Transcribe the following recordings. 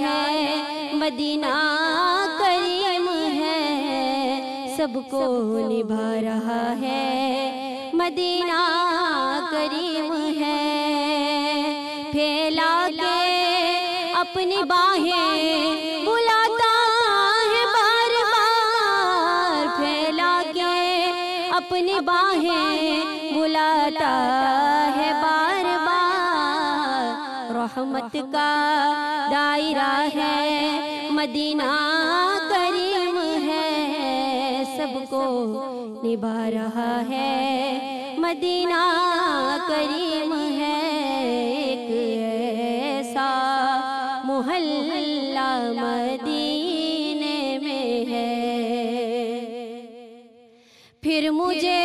ہے مدینہ کریم ہے، سب کو نبھا رہا ہے مدینہ کریم ہے، پھیلا کے اپنی باہیں بلاتا ہے بار بار، پھیلا کے اپنی باہیں بلاتا ہے بار بار، رحمت کا دائرہ ہے مدینہ کریم ہے، سب کو نبھا رہا ہے مدینہ کریم ہے، ایک ایسا محلہ مدینے میں ہے، پھر مجھے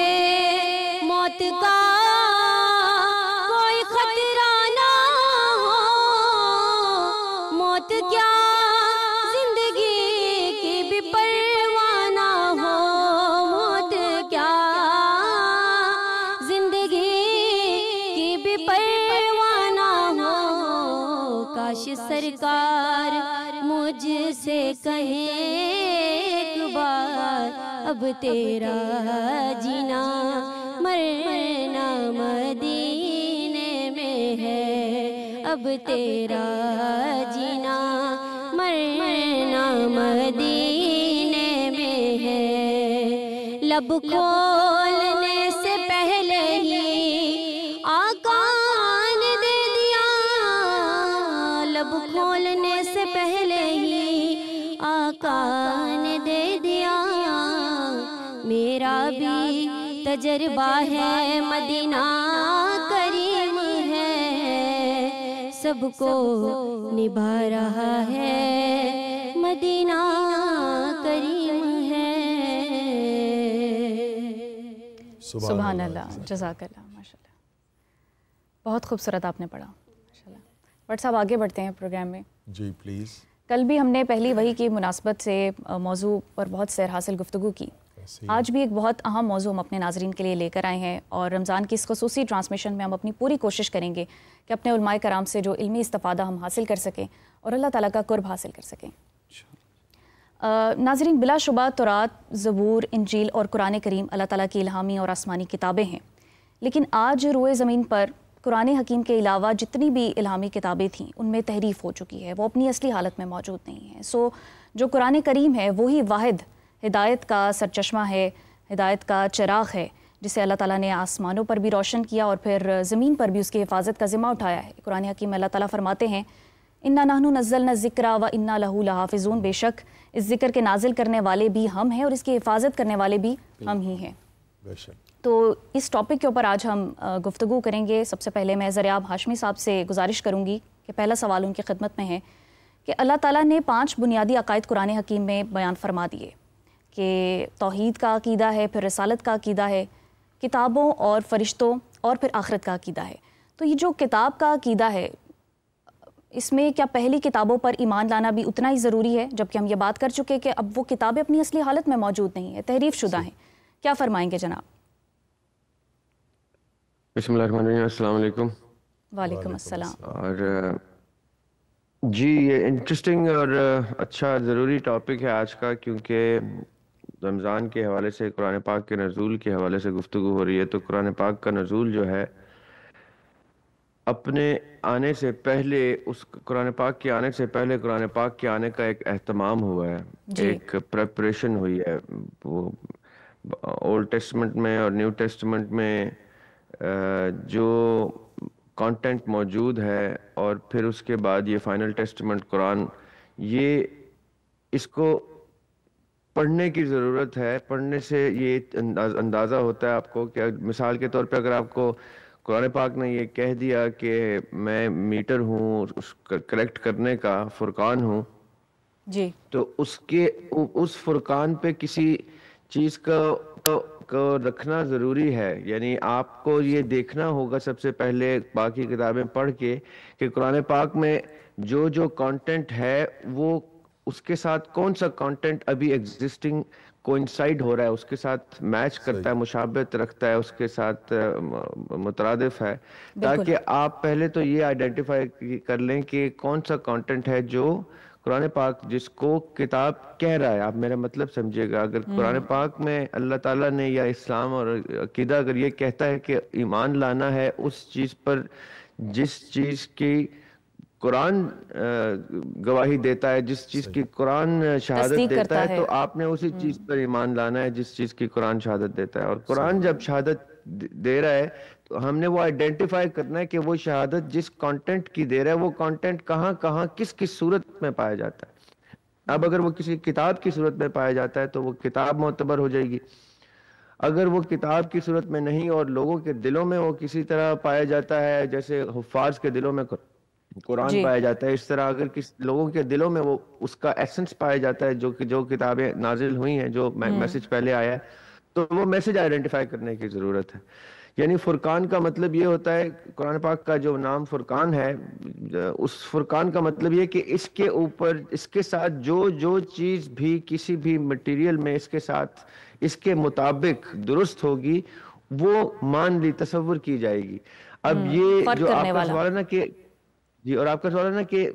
موت کا کوئی خطرہ نہ ہو، موت کیا زندگی کی بھی پرواہ نہ ہو، موت کیا زندگی کی بھی پرواہ نہ ہو، کاش سرکار مجھ سے کہیں ایک بار اب تیرا جینا مرنا مدینے میں ہے، اب تیرا جینا مرنا مدینے میں ہے، لب کھولنے سے پہلے ہی آقا نے دے دیا، لب کھولنے سے پہلے ہی آقا نے دے دیا، میرا بھی تجربہ ہے مدینہ کریم ہے، سب کو نبھا رہا ہے مدینہ کریم ہے۔ سبحان اللہ، جزاک اللہ، ماشاء اللہ، بہت خوبصورت آپ نے پڑھا ماشاء اللہ۔ بٹ صاحب آگے بڑھتے ہیں پروگرام میں۔ جی پلیز۔ کل بھی ہم نے پہلی وحی کی مناسبت سے موضوع پر بہت سیر حاصل گفتگو کی، آج بھی ایک بہت اہم موضوع ہم اپنے ناظرین کے لیے لے کر آئے ہیں، اور رمضان کی اس خصوصی ٹرانسمیشن میں ہم اپنی پوری کوشش کریں گے کہ اپنے علماء کرام سے جو علمی استفادہ ہم حاصل کر سکیں اور اللہ تعالیٰ کا قرب حاصل کر سکیں۔ ناظرین، بلا شبہ تورات، زبور، انجیل اور قرآن کریم اللہ تعالیٰ کی الہامی اور آسمانی کتابیں ہیں، لیکن آج روئے زمین پر قرآن حکیم کے علاوہ جتنی بھی الہامی کتابیں تھیں ان میں تحریف ہو چکی ہے، وہ اپنی اصلی حالت میں موجود نہیں ہیں۔ سو جو قرآن کریم ہے وہی واحد ہدایت کا سرچشمہ ہے، ہدایت کا چراغ ہے، جسے اللہ تعالیٰ نے آسمانوں پر بھی روشن کیا اور پھر زمین پر بھی اس کی حفاظت کا ذمہ اٹھایا ہے۔ قرآن حکیم میں اللہ تعالیٰ فرماتے ہیں اِنَّا نَحْنُ نَزَّلْنَا الذِّكْرَ وَإِنَّا لَهُ لَحَافِظُونَ، بے شک اس ذکر کے نازل کرنے والے بھی ہم ہیں اور اس کی حفاظت کرنے والے بھی ہم ہی ہیں۔ تو اس ٹاپک کے اوپر آج ہم گفتگو کریں گے۔ سب سے پہلے میں زریاب ہاشمی صاحب سے گزارش کروں گی کہ پہلا سوال ان کی خدمت میں ہے کہ اللہ تعالیٰ نے 5 بنیادی عقائد قرآن حکیم میں بیان فرما دیے کہ توحید کا عقیدہ ہے، پھر رسالت کا عقیدہ ہے، کتابوں اور فرشتوں، اور پھر آخرت کا عقیدہ ہے۔ تو یہ جو کتاب کا عقیدہ ہے، اس میں کیا پہلی کتابوں پر ایمان لانا بھی اتنا ہی ضروری ہے، جبکہ ہم یہ بات کر چکے کہ اب وہ کتابیں اپنی اصلی حالت میں موجود نہیں ہیں، تحریف شدہ ہیں؟ کیا فرمائیں گے جناب؟ بسم اللہ الرحمن الرحیم، السلام علیکم۔ وعلیکم السلام۔ اور جی، یہ انٹرسٹنگ اور اچھا ضروری ٹاپک ہے آج کا، کیونکہ رمضان کے حوالے سے، قرآن پاک کے نزول کے حوالے سے گفتگو ہو رہی ہے۔ تو قرآن پاک کا نزول جو ہے، اپنے آنے سے پہلے، اس قرآن پاک کے آنے سے پہلے قرآن پاک کے آنے کا ایک اہتمام ہوا ہے، ایک پریپریشن ہوئی ہے۔ وہ اولڈ ٹیسٹمنٹ میں اور نیو ٹیسٹمنٹ میں جو کانٹینٹ موجود ہے، اور پھر اس کے بعد یہ فائنل ٹیسٹمنٹ قرآن، یہ اس کو پڑھنے کی ضرورت ہے۔ پڑھنے سے یہ اندازہ ہوتا ہے آپ کو کہ مثال کے طور پہ اگر آپ کو قرآن پاک نے یہ کہہ دیا کہ میں میٹر ہوں اس کریکٹ کرنے کا، فرقان ہوں، جی، تو اس فرقان پہ کسی چیز کو رکھنا ضروری ہے۔ یعنی آپ کو یہ دیکھنا ہوگا سب سے پہلے باقی کتابیں پڑھ کے کہ قرآن پاک میں جو کانٹینٹ ہے وہ اس کے ساتھ کون سا کانٹینٹ ابھی ایگزسٹنگ کوئنسائڈ ہو رہا ہے، اس کے ساتھ میچ کرتا ہے، مشابہت رکھتا ہے، اس کے ساتھ مترادف ہے، تاکہ آپ پہلے تو یہ آئیڈینٹیفائی کر لیں کہ کون سا کانٹینٹ ہے جو قرآن پاک جس کو کتاب کہہ رہا ہے. آپ میرا مطلب سمجھے گا، اگر قرآن پاک میں اللہ تعالیٰ نے یا اسلام اور عقیدہ اگر یہ کہتا ہے کہ ایمان لانا ہے اس چیز پر جس چیز کی قرآن گواہی دیتا ہے، جس چیز کی قرآن شہادت دیتا ہے، تو آپ نے اسی چیز پر ایمان لانا ہے جس چیز کی قرآن شہادت دیتا ہے. اور قرآن جب شہادت دے رہا ہے تو ہم نے وہ آئیڈینٹیفائی کرنا ہے کہ وہ شہادت جس کانٹینٹ کی دے رہا ہے وہ کانٹینٹ کہاں کہاں کس کس صورت میں پایا جاتا ہے. اب اگر وہ کسی کتاب کی صورت میں پایا جاتا ہے تو وہ کتاب معتبر ہو جائے گی. اگر وہ کتاب کی صورت میں نہیں اور لوگوں کے دلوں میں وہ کسی طرح پایا جاتا ہے، جیسے حفاظ کے دلوں میں قرآن پایا جاتا ہے، اس طرح اگر لوگوں کے دلوں میں وہ اس کا ایسنس پایا جاتا ہے جو کتابیں نازل ہوئی ہیں، جو میسج پہلے آیا ہے، تو وہ میسج آئیڈینٹیفائی کرنے کی ضرورت ہے. یعنی فرقان کا مطلب یہ ہوتا ہے، قرآن پاک کا جو نام فرقان ہے، اس فرقان کا مطلب یہ کہ اس کے اوپر اس کے ساتھ جو چیز بھی کسی بھی مٹیریل میں اس کے ساتھ اس کے مطابق درست ہوگی وہ مان لی تصور کی جائے گی. اب یہ جو آپ کا سوال ہے نا کہ جی، اور آپ کا سوال ہے نا کہ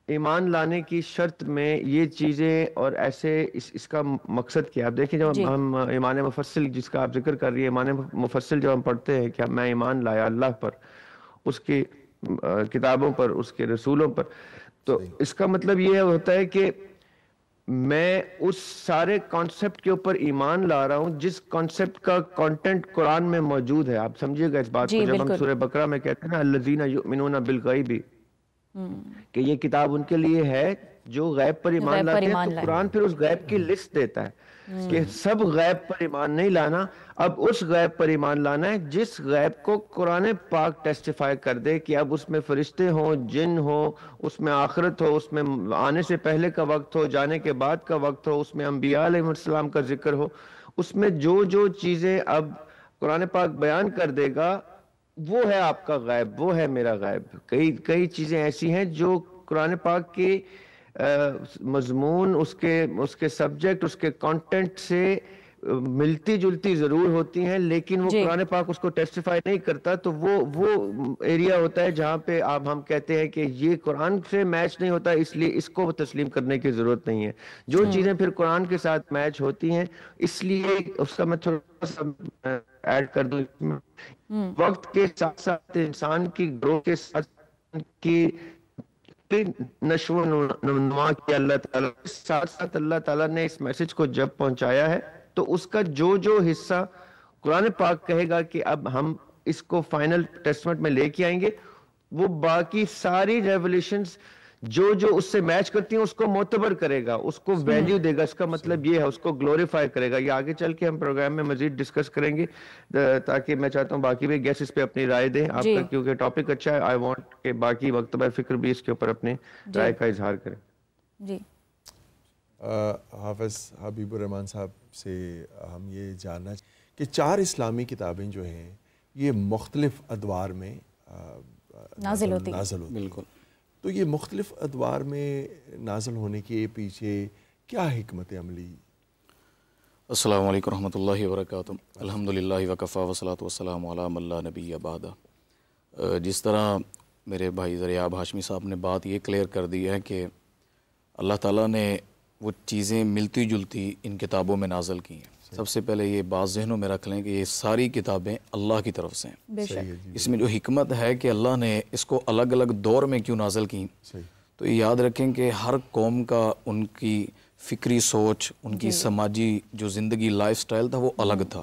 ایمان لانے کی شرط میں یہ چیزیں اور ایسے اس کا مقصد کیا. آپ دیکھیں جب ہم ایمان مفصل جس کا آپ ذکر کر رہی ہے، ایمان مفصل جب ہم پڑھتے ہیں کہ میں ایمان لایا اللہ پر، اس کی کتابوں پر، اس کے رسولوں پر، تو اس کا مطلب یہ ہوتا ہے کہ میں اس سارے کانسیپٹ کے اوپر ایمان لا رہا ہوں جس کانسیپٹ کا کانٹینٹ قرآن میں موجود ہے. آپ سمجھیے گا اس بات کو، جب ہم سورہ بقرہ میں کہتے ہیں نا الذین یؤمنون بالغیب، کہ یہ کتاب ان کے لیے ہے جو غیب پر ایمان لاتے ہیں، تو قرآن پھر اس غیب کی لسٹ دیتا ہے کہ سب غیب پر ایمان نہیں لانا، اب اس غیب پر ایمان لانا ہے جس غیب کو قرآن پاک ٹیسٹیفائی کر دے کہ اب اس میں فرشتے ہوں، جن ہوں، اس میں آخرت ہو، اس میں آنے سے پہلے کا وقت ہو، جانے کے بعد کا وقت ہو، اس میں انبیاء علیہ السلام کا ذکر ہو. اس میں جو چیزیں اب قرآن پاک بیان کر دے گا وہ ہے آپ کا غیب، وہ ہے میرا غیب. کئی چیزیں ایسی ہیں جو قرآن پاک کے مضمون، اس کے سبجیکٹ، اس کے کانٹینٹ سے ملتی جلتی ضرور ہوتی ہیں، لیکن وہ قرآن پاک اس کو ٹیسٹیفائی نہیں کرتا. تو وہ ایریا ہوتا ہے جہاں پہ ہم کہتے ہیں کہ یہ قرآن سے میچ نہیں ہوتا، اس لیے اس کو تسلیم کرنے کی ضرورت نہیں ہے. جو چیزیں پھر قرآن کے ساتھ میچ ہوتی ہیں، اس لیے اس کا میں تھوڑا سا ایڈ کر دوں، وقت کے ساتھ ساتھ انسان کی گروہ کے ساتھ کی نشو و نما کی اللہ تعالیٰ ساتھ ساتھ اللہ تعالیٰ نے اس میسج کو جب پہنچایا ہے تو اس کا جو حصہ قرآن پاک کہے گا کہ اب ہم اس کو فائنل ٹیسٹمنٹ میں لے کے آئیں گے، وہ باقی ساری ریولیشنز جو اس سے میچ کرتی ہیں اس کو معتبر کرے گا، اس کو ویلیو دے گا. اس کا مطلب یہ ہے اس کو گلوریفائی کرے گا. یہ آگے چل کے ہم پروگرام میں مزید ڈسکس کریں گے، تاکہ میں چاہتا ہوں باقی بھی گیسٹ اس پہ اپنی رائے دیں. آپ کا کیونکہ ٹاپک اچھا ہے، آئی وانٹ کہ باقی مکتبہ فکر بھی اس کے اوپر اپنے رائے کا اظہار کریں. جی حافظ حبیب الرحمان صاحب سے ہم یہ جاننا کہ 4 اسلامی کتابیں جو ہیں یہ مختلف ادوار میں نازل ہوتی ہیں. بالکل. تو یہ مختلف ادوار میں نازل ہونے کے پیچھے کیا حکمت عملی؟ السلام علیکم ورحمۃ اللہ وبرکاتہ. الحمدللہ وکفیٰ والصلاۃ والسلام علی من لا نبی بعد. جس طرح میرے بھائی ذریعہ ہاشمی صاحب نے بات یہ کلیئر کر دی ہے کہ اللہ تعالیٰ نے وہ چیزیں ملتی جلتی ان کتابوں میں نازل کی ہیں. سب سے پہلے یہ بات ذہنوں میں رکھ لیں کہ یہ ساری کتابیں اللہ کی طرف سے ہیں. اس میں جو حکمت ہے کہ اللہ نے اس کو الگ الگ دور میں کیوں نازل کی، تو یہ یاد رکھیں کہ ہر قوم کا ان کی فکری سوچ، ان کی سماجی جو زندگی لائف سٹائل تھا وہ الگ تھا.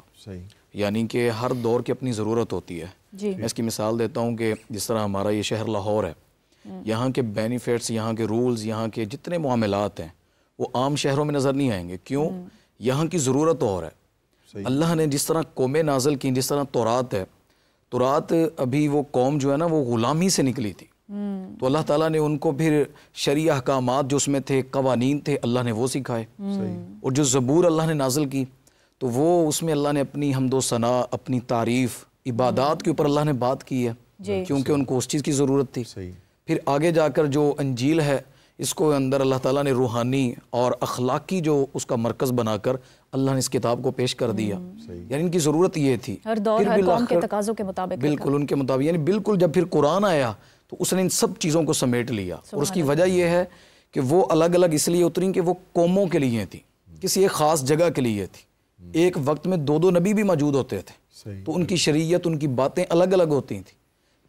یعنی کہ ہر دور کی اپنی ضرورت ہوتی ہے. میں اس کی مثال دیتا ہوں کہ جس طرح ہمارا یہ شہر لاہور ہے، یہاں کے بینیفٹس، یہاں کے رولز، یہاں کے جتنے معاملات ہیں وہ عام شہروں میں نظر نہیں آئیں گے. کیوں؟ یہاں کی ضرورت اور ہے. اللہ نے جس طرح قومیں نازل کی، جس طرح تورات ہے، تورات ابھی وہ قوم جو ہے نا وہ غلامی سے نکلی تھی، تو اللہ تعالیٰ نے ان کو پھر شرعی احکامات جو اس میں تھے، قوانین تھے، اللہ نے وہ سکھائے. اور جو زبور اللہ نے نازل کی تو وہ اس میں اللہ نے اپنی حمد و ثنا، اپنی تعریف، عبادات کے اوپر اللہ نے بات کی ہے، کیونکہ ان کو اس چیز کی ضرورت تھی. پھر آگے جا کر جو انجیل ہے، اس کو اندر اللہ تعالیٰ نے روحانی اور اخلاقی جو اس کا مرکز بنا کر اللہ نے اس کتاب کو پیش کر دیا. یعنی ان کی ضرورت یہ تھی ہر دور ہر قوم کے تقاضوں کے مطابق. بالکل ان کے مطابق. یعنی بالکل جب پھر قرآن آیا تو اس نے ان سب چیزوں کو سمیٹ لیا. اور اس کی وجہ یہ ہے کہ وہ الگ الگ اس لیے اتریں کہ وہ قوموں کے لیے تھی, کسی ایک خاص جگہ کے لیے تھی. ایک وقت میں 2 نبی بھی موجود ہوتے تھے تو ان کی شریعت, ان کی باتیں الگ الگ ہوتی تھیں.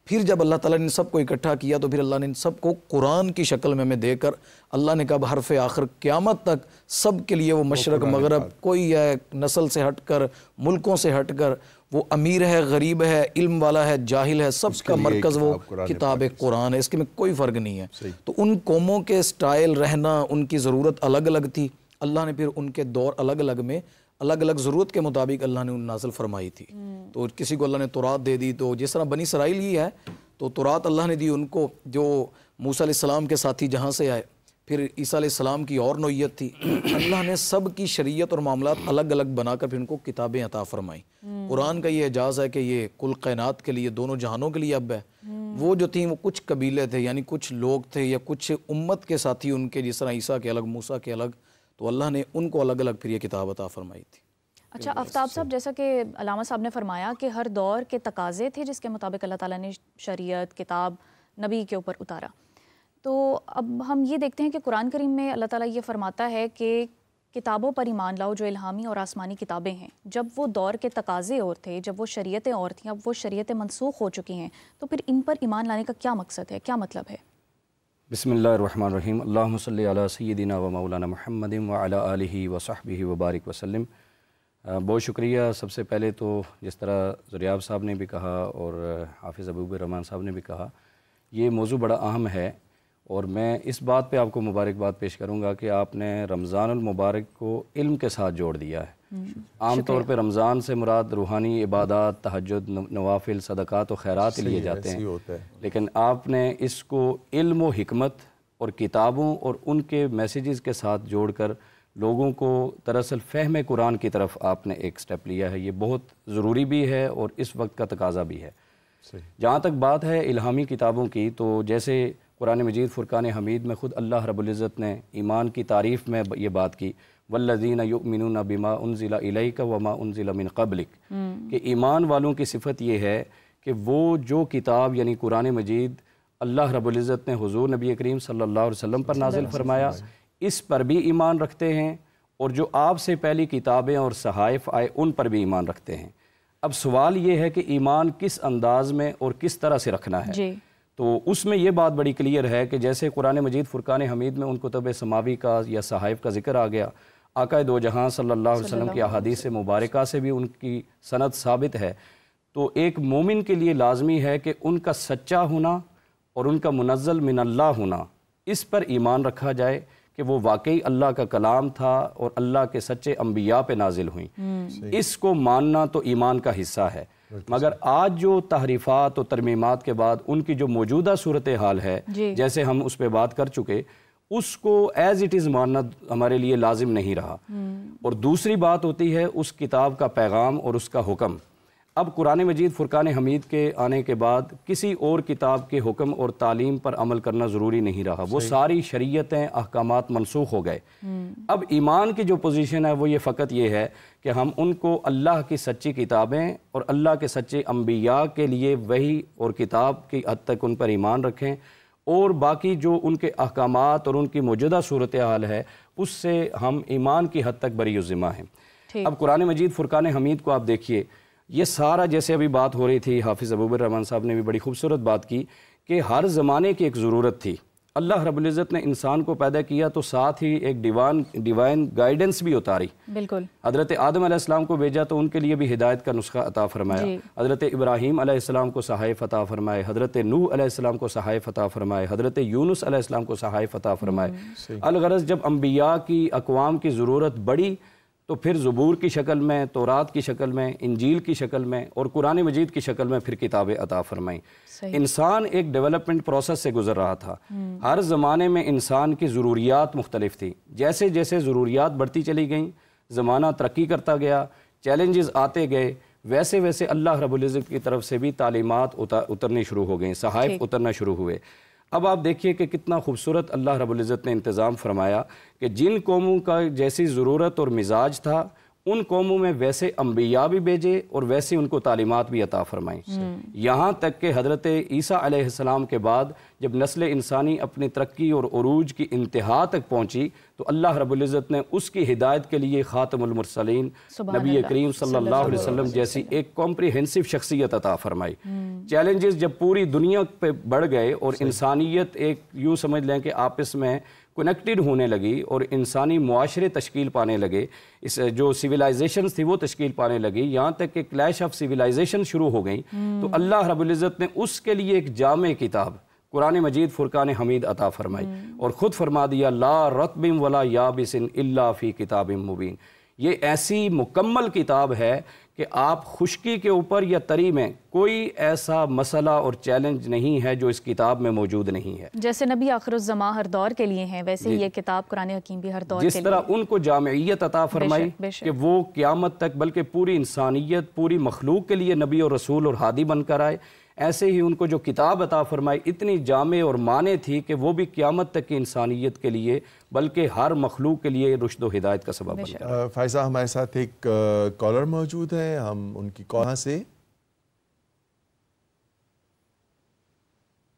پھر جب اللہ تعالیٰ نے ان سب کو اکٹھا کیا تو پھر اللہ نے ان سب کو قرآن کی شکل میں ہمیں دے کر اللہ نے کہا حرف آخر قیامت تک سب کے لیے, وہ مشرق مغرب, کوئی ہے نسل سے ہٹ کر, ملکوں سے ہٹ کر, وہ امیر ہے غریب ہے, علم والا ہے جاہل ہے, سب کا مرکز وہ کتاب قرآن ہے. اس کے میں کوئی فرق نہیں ہے. تو ان قوموں کے سٹائل رہنا, ان کی ضرورت الگ الگ تھی. اللہ نے پھر ان کے دور الگ الگ میں الگ الگ ضرورت کے مطابق اللہ نے ان نازل فرمائی تھی. تو کسی کو اللہ نے تورات دے دی, تو جس طرح بنی اسرائیل ہی ہے تو تورات اللہ نے دی ان کو, جو موسیٰ علیہ السلام کے ساتھی جہاں سے آئے. پھر عیسیٰ علیہ السلام کی اور نوعیت تھی. اللہ نے سب کی شریعت اور معاملات الگ الگ بنا کر پھر ان کو کتابیں عطا فرمائی. قرآن کا یہ اعجاز ہے کہ یہ کل کائنات کے لیے, دونوں جہانوں کے لیے اب ہے. وہ جو تھیں وہ کچھ قبیلے تھے, یعنی کچھ لوگ تھے یا کچھ امت کے ساتھی ان کے, جس طرح عیسیٰ کے الگ, موسیٰ کے الگ, تو اللہ نے ان کو الگ الگ پھر یہ کتاب عطا فرمائی تھی. اچھا آفتاب صاحب, جیسا کہ علامہ صاحب نے فرمایا کہ ہر دور کے تقاضے تھے جس کے مطابق اللہ تعالیٰ نے شریعت, کتاب نبی کے اوپر اتارا. تو اب ہم یہ دیکھتے ہیں کہ قرآن کریم میں اللہ تعالیٰ یہ فرماتا ہے کہ کتابوں پر ایمان لاؤ جو الہامی اور آسمانی کتابیں ہیں. جب وہ دور کے تقاضے اور تھے, جب وہ شریعتیں اور تھیں, اب وہ شریعتیں منسوخ ہو چکی ہیں, تو پھر ان پر ایمان لانے کا کیا مقصد ہے, کیا مطلب ہے؟ بسم اللہ الرحمن الرحیم. اللہم صلی علی سیدنا و مولانا محمد وعلی آلہ وصحبہ وبارک وسلم. بہت شکریہ. سب سے پہلے تو جس طرح زریاب صاحب نے بھی کہا اور حافظ ابو الرحمان صاحب نے بھی کہا, یہ موضوع بڑا اہم ہے, اور میں اس بات پہ آپ کو مبارکباد پیش کروں گا کہ آپ نے رمضان المبارک کو علم کے ساتھ جوڑ دیا ہے. عام طور پہ رمضان سے مراد روحانی عبادات, تہجد, نوافل, صدقات و خیرات لیے جاتے ہیں, لیکن آپ نے اس کو علم و حکمت اور کتابوں اور ان کے میسیجز کے ساتھ جوڑ کر لوگوں کو دراصل فہم قرآن کی طرف آپ نے ایک سٹیپ لیا ہے. یہ بہت ضروری بھی ہے اور اس وقت کا تقاضا بھی ہے. جہاں تک بات ہے الہامی کتابوں کی, تو جیسے قرآن مجید فرقان حمید میں خود اللہ رب العزت نے ایمان کی تعریف میں یہ بات کی, والذین یؤمنون بما انزل الیک وما انزل من قبلک, کہ ایمان والوں کی صفت یہ ہے کہ وہ جو کتاب یعنی قرآن مجید اللہ رب العزت نے حضور نبی کریم صلی اللہ علیہ وسلم پر نازل فرمایا, اس پر بھی ایمان رکھتے ہیں, اور جو آپ سے پہلی کتابیں اور صحائف آئے ان پر بھی ایمان رکھتے ہیں. اب سوال یہ ہے کہ ایمان کس انداز میں اور کس طرح سے رکھنا ہے. تو اس میں یہ بات بڑی کلیئر ہے کہ جیسے قرآن مجید فرقان حمید میں ان کتب سماوی کا یا صحائف کا ذکر آ گیا, آقا دو جہاں صلی اللہ علیہ وسلم کی احادیث مبارکہ سے بھی ان کی سند ثابت ہے. تو ایک مومن کے لیے لازمی ہے کہ ان کا سچا ہونا اور ان کا منزل من اللہ ہونا, اس پر ایمان رکھا جائے کہ وہ واقعی اللہ کا کلام تھا اور اللہ کے سچے انبیاء پہ نازل ہوئیں. اس کو ماننا تو ایمان کا حصہ ہے. مگر آج جو تحریفات و ترمیمات کے بعد ان کی جو موجودہ صورتحال ہے, جیسے ہم اس پہ بات کر چکے, اس کو ایز اٹ از ماننا ہمارے لیے لازم نہیں رہا. اور دوسری بات ہوتی ہے اس کتاب کا پیغام اور اس کا حکم. اب قرآن مجید فرقان حمید کے آنے کے بعد کسی اور کتاب کے حکم اور تعلیم پر عمل کرنا ضروری نہیں رہا. وہ ساری شریعتیں, احکامات منسوخ ہو گئے. اب ایمان کی جو پوزیشن ہے وہ یہ فقط یہ ہے کہ ہم ان کو اللہ کی سچی کتابیں اور اللہ کے سچے انبیاء کے لیے وحی اور کتاب کی حد تک ان پر ایمان رکھیں, اور باقی جو ان کے احکامات اور ان کی موجودہ صورتحال ہے اس سے ہم ایمان کی حد تک بری الذمہ ہیں. اب قرآن مجید فرقان حمید کو آپ دیکھیے, یہ سارا جیسے ابھی بات ہو رہی تھی, حافظ ابو الرحمان صاحب نے بھی بڑی خوبصورت بات کی کہ ہر زمانے کی ایک ضرورت تھی. اللہ رب العزت نے انسان کو پیدا کیا تو ساتھ ہی ایک ڈیوائن گائیڈنس بھی اتاری. بالکل. حضرت آدم علیہ السلام کو بھیجا تو ان کے لیے بھی ہدایت کا نسخہ عطا فرمایا. حضرت ابراہیم علیہ السلام کو صحائف عطا فرمائے, حضرت نوح علیہ السلام کو صحائف عطا فرمائے, حضرت یونس علیہ السلام کو صحائف عطا فرمائے. الغرض جب انبیاء کی اقوام کی ضرورت بڑی تو پھر زبور کی شکل میں, تورات کی شکل میں, انجیل کی شکل میں اور قرآن مجید کی شکل میں پھر کتابیں عطا فرمائیں. انسان ایک ڈیولپمنٹ پروسیس سے گزر رہا تھا. ہر زمانے میں انسان کی ضروریات مختلف تھی. جیسے جیسے ضروریات بڑھتی چلی گئیں, زمانہ ترقی کرتا گیا, چیلنجز آتے گئے, ویسے ویسے اللہ رب العزت کی طرف سے بھی تعلیمات اترنی شروع ہو گئیں, صحائف اترنا شروع ہوئے. اب آپ دیکھیے کہ کتنا خوبصورت اللہ رب العزت نے انتظام فرمایا کہ جن قوموں کا جیسی ضرورت اور مزاج تھا ان قوموں میں ویسے انبیاء بھی بھیجے اور ویسے ان کو تعلیمات بھی عطا فرمائیں. یہاں تک کہ حضرت عیسیٰ علیہ السلام کے بعد جب نسل انسانی اپنی ترقی اور عروج کی انتہا تک پہنچی تو اللہ رب العزت نے اس کی ہدایت کے لیے خاتم المرسلین نبی کریم صلی اللہ علیہ وسلم جیسی ایک کمپریہنسو شخصیت عطا فرمائی. چیلنجز جب پوری دنیا پہ بڑھ گئے اور انسانیت ایک یوں سمجھ لیں کہ آپس میں کنیکٹڈ ہونے لگی اور انسانی معاشرے تشکیل پانے لگے، اس جو سویلائزیشنز تھی وہ تشکیل پانے لگی، یہاں تک کہ کلیش آف سویلائزیشن شروع ہو گئیں، تو اللہ رب العزت نے اس کے لیے ایک جامع کتاب قرآن مجید فرقان حمید عطا فرمائی اور خود فرما دیا لا رطب ولا یابس الا فی کتاب مبین. یہ ایسی مکمل کتاب ہے کہ آپ خشکی کے اوپر یا تری میں کوئی ایسا مسئلہ اور چیلنج نہیں ہے جو اس کتاب میں موجود نہیں ہے. جیسے نبی آخر الزماں ہر دور کے لیے ہیں ویسے ہی یہ کتاب قرآن حکیم بھی ہر دور کے لیے. جس طرح ان کو جامعیت عطا فرمائی کہ وہ قیامت تک بلکہ پوری انسانیت پوری مخلوق کے لیے نبی اور رسول اور ہادی بن کر آئے، ایسے ہی ان کو جو کتاب عطا فرمائی اتنی جامع اور معنی تھی کہ وہ بھی قیامت تک کی انسانیت کے لیے بلکہ ہر مخلوق کے لیے رشد و ہدایت کا سبب بن گیا. فائزہ ہمارے ساتھ ایک کالر موجود ہے، ہم ان کی کہاں سے؟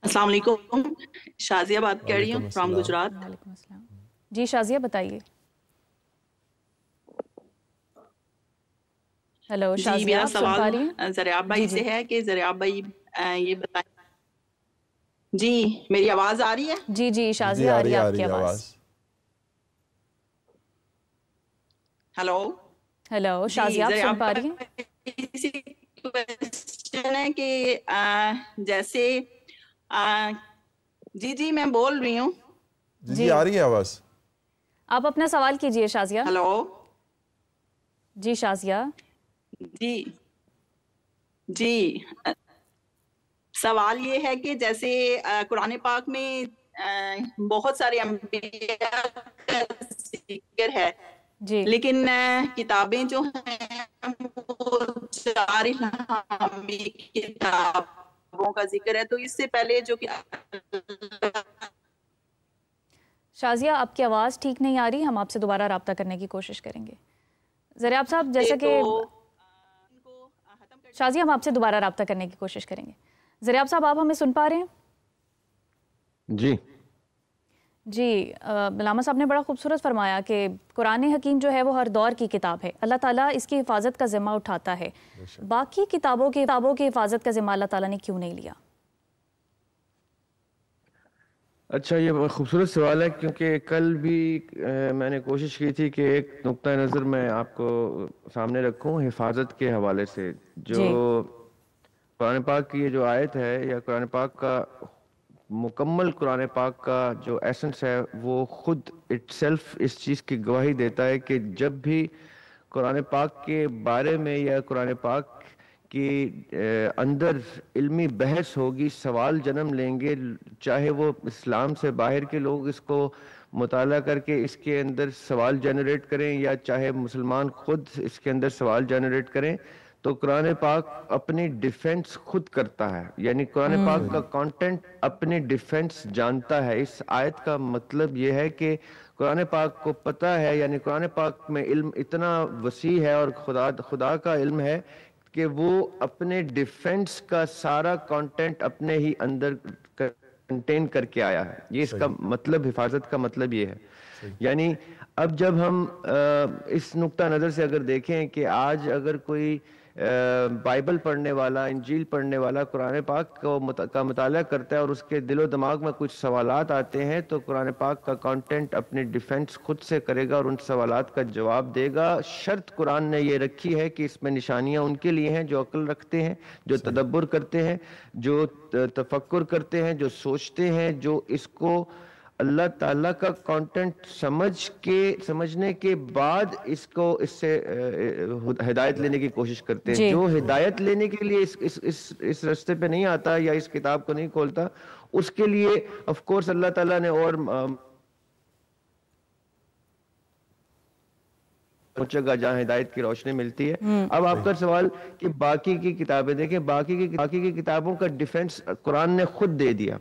السلام علیکم، شازیہ بات کر رہی ہوں فرام گجرات. وعلیکم السلام. جی شازیہ بتائیے. ہیلو شازیہ، میرا آپ سن پا رہی ہیں؟ سوال زریاب بھائی سے ہے کہ زریاب بھائی یہ بتائیں. جی میری آواز آ رہی ہے؟ جی جی شازیہ آ رہی ہے آپ کی آواز. ہیلو ہیلو شازیہ آپ سن پا رہی ہیں؟ کوشچن ہے کہ جیسے جی میں بول رہی ہوں. جی آ رہی ہے آواز. آپ اپنا سوال کیجئے شازیہ. ہیلو جی شازیہ. جی سوال یہ ہے کہ جیسے قرآن پاک میں بہت سارے انبیاء کا ذکر ہے لیکن کتابیں جو ہیں وہ 4 الہامی کتابوں کا ذکر ہے. تو اس سے پہلے جو شازیہ آپ کی آواز ٹھیک نہیں آ رہی، ہم آپ سے دوبارہ رابطہ کرنے کی کوشش کریں گے. زریاب صاحب جیسا کہ شازیہ ہم آپ سے دوبارہ رابطہ کرنے کی کوشش کریں گے. زریاب صاحب آپ ہمیں سن پا رہے ہیں؟ جی جی علامہ صاحب نے بڑا خوبصورت فرمایا کہ قرآن حکیم جو ہے وہ ہر دور کی کتاب ہے، اللہ تعالیٰ اس کی حفاظت کا ذمہ اٹھاتا ہے. باقی کتابوں کی حفاظت کا ذمہ اللہ تعالیٰ نے کیوں نہیں لیا؟ اچھا یہ خوبصورت سوال ہے، کیونکہ کل بھی میں نے کوشش کی تھی کہ ایک نقطہ نظر میں آپ کو سامنے رکھوں حفاظت کے حوالے سے. جو قرآن پاک کی یہ جو آیت ہے یا قرآن پاک کا مکمل قرآن پاک کا جو ایسنس ہے وہ خود اٹ سیلف اس چیز کی گواہی دیتا ہے کہ جب بھی قرآن پاک کے بارے میں یا قرآن پاک کی اندر علمی بحث ہوگی، سوال جنم لیں گے، چاہے وہ اسلام سے باہر کے لوگ اس کو مطالعہ کر کے اس کے اندر سوال جنریٹ کریں یا چاہے مسلمان خود اس کے اندر سوال جنریٹ کریں، تو قرآن پاک اپنی ڈیفنس خود کرتا ہے. یعنی قرآن پاک کا کانٹینٹ اپنی ڈیفنس جانتا ہے. اس آیت کا مطلب یہ ہے کہ قرآن پاک کو پتہ ہے، یعنی قرآن پاک میں علم اتنا وسیع ہے اور خدا کا علم ہے کہ وہ اپنے ڈیفنس کا سارا کانٹینٹ اپنے ہی اندر کنٹین کر کے آیا ہے. یہ اس کا مطلب، حفاظت کا مطلب یہ ہے. یعنی اب جب ہم اس نقطہ نظر سے اگر دیکھیں کہ آج اگر کوئی بائبل پڑھنے والا، انجیل پڑھنے والا قرآن پاک کا مطالعہ کرتا ہے اور اس کے دل و دماغ میں کچھ سوالات آتے ہیں تو قرآن پاک کا کانٹینٹ اپنی ڈیفنس خود سے کرے گا اور ان سوالات کا جواب دے گا. شرط قرآن نے یہ رکھی ہے کہ اس میں نشانیاں ان کے لیے ہیں جو عقل رکھتے ہیں، جو تدبر کرتے ہیں، جو تفکر کرتے ہیں، جو سوچتے ہیں، جو اس کو اللہ تعالیٰ کا کانٹینٹ سمجھنے کے بعد اس سے ہدایت لینے کی کوشش کرتے ہیں. جو ہدایت لینے کے لیے اس رستے پہ نہیں آتا یا اس کتاب کو نہیں کھولتا، اس کے لیے آف کورس اللہ تعالیٰ نے اور پہنچے گا جہاں ہدایت کی روشنی ملتی ہے. اب آپ کا سوال کہ باقی کی کتابیں دیکھیں، باقی کی کتابوں کا ڈیفنس قرآن نے خود دے دیا.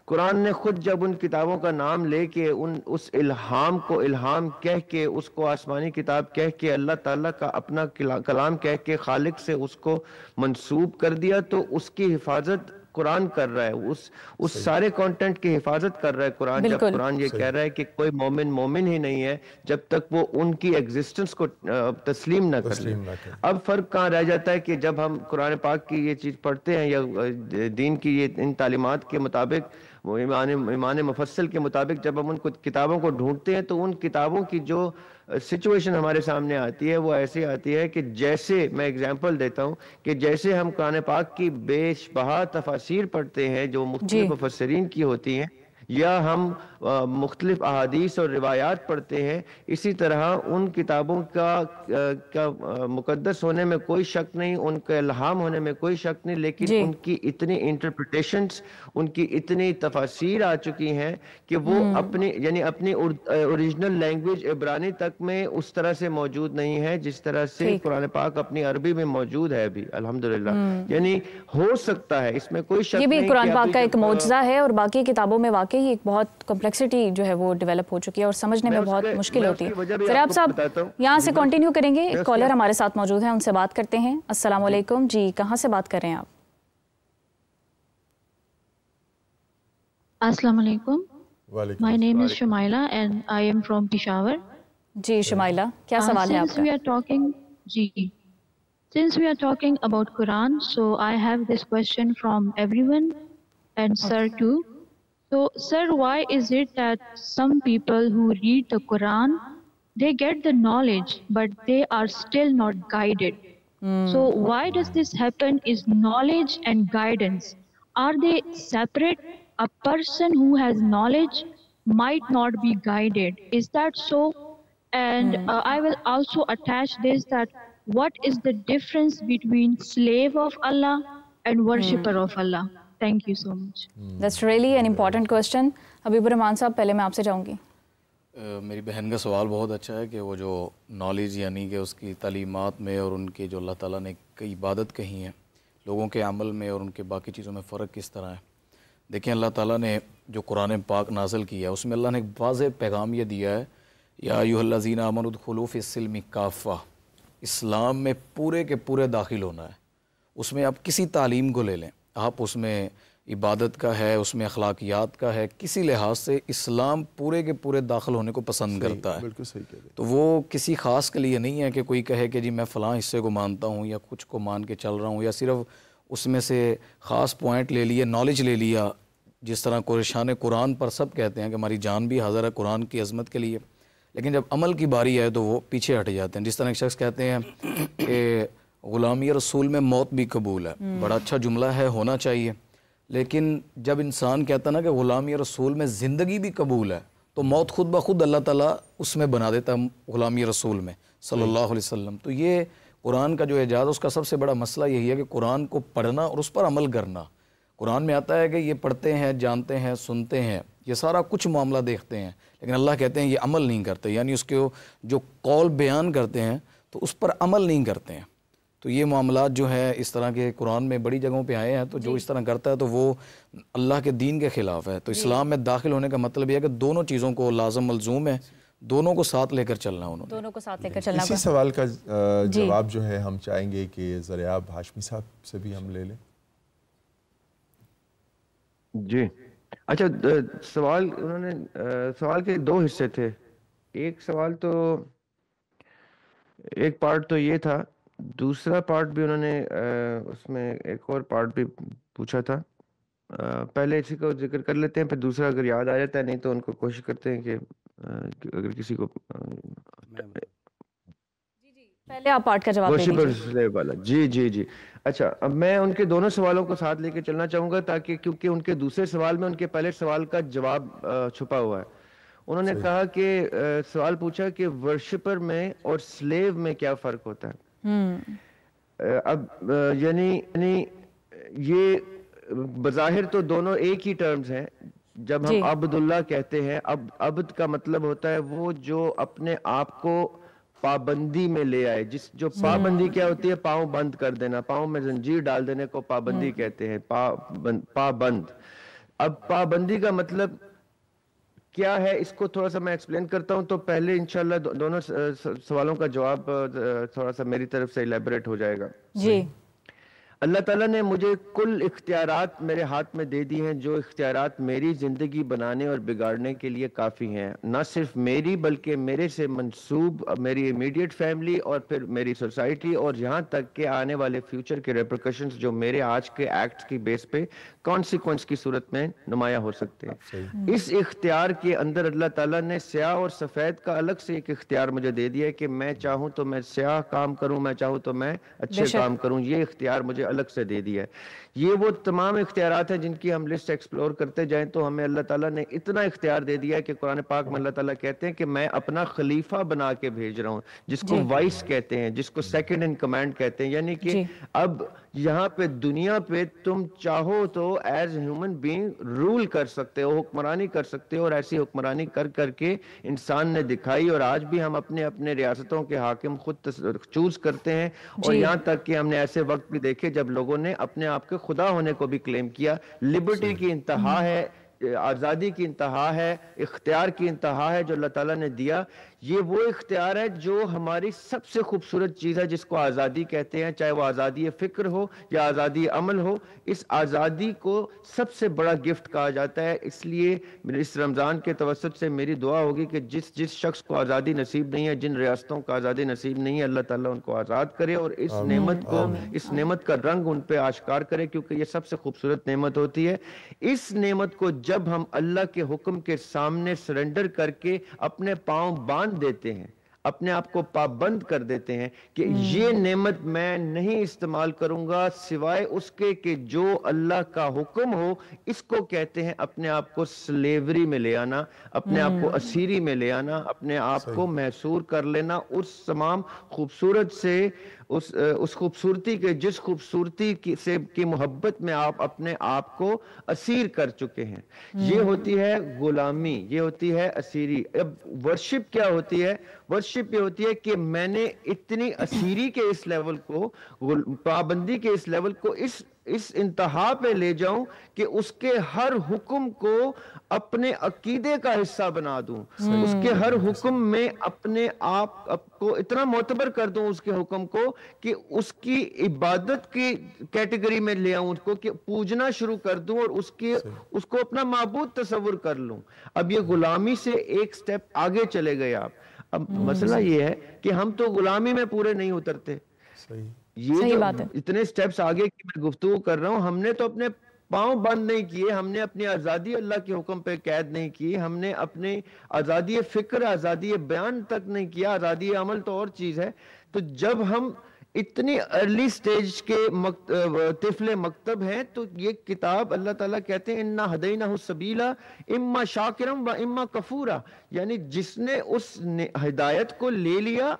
قرآن نے خود جب ان کتابوں کا نام لے کے اس الہام کو الہام کہہ کے، اس کو آسمانی کتاب کہہ کے، اللہ تعالیٰ کا اپنا کلام کہہ کے خالق سے اس کو منسوب کر دیا، تو اس کی حفاظت قرآن کر رہا ہے، اس سارے کانٹینٹ کی حفاظت کر رہا ہے قرآن. جب قرآن یہ کہہ رہا ہے کہ کوئی مومن ہی نہیں ہے جب تک وہ ان کی ایگزسٹنس کو تسلیم نہ کر لے. اب فرق کہاں رہ جاتا ہے کہ جب ہم قرآن پاک کی یہ چیز پڑھتے ہیں یا دین کی یہ ان تعلیمات کے مطابق، وہ ایمان مفصل کے مطابق جب ہم ان کتابوں کو ڈھونڈتے ہیں، تو ان کتابوں کی جو سچویشن ہمارے سامنے آتی ہے وہ ایسی آتی ہے کہ جیسے میں اگزامپل دیتا ہوں کہ جیسے ہم قرآن پاک کی بیش بہا تفاسیر پڑھتے ہیں جو مختلف مفسرین کی ہوتی ہیں، یا ہم مختلف احادیث اور روایات پڑھتے ہیں، اسی طرح ان کتابوں کا مقدس ہونے میں کوئی شک نہیں، ان کا الہام ہونے میں کوئی شک نہیں، لیکن ان کی اتنی انٹرپریٹیشنز، ان کی اتنی تفاسیر آ چکی ہیں کہ وہ اپنی اوریجنل لینگویج عبرانی تک میں اس طرح سے موجود نہیں ہے جس طرح سے قرآن پاک اپنی عربی میں موجود ہے ابھی الحمدللہ. یعنی ہو سکتا ہے، اس میں کوئی شک نہیں. یہ بھی قرآن پاک کا ایک معجزہ ہے، اور باقی کتابوں میں واقعی ایک بہت کمپلیکسٹی جو ہے وہ ڈیولپ ہو چکی ہے اور سمجھنے میں بہت مشکل ہوتی ہے. ضیاب صاحب یہاں سے کنٹینیو کریں گے، ایک کالر ہمارے ساتھ موجود ہیں، ان سے بات کرتے ہیں. السلام علیکم جی، کہاں سے بات کر رہے ہیں آپ؟ السلام علیکم. My name is Shumaila and I am from Peshawar. جی شمائلہ، کیا سوال ہے آپ کا؟ Since we are talking about Quran, so I have this question from everyone and sir too. So sir, why is it that some people who read the Quran, they get the knowledge but they are still not guided? So why does this happen? Is knowledge and guidance, are they separate? A person who has knowledge might not be guided. Is that so? And I will also attach this, that what is the difference between slave of Allah and worshipper of Allah? Thank you so much. That's really an important question. حبیب الرحمان صاحب، پہلے میں آپ سے جاؤں گی. میری بہن کا سوال بہت اچھا ہے کہ وہ جو نالج یعنی کہ اس کی تعلیمات میں اور ان کے جو اللہ تعالیٰ نے کئی عبادت کہی ہیں، لوگوں کے عمل میں اور ان کے باقی چیزوں میں فرق کس طرح ہے. دیکھیں اللہ تعالیٰ نے جو قرآن پاک نازل کیا ہے اس میں اللہ نے ایک واضح پیغام یہ دیا ہے، یا ایھا الذین آمنوا ادخلوا فی السلم کافہ، اسلام میں پورے کے پورے داخل ہونا ہے. اس میں آپ کسی تعلیم کو لے لیں، آپ اس میں عبادت کا ہے، اس میں اخلاقیات کا ہے، کسی لحاظ سے اسلام پورے کے پورے داخل ہونے کو پسند کرتا ہے. بالکل صحیح کہہ رہے ہیں. تو وہ کسی خاص کے لیے نہیں ہے کہ کوئی کہے کہ جی میں فلاں حصے کو مانتا ہوں یا کچھ کو مان کے چل رہا ہوں، یا صرف اس میں سے خاص پوائنٹ لے لیے، نالج لے لیا. جس طرح شان قرآن پر سب کہتے ہیں کہ ہماری جان بھی حاضر ہے قرآن کی عظمت کے لیے، لیکن جب عمل کی باری ہے تو وہ پیچھے ہٹ جاتے ہیں. جس طرح ایک شخص کہتے ہیں کہ غلامی رسول میں موت بھی قبول ہے، بڑا اچھا جملہ ہے، ہونا چاہیے، لیکن جب انسان کہتا نا کہ غلامی رسول میں زندگی بھی قبول ہے، تو موت خود بخود اللہ تعالیٰ اس میں بنا دیتا ہے غلامی رسول میں صلی اللہ علیہ وسلم. تو یہ قرآن کا جو اعجاز، اس کا سب سے بڑا مسئلہ یہی ہے کہ قرآن کو پڑھنا اور اس پر عمل کرنا. قرآن میں آتا ہے کہ یہ پڑھتے ہیں، جانتے ہیں، سنتے ہیں، یہ سارا کچھ معاملہ دیکھتے ہیں، لیکن اللہ کہتے ہیں یہ عمل نہیں کرتے، یعنی اس کے جو قول بیان کرتے ہیں تو اس پر عمل نہیں کرتے ہیں. تو یہ معاملات جو ہے اس طرح کے قرآن میں بڑی جگہوں پہ آئے ہیں، تو جو اس طرح کرتا ہے تو وہ اللہ کے دین کے خلاف ہے. تو اسلام میں داخل ہونے کا مطلب یہ ہے کہ دونوں چیزوں کو لازم ملزوم ہے، دونوں کو ساتھ لے کر چلنا. انہوں دونوں کو ساتھ لے کر چلنا. اسی سوال کا جواب جو ہے ہم چاہیں گے کہ ضیاب ہاشمی صاحب سے بھی ہم لے لیں. جی اچھا، سوال انہوں نے سوال کے دو حصے تھے. ایک سوال تو ایک پارٹ تو یہ تھا، دوسرا پارٹ بھی انہوں نے اس میں ایک اور پارٹ بھی پوچھا تھا. پہلے اسی کو ذکر کر لیتے ہیں، پھر دوسرا اگر یاد آ جاتا ہے، نہیں تو ان کو کوشش کرتے ہیں کہ اگر کسی کو پہلے آپ پارٹ کا جواب دے دیجیے. جی جی جی. اچھا، اب میں ان کے دونوں سوالوں کو ساتھ لے کے چلنا چاہوں گا، تاکہ کیونکہ ان کے دوسرے سوال میں ان کے پہلے سوال کا جواب چھپا ہوا ہے. انہوں نے کہا کہ سوال پوچھا کہ ورشپر میں اور سلیو میں کیا فرق ہوتا ہے. اب یعنی یہ بظاہر تو دونوں ایک ہی ٹرمز ہیں. جب ہم عبداللہ کہتے ہیں، عبد کا مطلب ہوتا ہے وہ جو اپنے آپ کو پابندی میں لے آئے. جو پابندی کیا ہوتی ہے؟ پاؤں بند کر دینا، پاؤں میں زنجیر ڈال دینے کو پابندی کہتے ہیں، پابند. اب پابندی کا مطلب کیا ہے اس کو تھوڑا سا میں ایکسپلین کرتا ہوں، تو پہلے انشاءاللہ دونوں سوالوں کا جواب تھوڑا سا میری طرف سے ایلیبریٹ ہو جائے گا. جی. اللہ تعالیٰ نے مجھے کل اختیارات میرے ہاتھ میں دے دی ہیں، جو اختیارات میری زندگی بنانے اور بگاڑنے کے لیے کافی ہیں. نہ صرف میری بلکہ میرے سے منسوب میری امیڈیٹ فیملی اور پھر میری سوسائٹی اور یہاں تک کہ آنے والے فیوچر کے ریپرکشنز جو میرے آج کے ایکٹس کی بیس پہ کانسیکوینس کی صورت میں نمایاں ہو سکتے ہیں. اس اختیار کے اندر اللہ تعالیٰ نے سیاہ اور سفید کا الگ سے ایک اختیار مجھے دے دیا ہے کہ میں چاہوں تو میں سیاہ کام کروں، میں چاہوں تو میں اچھے کام کروں. یہ اختیار مجھے الگ سے دے دیا ہے. یہ وہ تمام اختیارات ہیں جن کی ہم لسٹ ایکسپلور کرتے جائیں تو ہمیں اللہ تعالیٰ نے اتنا اختیار دے دیا ہے کہ قرآن پاک میں اللہ تعالیٰ کہتے ہیں کہ میں اپنا خلیفہ بنا کے بھیج رہا ہوں، جس کو وائس کہتے ہیں، جس کو سیکنڈ ان کمانڈ کہتے ہیں. یعنی کہ اب یہاں پہ دنیا پہ تم چاہو تو ایز ہیومن بینگ رول کر سکتے ہو، حکمرانی کر سکتے ہو، اور ایسی حکمرانی کر کر کے انسان نے دکھائی. اور آج بھی ہم اپنے اپنے ریاستوں کے حاکم خود چوز کرتے ہیں. اور یہاں تک کہ ہم نے ایسے وقت بھی دیکھے جب لوگوں نے اپنے آپ کے خدا ہونے کو بھی کلیم کیا. لبرٹی کی انتہا ہے، آزادی کی انتہا ہے، اختیار کی انتہا ہے جو اللہ تعالیٰ نے دیا. یہ وہ اختیار ہے جو ہماری سب سے خوبصورت چیز ہے، جس کو آزادی کہتے ہیں، چاہے وہ آزادی فکر ہو یا آزادی عمل ہو. اس آزادی کو سب سے بڑا گفٹ کہا جاتا ہے. اس لیے اس رمضان کے توسط سے میری دعا ہوگی کہ جس شخص کو آزادی نصیب نہیں ہے، جن ریاستوں کو آزادی نصیب نہیں ہے، اللہ تعالیٰ ان کو آزاد کرے اور اس نعمت کو، اس نعمت کا رنگ ان پہ آشکار کرے، کیونکہ یہ سب سے خوبصورت نعمت ہوتی ہے. اس نعمت کو جب ہم اللہ کے حکم کے سامنے سرنڈر کر کے اپنے پاؤں باندھ دیتے ہیں، اپنے آپ کو پابند کر دیتے ہیں کہ یہ نعمت میں نہیں استعمال کروں گا سوائے اس کے کہ جو اللہ کا حکم ہو، اس کو کہتے ہیں اپنے آپ کو سلیوری میں لے آنا، اپنے آپ کو اسیری میں لے آنا، اپنے آپ کو محصور کر لینا اس تمام خوبصورت سے، اس خوبصورتی کے جس خوبصورتی کی محبت میں آپ اپنے آپ کو اسیر کر چکے ہیں. یہ ہوتی ہے غلامی، یہ ہوتی ہے اسیری. اب ورشپ کیا ہوتی ہے؟ ورشپ یہ ہوتی ہے کہ میں نے اتنی اسیری کے اس لیول کو، پابندی کے اس لیول کو اس انتہا پہ لے جاؤں کہ اس کے ہر حکم کو اپنے عقیدے کا حصہ بنا دوں، اس کے ہر حکم میں اپنے آپ کو اتنا معتبر کر دوں اس کے حکم کو کہ اس کی عبادت کی کیٹیگری میں لے آؤں، اس کو کہ پوجنا شروع کر دوں اور اس کو اپنا معبود تصور کر لوں. اب یہ غلامی سے ایک سٹیپ آگے چلے گئے آپ. اب مسئلہ یہ ہے کہ ہم تو غلامی میں پورے نہیں اترتے. یہ جو اتنے سٹیپس آگے کی میں گفتگو کر رہا ہوں، ہم نے تو اپنے پاؤں بند نہیں کیے، ہم نے اپنی آزادی اللہ کے حکم پہ قید نہیں کی، ہم نے اپنی آزادی فکر، آزادی بیان تک نہیں کیا. آزادی عمل تو اور چیز ہے. تو جب ہم اتنی ارلی سٹیج کے طفل مکتب ہیں تو یہ کتاب اللہ تعالیٰ کہتے ہیں اِنَّا هَدَيْنَاهُ السَّبِيلَ اِمَّا شَاكِرًا وَإِمَّا كَفُورًا. یعنی جس نے اس ہدایت کو لے لیا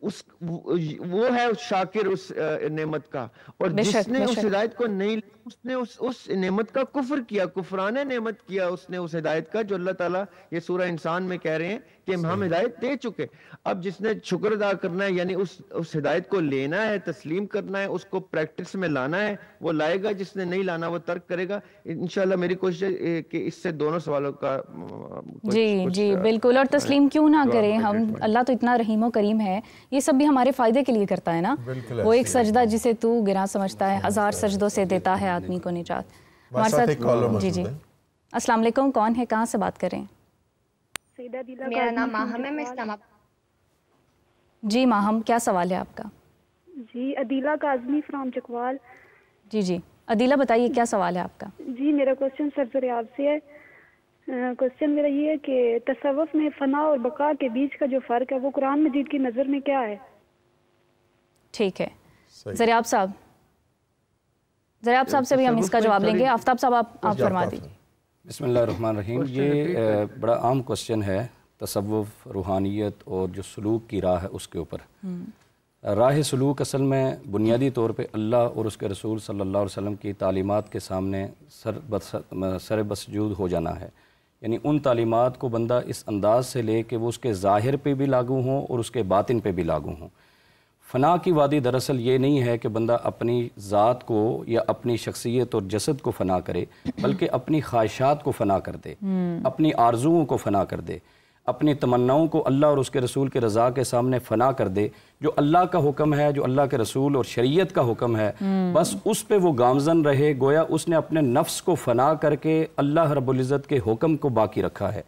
وہ ہے شاکر اس نعمت کا، اور جس نے اس ہدایت کو نہیں لیا اس نے اس نعمت کا کفر کیا، کفران نعمت کیا اس نے اس ہدایت کا، جو اللہ تعالیٰ یہ سورہ انسان میں کہہ رہے ہیں کہ ہم ہدایت دے چکے. اب جس نے شکر ادا کرنا ہے، یعنی اس ہدایت کو لینا ہے، تسلیم کرنا ہے، اس کو پریکٹس میں لانا ہے، وہ لائے گا. جس نے نہیں لانا وہ ترک کرے گا. انشاءاللہ میری کوشش ہے کہ اس سے دونوں سوالوں کا جی بالکل. اور تسلیم کیوں نہ کریں ہم؟ اللہ تو اتنا رحیم و کریم ہے، یہ سب بھی ہمارے فائدے کے لیے کرتا ہے نا. وہ ایک سجدہ جسے تو گراں سمجھتا ہے 1000 سجدوں سے دیتا ہے آدمی کو نجات. ہمارے ساتھ جی السلام علیکم، کون ہے، کہاں سے بات کر رہے ہیں؟ میرا نام ماہم ہے، میں اسلام آباد. جی ماہم، کیا سوال ہے آپ کا؟ جی عدیلہ کاظمی فرام چکوال. جی عدیلہ بتائیے کیا سوال ہے آپ کا؟ جی میرا کوشچن سر زریاب سے ہے. کوشچن میرا یہ ہے کہ تصوف میں فنا اور بقا کے بیچ کا جو فرق ہے وہ قرآن مجید کی نظر میں کیا ہے؟ ٹھیک ہے زریاب صاحب سے بھی ہم اس کا جواب لیں گے. آفتاب صاحب آپ فرما دیجیے. بسم اللہ الرحمن الرحیم. یہ بڑا عام کوسچن ہے تصوف، روحانیت اور جو سلوک کی راہ ہے اس کے اوپر. راہ سلوک اصل میں بنیادی طور پہ اللہ اور اس کے رسول صلی اللہ علیہ وسلم کی تعلیمات کے سامنے سر بسجود ہو جانا ہے. یعنی ان تعلیمات کو بندہ اس انداز سے لے کہ وہ اس کے ظاہر پہ بھی لاگو ہوں اور اس کے باطن پہ بھی لاگو ہوں. فنا کی وادی دراصل یہ نہیں ہے کہ بندہ اپنی ذات کو یا اپنی شخصیت اور جسد کو فنا کرے، بلکہ اپنی خواہشات کو فنا کر دے، اپنی آرزوؤں کو فنا کر دے، اپنی تمناؤں کو اللہ اور اس کے رسول کے رضا کے سامنے فنا کر دے۔ جو اللہ کا حکم ہے، جو اللہ کے رسول اور شریعت کا حکم ہے، بس اس پہ وہ گامزن رہے، گویا اس نے اپنے نفس کو فنا کر کے اللہ رب العزت کے حکم کو باقی رکھا ہے۔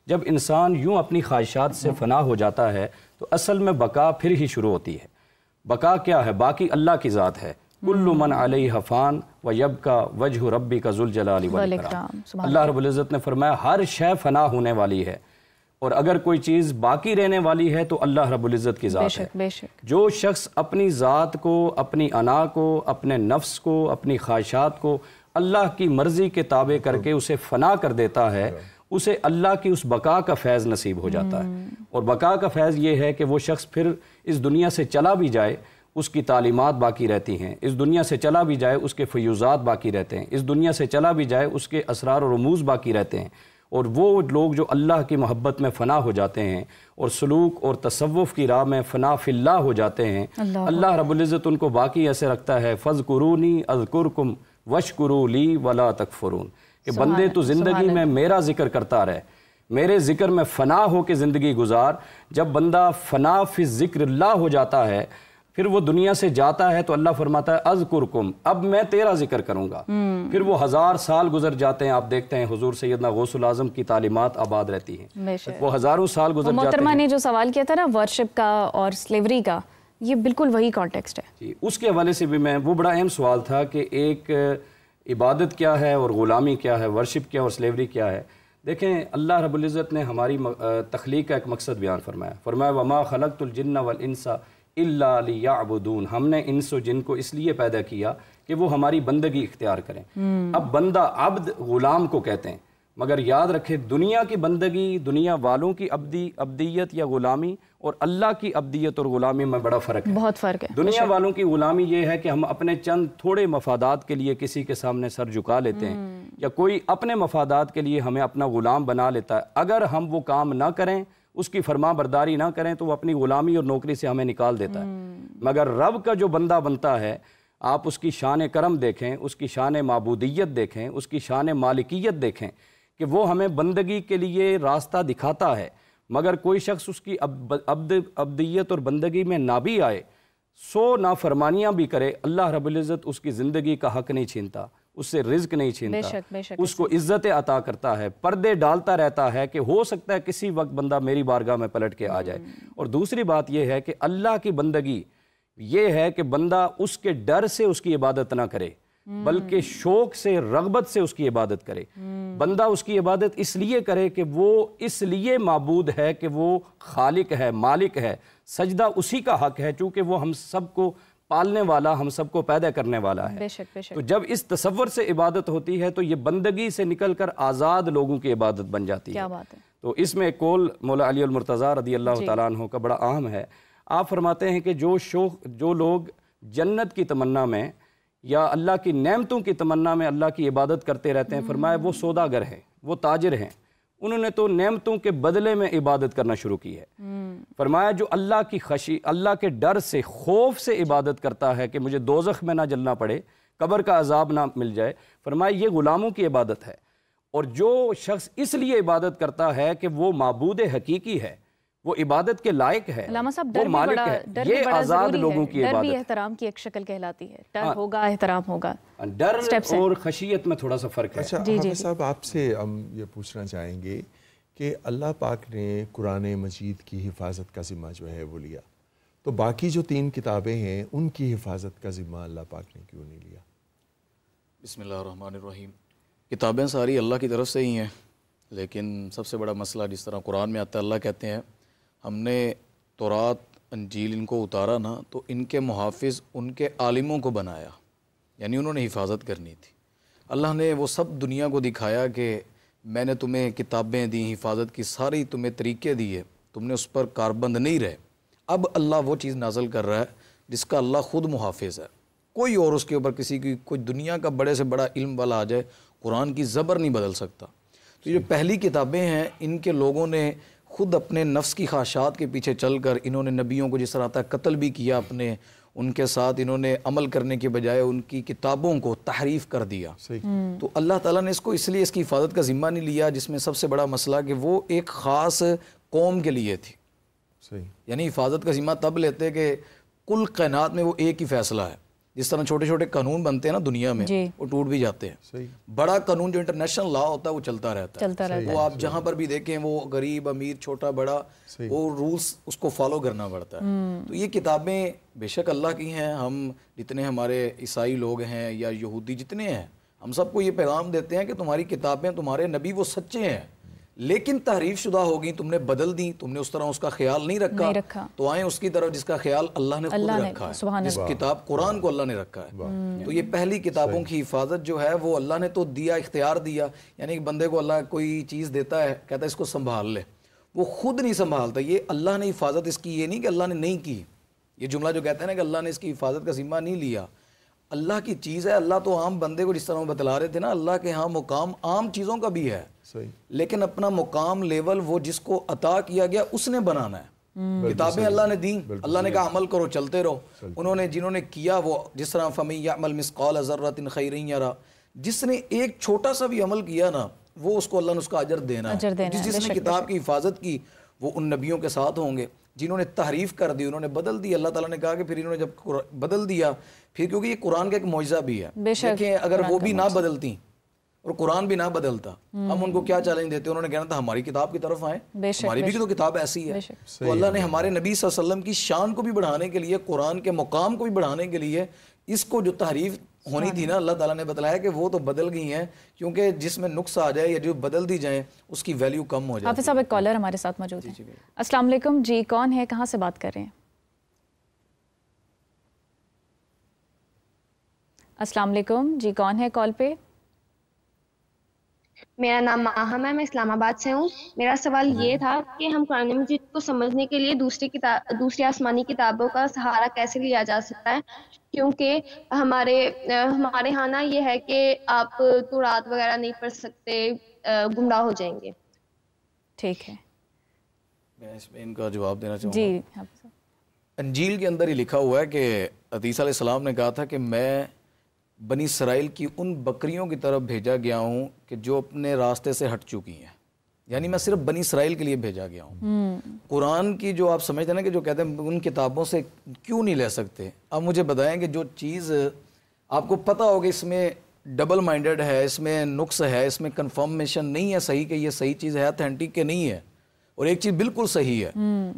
جب انسان یوں اپنی خواہشات سے فنا ہو جاتا ہے تو اصل میں بقا پھر ہی شروع ہوتی ہے۔ بقا کیا ہے؟ باقی اللہ کی ذات ہے۔ کل من علیہ فان ویبقی وجہ ربک ذو الجلال والاکرام۔ اللہ رب العزت نے فرمایا ہر شے فنا ہونے والی ہے، اور اگر کوئی چیز باقی رہنے والی ہے تو اللہ رب العزت کی ذات ہے۔ بے شک۔ جو شخص اپنی ذات کو، اپنی انا کو، اپنے نفس کو، اپنی خواہشات کو اللہ کی مرضی کے تابع کر کے اسے فنا کر دیتا ہے، اسے اللہ کی اس بقا کا فیض نصیب ہو جاتا ہے۔ اور بقا کا فیض یہ ہے کہ وہ شخص پھر اس دنیا سے چلا بھی جائے، اس کی تعلیمات باقی رہتی ہیں، اس دنیا سے چلا بھی جائے اس کے فیوزات باقی رہتے ہیں، اس دنیا سے چلا بھی جائے اس کے اسرار و رموز باقی رہتے ہیں۔ اور وہ لوگ جو اللہ کی محبت میں فنا ہو جاتے ہیں اور سلوک اور تصوف کی راہ میں فنا فی اللہ ہو جاتے ہیں، اللہ رب العزت ان کو باقی ایسے رکھتا ہے، فَاذْكُرُونِي أَذْكُرْكُمْ وَاشْكُرُوا لِي وَلَا تَكْفُرُونَ، کہ بندے تو زندگی میں میرا ذکر کرتا رہے، میرے ذکر میں فنا ہو کے زندگی گزار۔ جب بندہ فنا فی ذکر اللہ ہو جاتا ہے، پھر وہ دنیا سے جاتا ہے تو اللہ فرماتا ہے اذکرکم، اب میں تیرا ذکر کروں گا۔ پھر وہ 1000 سال گزر جاتے ہیں، آپ دیکھتے ہیں حضور سیدنا غوث العظم کی تعلیمات آباد رہتی ہیں، وہ ہزاروں سال گزر جاتے ہیں۔ محترمہ نے جو سوال کیا تھا نا ورشپ کا اور سلیوری کا، یہ بالکل وہی کانٹیکسٹ ہے جی، اس کے حوالے سے بھی وہ بڑا اہم سوال تھا کہ ایک عبادت کیا ہے اور غلامی کیا ہے، ورشپ کیا اور سلیوری کیا ہے۔ دیکھیں اللہ رب العزت نے ہماری تخلیق کا ایک مقصد بیان فرمایا وما خلقت الجن والانس الا لیعبدون، ہم نے انس و جن کو اس لیے پیدا کیا کہ وہ ہماری بندگی اختیار کریں۔ اب بندہ عبد غلام کو کہتے ہیں، مگر یاد رکھیں دنیا کی بندگی، دنیا والوں کی عبدیت یا غلامی اور اللہ کی عبدیت اور غلامی میں بڑا فرق ہے، بہت فرق ہے۔ دنیا والوں کی غلامی یہ ہے کہ ہم اپنے چند تھوڑے مفادات کے لیے کسی کے سامنے سر جھکا لیتے ہیں، یا کوئی اپنے مفادات کے لیے ہمیں اپنا غلام بنا لیتا ہے، اگر ہم وہ کام نہ کریں، اس کی فرما برداری نہ کریں تو وہ اپنی غلامی اور نوکری سے ہمیں نکال دیتا ہے۔ مگر رب کا جو بندہ بنتا ہے، آپ اس کی شان کرم دیکھیں، اس کی شان معبودیت دیکھیں، اس کی شان مالکیت دیکھیں کہ وہ ہمیں بندگی کے لیے راستہ دکھاتا ہے، مگر کوئی شخص اس کی عبدیت اور بندگی میں نہ بھی آئے، 100 نافرمانیاں بھی کرے، اللہ رب العزت اس کی زندگی کا حق نہیں چھینتا، اس سے رزق نہیں چھینتا، اس کو عزت عطا کرتا ہے، پردے ڈالتا رہتا ہے کہ ہو سکتا ہے کسی وقت بندہ میری بارگاہ میں پلٹ کے آ جائے۔ اور دوسری بات یہ ہے کہ اللہ کی بندگی یہ ہے کہ بندہ اس کے ڈر سے اس کی عبادت نہ کرے، بلکہ شوق سے، رغبت سے اس کی عبادت کرے۔ بندہ اس کی عبادت اس لیے کرے کہ وہ اس لیے معبود ہے کہ وہ خالق ہے، مالک ہے، سجدہ اسی کا حق ہے، چونکہ وہ ہم سب کو پالنے والا، ہم سب کو پیدا کرنے والا ہے۔ تو جب اس تصور سے عبادت ہوتی ہے تو یہ بندگی سے نکل کر آزاد لوگوں کی عبادت بن جاتی ہے۔ کیا بات ہے۔ تو اس میں ایک قول مولا علی المرتضیٰ رضی اللہ تعالیٰ عنہ کا بڑا اہم ہے۔ آپ فرماتے ہیں کہ جو لوگ جنت کی تمنا میں یا اللہ کی نعمتوں کی تمنا میں اللہ کی عبادت کرتے رہتے ہیں، فرمایا وہ سوداگر ہیں، وہ تاجر ہیں، انہوں نے تو نعمتوں کے بدلے میں عبادت کرنا شروع کی ہے۔ فرمایا جو اللہ کی خشی، اللہ کے ڈر سے، خوف سے عبادت کرتا ہے کہ مجھے دوزخ میں نہ جلنا پڑے، قبر کا عذاب نہ مل جائے، فرمایا یہ غلاموں کی عبادت ہے۔ اور جو شخص اس لیے عبادت کرتا ہے کہ وہ معبود حقیقی ہے، وہ عبادت کے لائق ہے، علامہ صاحب وہ مالک ہے، یہ آزاد لوگوں کی عبادت ہے۔ ڈر بھی احترام کی ایک شکل کہلاتی ہے، ڈر ہوگا احترام ہوگا، ڈر اور خشیت میں تھوڑا سا فرق ہے۔ اچھا حافظ صاحب، آپ سے ہم یہ پوچھنا چاہیں گے کہ اللہ پاک نے قرآن مجید کی حفاظت کا ذمہ جو ہے وہ لیا، تو باقی جو 3 کتابیں ہیں ان کی حفاظت کا ذمہ اللہ پاک نے کیوں نہیں لیا؟ بسم اللہ الرحمن الرحیم۔ کتابیں ساری اللہ کی طرف سے ہی ہیں، لیکن سب سے بڑا مسئلہ جس طرح قرآن میں آتا ہے، اللہ کہتے ہیں ہم نے تورات، انجیل ان کو اتارا نا تو ان کے محافظ ان کے عالموں کو بنایا، یعنی انہوں نے حفاظت کرنی تھی۔ اللہ نے وہ سب دنیا کو دکھایا کہ میں نے تمہیں کتابیں دی، حفاظت کی ساری تمہیں طریقے دیے، تم نے اس پر کاربند نہیں رہے۔ اب اللہ وہ چیز نازل کر رہا ہے جس کا اللہ خود محافظ ہے، کوئی اور اس کے اوپر کسی کی کوئی دنیا کا بڑے سے بڑا علم والا آ جائے قرآن کی زبر نہیں بدل سکتا۔ تو جو پہلی کتابیں ہیں ان کے لوگوں نے خود اپنے نفس کی خواہشات کے پیچھے چل کر انہوں نے نبیوں کو جس طرح آتا ہے قتل بھی کیا اپنے، ان کے ساتھ انہوں نے عمل کرنے کے بجائے ان کی کتابوں کو تحریف کر دیا. تو اللہ تعالیٰ نے اس کو اس لیے اس کی حفاظت کا ذمہ نہیں لیا، جس میں سب سے بڑا مسئلہ کہ وہ ایک خاص قوم کے لیے تھی. یعنی حفاظت کا ذمہ تب لیتے کہ کل کائنات میں وہ ایک ہی فیصلہ ہے. جس طرح چھوٹے چھوٹے قانون بنتے ہیں نا دنیا میں، وہ ٹوٹ بھی جاتے ہیں. بڑا قانون جو انٹرنیشنل لا ہوتا ہے وہ چلتا رہتا ہے. وہ آپ جہاں پر بھی دیکھیں، وہ غریب امیر چھوٹا بڑا، وہ رولز اس کو فالو کرنا پڑتا ہے. تو یہ کتابیں بے شک اللہ کی ہیں. ہم جتنے ہمارے عیسائی لوگ ہیں یا یہودی جتنے ہیں، ہم سب کو یہ پیغام دیتے ہیں کہ تمہاری کتابیں، تمہارے نبی وہ سچے ہیں، لیکن تحریف شدہ ہوگی، تم نے بدل دی، تم نے اس طرح اس کا خیال نہیں رکھا. تو آئیں اس کی طرف جس کا خیال اللہ نے خود رکھا ہے، جس کتاب قرآن کو اللہ نے رکھا ہے. تو یہ پہلی کتابوں کی حفاظت جو ہے وہ اللہ نے تو دیا، اختیار دیا. یعنی ایک بندے کو اللہ کوئی چیز دیتا ہے، کہتا ہے اس کو سنبھال لے، وہ خود نہیں سنبھالتا. یہ اللہ نے حفاظت اس کی، یہ نہیں کہ اللہ نے نہیں کی. یہ جملہ جو کہتے ہیں نا کہ اللہ نے اس کی حفاظت کا ذمہ نہیں لیا، اللہ کی چیز ہے. اللہ تو عام بندے کو جس طرح وہ بتلا رہے تھے نا، اللہ کے ہاں مقام عام چیزوں کا بھی ہے، لیکن اپنا مقام لیول وہ جس کو عطا کیا گیا اس نے بنانا ہے. کتابیں اللہ نے دیں، اللہ نے کہا عمل کرو، چلتے رہو. انہوں نے جنہوں نے کیا، وہ جس طرح فَمَن يَعْمَلْ مِثْقَالَ ذَرَّةٍ خَيْرًا يَرَهُ، جس نے ایک چھوٹا سا بھی عمل کیا نا، وہ اس کو اللہ نے اس کا اجر دینا ہے. جس نے کتاب کی حفاظت کی وہ ان نبیوں کے ساتھ ہوں گے. جنہوں نے تحریف کر دی، انہوں نے بدل دی، اللہ تعالیٰ نے کہا کہ پھر انہوں نے جب بدل دیا، پھر کیونکہ یہ قرآن کا ایک معجزہ بھی ہے. دیکھیں اگر وہ بھی نہ بدلتی اور قرآن بھی نہ بدلتا، ہم ان کو کیا چیلنج دیتے؟ انہوں نے کہنا تھا ہماری کتاب کی طرف آئیں، ہماری بھی تو کتاب ایسی ہے. تو اللہ نے ہمارے نبی صلی اللہ علیہ وسلم کی شان کو بھی بڑھانے کے لیے، قرآن کے مقام کو بھی بڑھانے کے لیے، اس کو جو تحریف ہونی تھی نا، اللہ تعالیٰ نے بتلایا کہ وہ تو بدل گئی ہیں، کیونکہ جس میں نقص آ جائے یا جو بدل دی جائیں اس کی ویلیو کم ہو جائے. حافظ صاحب ایک کالر ہمارے ساتھ موجود ہے. السلام علیکم جی، کون ہے، کہاں سے بات کر رہے ہیں؟ السلام علیکم جی، کون ہے کال پہ؟ میرا نام ماہم ہے، میں اسلام آباد سے ہوں. میرا سوال یہ تھا کہ ہم قرآن مجید کو سمجھنے کے لیے دوسری آسمانی کتابوں کا سہارا کیسے لیا جا سکتا ہے، کیونکہ ہمارے ہاں نا یہ ہے کہ آپ تورات وغیرہ نہیں پڑھ سکتے، گمراہ ہو جائیں گے. ٹھیک ہے، میں اس میں ان کا جواب دینا چاہوں گا. جی. انجیل کے اندر ہی لکھا ہوا ہے کہ عیسیٰ علیہ السلام نے کہا تھا کہ میں بنی اسرائیل کی ان بکریوں کی طرف بھیجا گیا ہوں کہ جو اپنے راستے سے ہٹ چکی ہیں. یعنی میں صرف بنی اسرائیل کے لیے بھیجا گیا ہوں. قرآن کی جو آپ سمجھتے ہیں نا کہ جو کہتے ہیں ان کتابوں سے کیوں نہیں لے سکتے، اب مجھے بتائیں کہ جو چیز آپ کو پتہ ہوگا اس میں ڈبل مائنڈڈ ہے، اس میں نقص ہے، اس میں کنفرمیشن نہیں ہے صحیح کہ یہ صحیح چیز ہے، اتھینٹک کہ نہیں ہے، اور ایک چیز بالکل صحیح ہے،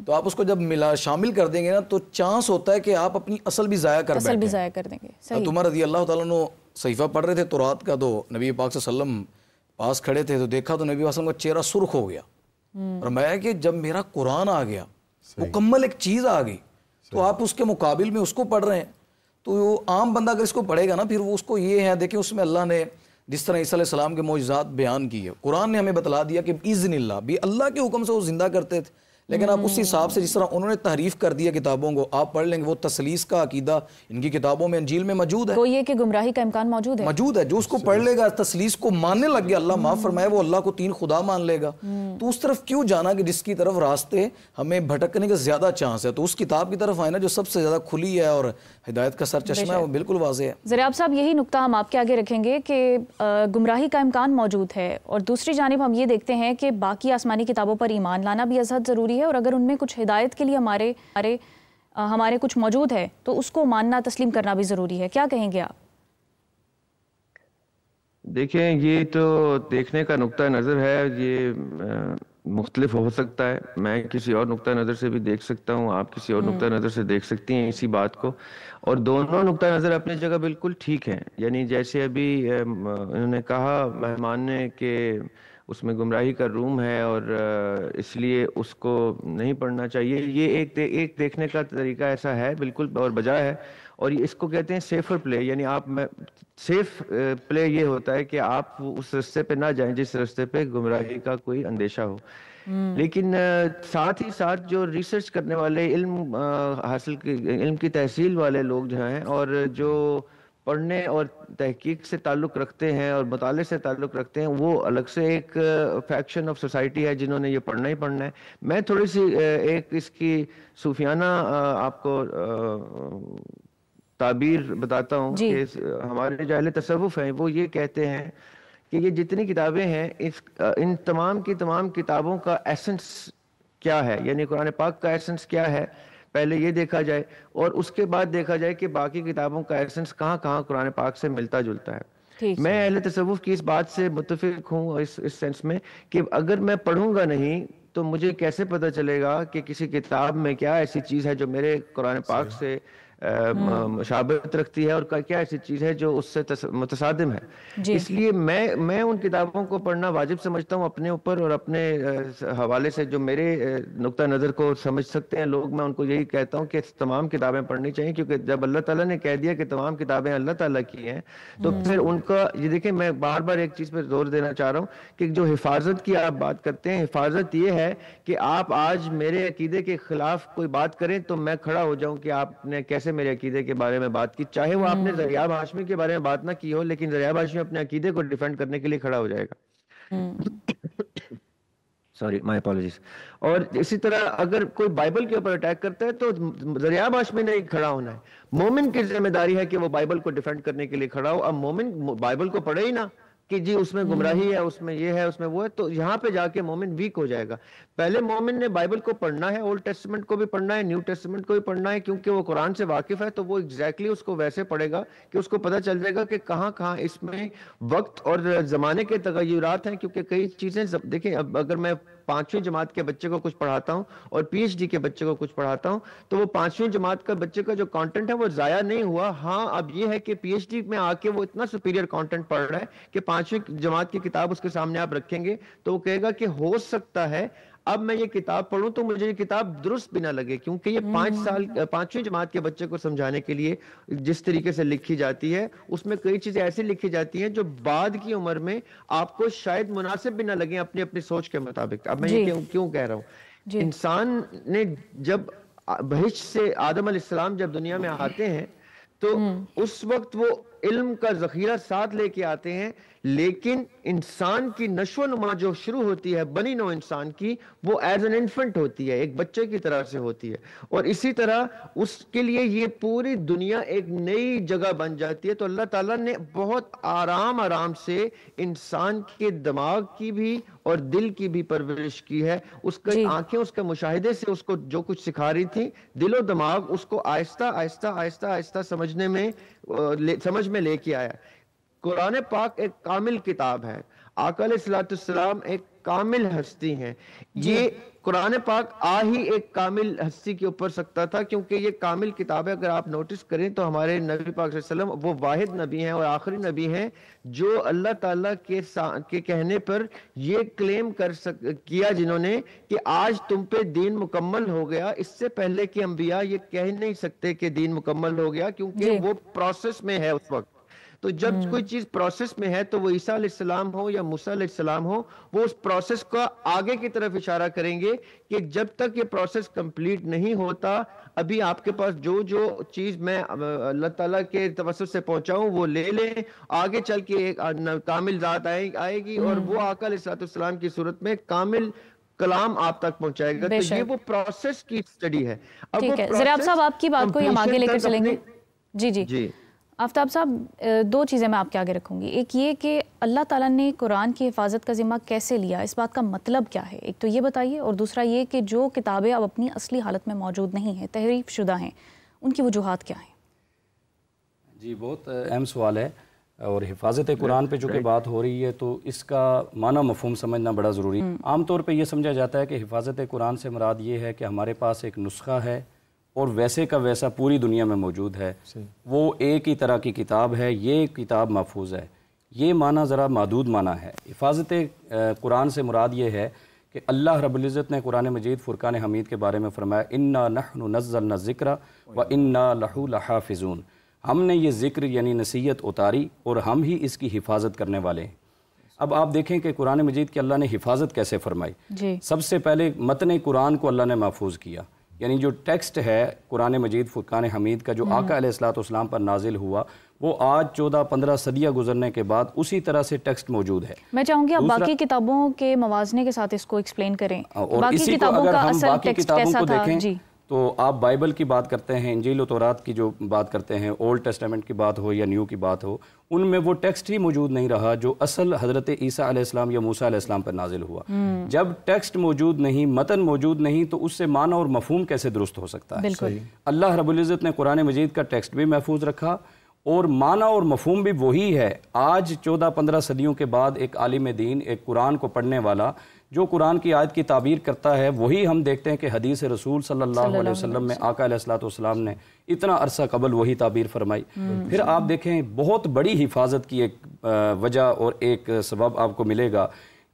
تو آپ اس کو جب شامل کر دیں گے نا تو چانس ہوتا ہے کہ آپ اپنی اصل بھی ضائع کر دیں گے. عمر رضی اللہ تعالیٰ عنہ صحیفہ پڑھ رہے تھے تورات کا، تو نبی پاک صلی اللہ علیہ وسلم پاس کھڑے تھے، تو دیکھا تو نبی پاک صلی اللہ علیہ وسلم کا چہرہ سرخ ہو گیا، اور میں کہ جب میرا قرآن آ گیا، مکمل ایک چیز آ گئی، تو آپ اس کے مقابل میں اس کو پڑھ رہے ہیں. تو عام بندہ اگر اس کو پڑھے گا نا، پھر وہ اس کو یہ ہے، دیکھیں اس میں اللہ نے جس طرح عیسیٰ علیہ السلام کے معجزات بیان کیے، قرآن نے ہمیں بتلا دیا کہ اذن اللہ بھی اللہ کے حکم سے وہ زندہ کرتے تھے، لیکن آپ اس حساب سے جس طرح انہوں نے تحریف کر دیا کتابوں کو، آپ پڑھ لیں گے وہ تسلیس کا عقیدہ ان کی کتابوں میں انجیل میں موجود ہے. تو یہ کہ گمراہی کا امکان موجود ہے، جو اس کو پڑھ لے گا، تسلیس کو ماننے لگ گیا، اللہ معاف فرمائے، وہ اللہ کو تین خدا مان لے گا، تو اس طرف کیوں جانا کہ جس کی طرف راستے ہمیں بھٹکنے کا زیادہ چانس ہے. تو اس کتاب کی طرف آئے نا جو سب سے زیادہ کھلی ہے اور ہدایت کا سر چشمہ ہے، وہ بالکل واضح ہے. ضریاب صاحب یہی نقطہ ہم آپ کے آگے رکھیں گے کہ گمراہی کا امکان موجود ہے، اور دوسری جانب ہم یہ دیکھتے ہیں کہ باقی آسمانی کتابوں پر ایمان لانا بھی ازحد ضروری ہے، اور اگر ان میں کچھ ہدایت کے لیے ہمارے کچھ موجود ہے تو اس کو ماننا تسلیم کرنا بھی ضروری ہے. کیا کہیں گے آپ؟ دیکھیں یہ تو دیکھنے کا نقطہ نظر ہے، یہ مختلف ہو سکتا ہے. میں کسی اور نقطہ نظر سے بھی دیکھ سکتا ہوں، آپ کسی اور نقطہ نظر سے دیکھ سکتی ہیں اسی بات کو، اور دونوں نقطہ نظر اپنی جگہ بالکل ٹھیک ہیں. یعنی جیسے ابھی انہوں نے کہا مہمان نے کہ اس میں گمراہی کا روم ہے اور اس لیے اس کو نہیں پڑھنا چاہیے، یہ ایک دیکھنے کا طریقہ ایسا ہے بالکل اور بجا ہے، اور اس کو کہتے ہیں سیفر پلے. یعنی سیف پلے یہ ہوتا ہے کہ آپ اس رستے پہ نہ جائیں جس رستے پہ گمراہی کا کوئی اندیشہ ہو. لیکن ساتھ ہی ساتھ جو ریسرچ کرنے والے علم کی تحصیل والے لوگ جو ہیں، اور جو پڑھنے اور تحقیق سے تعلق رکھتے ہیں اور مطالعے سے تعلق رکھتے ہیں وہ الگ سے ایک فیکشن آف سوسائٹی ہے جنہوں نے یہ پڑھنا ہی پڑھنا ہے. میں تھوڑی سی ایک اس کی صوفیانہ آپ کو تعبیر بتاتا ہوں کہ ہمارے جو اہل تصوف ہیں وہ یہ کہتے ہیں کہ یہ جتنی کتابیں ہیں ان تمام کی تمام کتابوں کا ایسنس کیا ہے, یعنی قرآن پاک کا ایسنس کیا ہے, پہلے یہ دیکھا جائے اور اس کے بعد دیکھا جائے کہ باقی کتابوں کا ایسنس کہاں کہاں قرآن پاک سے ملتا جلتا ہے. میں اہل تصوف کی اس بات سے متفق ہوں اس سینس میں کہ اگر میں پڑھوں گا نہیں تو مجھے کیسے پتہ چلے گا کہ کسی کتاب میں کیا ایسی چیز ہے جو میرے قرآن پاک سے مشابہت رکھتی ہے اور کیا ایسی چیز ہے جو اس سے متصادم ہے. اس لیے میں ان کتابوں کو پڑھنا واجب سمجھتا ہوں اپنے اوپر اور اپنے حوالے سے جو میرے نقطہ نظر کو سمجھ سکتے ہیں لوگ. میں ان کو یہی کہتا ہوں کہ تمام کتابیں پڑھنی چاہیے, کیونکہ جب اللہ تعالیٰ نے کہہ دیا کہ تمام کتابیں اللہ تعالیٰ کی ہیں تو پھر ان کا یہ دیکھیں, میں بار بار ایک چیز پہ زور دینا چاہ رہا ہوں کہ جو حفاظت کی آپ بات کرتے ہیں, حفاظت یہ ہے کہ آپ آج میرے عقیدے کے خلاف کوئی بات کریں تو میں کھڑا ہو جاؤں کہ آپ نے کیسے میرے عقیدے کے بارے میں بات کی, چاہے وہ آپ نے ذریعہ ہاشمی کے بارے میں بات نہ کی ہو, لیکن ذریعہ ہاشمی اپنے عقیدے کو ڈیفینڈ کرنے کے لیے کھڑا ہو جائے گا. سوری, مائی اپالوجیز. اور اسی طرح اگر کوئی بائبل کے اوپر اٹیک کرتا ہے تو ذریعہ ہاشمی نے کھڑا ہونا ہے. مومن کی ذمہ داری ہے کہ وہ بائبل کو ڈیفینڈ کرنے کے لیے کھڑا ہو. اب مومن بائبل کو پڑھے ہی نہ کہ جی اس میں گمراہی ہے, اس میں یہ ہے, اس میں وہ ہے, تو یہاں پہ جا کے مومن ویک ہو جائے گا. پہلے مومن نے بائبل کو پڑھنا ہے, اولڈ ٹیسٹمنٹ کو بھی پڑھنا ہے, نیو ٹیسٹمنٹ کو بھی پڑھنا ہے, کیونکہ وہ قرآن سے واقف ہے تو وہ ایگزیکٹلی اس کو ویسے پڑھے گا کہ اس کو پتہ چل جائے گا کہ کہاں کہاں اس میں وقت اور زمانے کے تغیرات ہیں. کیونکہ کئی چیزیں دیکھیں, اب اگر میں 5ویں جماعت کے بچے کو کچھ پڑھاتا ہوں اور پی ایچ ڈی کے بچے کو کچھ پڑھاتا ہوں تو وہ 5ویں جماعت کا بچے کا جو کانٹینٹ ہے وہ ضائع نہیں ہوا. ہاں, اب یہ ہے کہ پی ایچ ڈی میں آ کے وہ اتنا سپیریئر کانٹینٹ پڑھ رہا ہے کہ 5ویں جماعت کی کتاب اس کے سامنے آپ رکھیں گے تو وہ کہے گا کہ ہو سکتا ہے اب میں یہ کتاب پڑھوں تو مجھے یہ کتاب درست بھی نہ لگے, کیونکہ یہ 5ویں جماعت کے بچے کو سمجھانے کے لیے جس طریقے سے لکھی جاتی ہے اس میں کئی چیزیں ایسی لکھی جاتی ہیں جو بعد کی عمر میں آپ کو شاید مناسب بھی نہ لگیں اپنی اپنی سوچ کے مطابق. اب میں یہ کیوں کہہ رہا ہوں, انسان نے جب بہشت سے آدم علیہ السلام جب دنیا میں آتے ہیں تو اس وقت وہ علم کا ذخیرہ ساتھ لے کے آتے ہیں, لیکن انسان کی نشو و نما جو شروع ہوتی ہے بنی نو انسان کی, وہ ایز این انفنٹ ہوتی ہے, ایک بچے کی طرح سے ہوتی ہے. اور اسی طرح اس کے لیے یہ پوری دنیا ایک نئی جگہ بن جاتی ہے. تو اللہ تعالیٰ نے بہت آرام سے انسان کے دماغ کی بھی اور دل کی بھی پرورش کی ہے. اس کا آنکھیں اس کے مشاہدے سے اس کو جو کچھ سکھا رہی تھی, دل و دماغ اس کو آہستہ آہستہ آہستہ آہستہ سمجھ میں لے کے آیا. قرآن پاک ایک کامل کتاب ہے, آقا علیہ السلام ایک کامل ہستی ہیں. یہ قرآن پاک ہی ایک کامل ہستی کے اوپر سکتا تھا, کیونکہ یہ کامل کتاب ہے. اگر آپ نوٹس کریں تو ہمارے نبی پاک صلی اللہ علیہ وسلم وہ واحد نبی ہیں اور آخری نبی ہیں جو اللہ تعالیٰ کے کہنے پر یہ کلیم کیا جنہوں نے کہ آج تم پہ دین مکمل ہو گیا. اس سے پہلے کے انبیاء یہ کہہ نہیں سکتے کہ دین مکمل ہو گیا, کیونکہ وہ پروسیس میں ہے اس وقت. تو جب کوئی چیز پروسیس میں ہے تو وہ عیسیٰ علیہ السلام ہو یا موسیٰ علیہ السلام ہو, وہ اس پروسیس کا آگے کی طرف اشارہ کریں گے کہ جب تک یہ پروسیس کمپلیٹ نہیں ہوتا ابھی آپ کے پاس جو چیز میں اللہ تعالیٰ کے توسط سے پہنچاؤں وہ لے لیں, آگے چل کے ایک کامل ذات آئے گی اور وہ آقا علیہ السلام کی صورت میں کامل کلام آپ تک پہنچائے گا. تو یہ وہ پروسیس کی اسٹڈی ہے. ٹھیک ہے ذرا صاحب, آپ کی بات کو ہم آگے لے کر چلیں گے. جی آفتاب صاحب, 2 چیزیں میں آپ کے آگے رکھوں گی. ایک یہ کہ اللہ تعالیٰ نے قرآن کی حفاظت کا ذمہ کیسے لیا, اس بات کا مطلب کیا ہے, ایک تو یہ بتائیے. اور دوسرا یہ کہ جو کتابیں اب اپنی اصلی حالت میں موجود نہیں ہیں, تحریف شدہ ہیں, ان کی وجوہات کیا ہیں؟ جی بہت اہم سوال ہے. اور حفاظت قرآن پہ چونکہ بات ہو رہی ہے تو اس کا معنی مفہوم سمجھنا بڑا ضروری ہے. عام طور پہ یہ سمجھا جاتا ہے کہ حفاظت قرآن سے مراد یہ ہے کہ ہمارے پاس ایک نسخہ ہے اور ویسے کا ویسا پوری دنیا میں موجود ہے, وہ ایک ہی طرح کی کتاب ہے, یہ کتاب محفوظ ہے. یہ معنی ذرا محدود معنی ہے. حفاظت قرآن سے مراد یہ ہے کہ اللہ رب العزت نے قرآن مجید فرقان حمید کے بارے میں فرمایا اِنَّا نَحْنُ نَزَّلْنَا الذِّكْرَ وَإِنَّا لَهُ لَحَافِظُونَ. ہم نے یہ ذکر یعنی نصیحت اتاری اور ہم ہی اس کی حفاظت کرنے والے ہیں. اب آپ دیکھیں کہ قرآن مجید کی اللہ نے حفاظت کیسے فرمائی. سب سے پہلے متن قرآن کو اللہ نے محفوظ کیا, یعنی جو ٹیکسٹ ہے قرآن مجید فرقان حمید کا جو آقا علیہ الصلوۃ والسلام پر نازل ہوا وہ آج 14-15 صدیاں گزرنے کے بعد اسی طرح سے ٹیکسٹ موجود ہے. میں چاہوں گی آپ باقی کتابوں کے موازنے کے ساتھ اس کو ایکسپلین کریں. اور باقی اسی کو کتابوں اگر کا ہم اصل باقی ٹیکسٹ کتابوں کیسا کو تھا؟ دیکھیں جی تو آپ بائبل کی بات کرتے ہیں، انجیل و تورات کی جو بات کرتے ہیں، اولڈ ٹیسٹامنٹ کی بات ہو یا نیو کی بات ہو، ان میں وہ ٹیکسٹ ہی موجود نہیں رہا جو اصل حضرت عیسیٰ علیہ السلام یا موسیٰ علیہ السلام پر نازل ہوا. جب ٹیکسٹ موجود نہیں، متن موجود نہیں، تو اس سے معنی اور مفہوم کیسے درست ہو سکتا ہے؟ بالکل. اللہ رب العزت نے قرآن مجید کا ٹیکسٹ بھی محفوظ رکھا اور معنی اور مفہوم بھی وہی ہے. آج 14-15 صدیوں کے بعد ایک عالم دین، ایک قرآن کو پڑھنے والا جو قرآن کی آیت کی تعبیر کرتا ہے، وہی ہم دیکھتے ہیں کہ حدیث رسول صلی اللہ علیہ وسلم میں آقا علیہ الصلوۃ والسلام نے اتنا عرصہ قبل وہی تعبیر فرمائی. پھر آپ دیکھیں بہت بڑی حفاظت کی ایک وجہ اور ایک سبب آپ کو ملے گا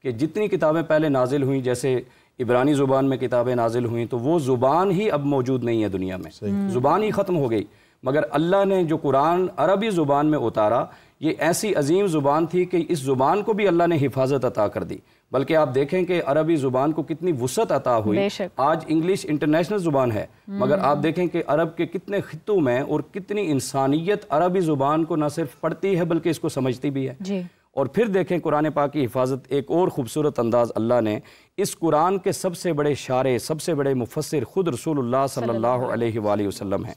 کہ جتنی کتابیں پہلے نازل ہوئیں، جیسے عبرانی زبان میں کتابیں نازل ہوئیں، تو وہ زبان ہی اب موجود نہیں ہے دنیا میں، زبان ہی ختم ہو گئی. مگر اللہ نے جو قرآن عربی زبان میں اتارا، یہ ایسی عظیم زبان تھی کہ اس زبان کو بھی اللہ نے حفاظت عطا کر دی. بلکہ آپ دیکھیں کہ عربی زبان کو کتنی وسعت عطا ہوئی. آج انگلش انٹرنیشنل زبان ہے، مگر آپ دیکھیں کہ عرب کے کتنے خطوں میں اور کتنی انسانیت عربی زبان کو نہ صرف پڑھتی ہے بلکہ اس کو سمجھتی بھی ہے. اور پھر دیکھیں قرآن پاک کی حفاظت ایک اور خوبصورت انداز اللہ نے اس قرآن کے سب سے بڑے شارح، سب سے بڑے مفسر خود رسول اللہ صلی اللہ علیہ وآلہ وسلم ہیں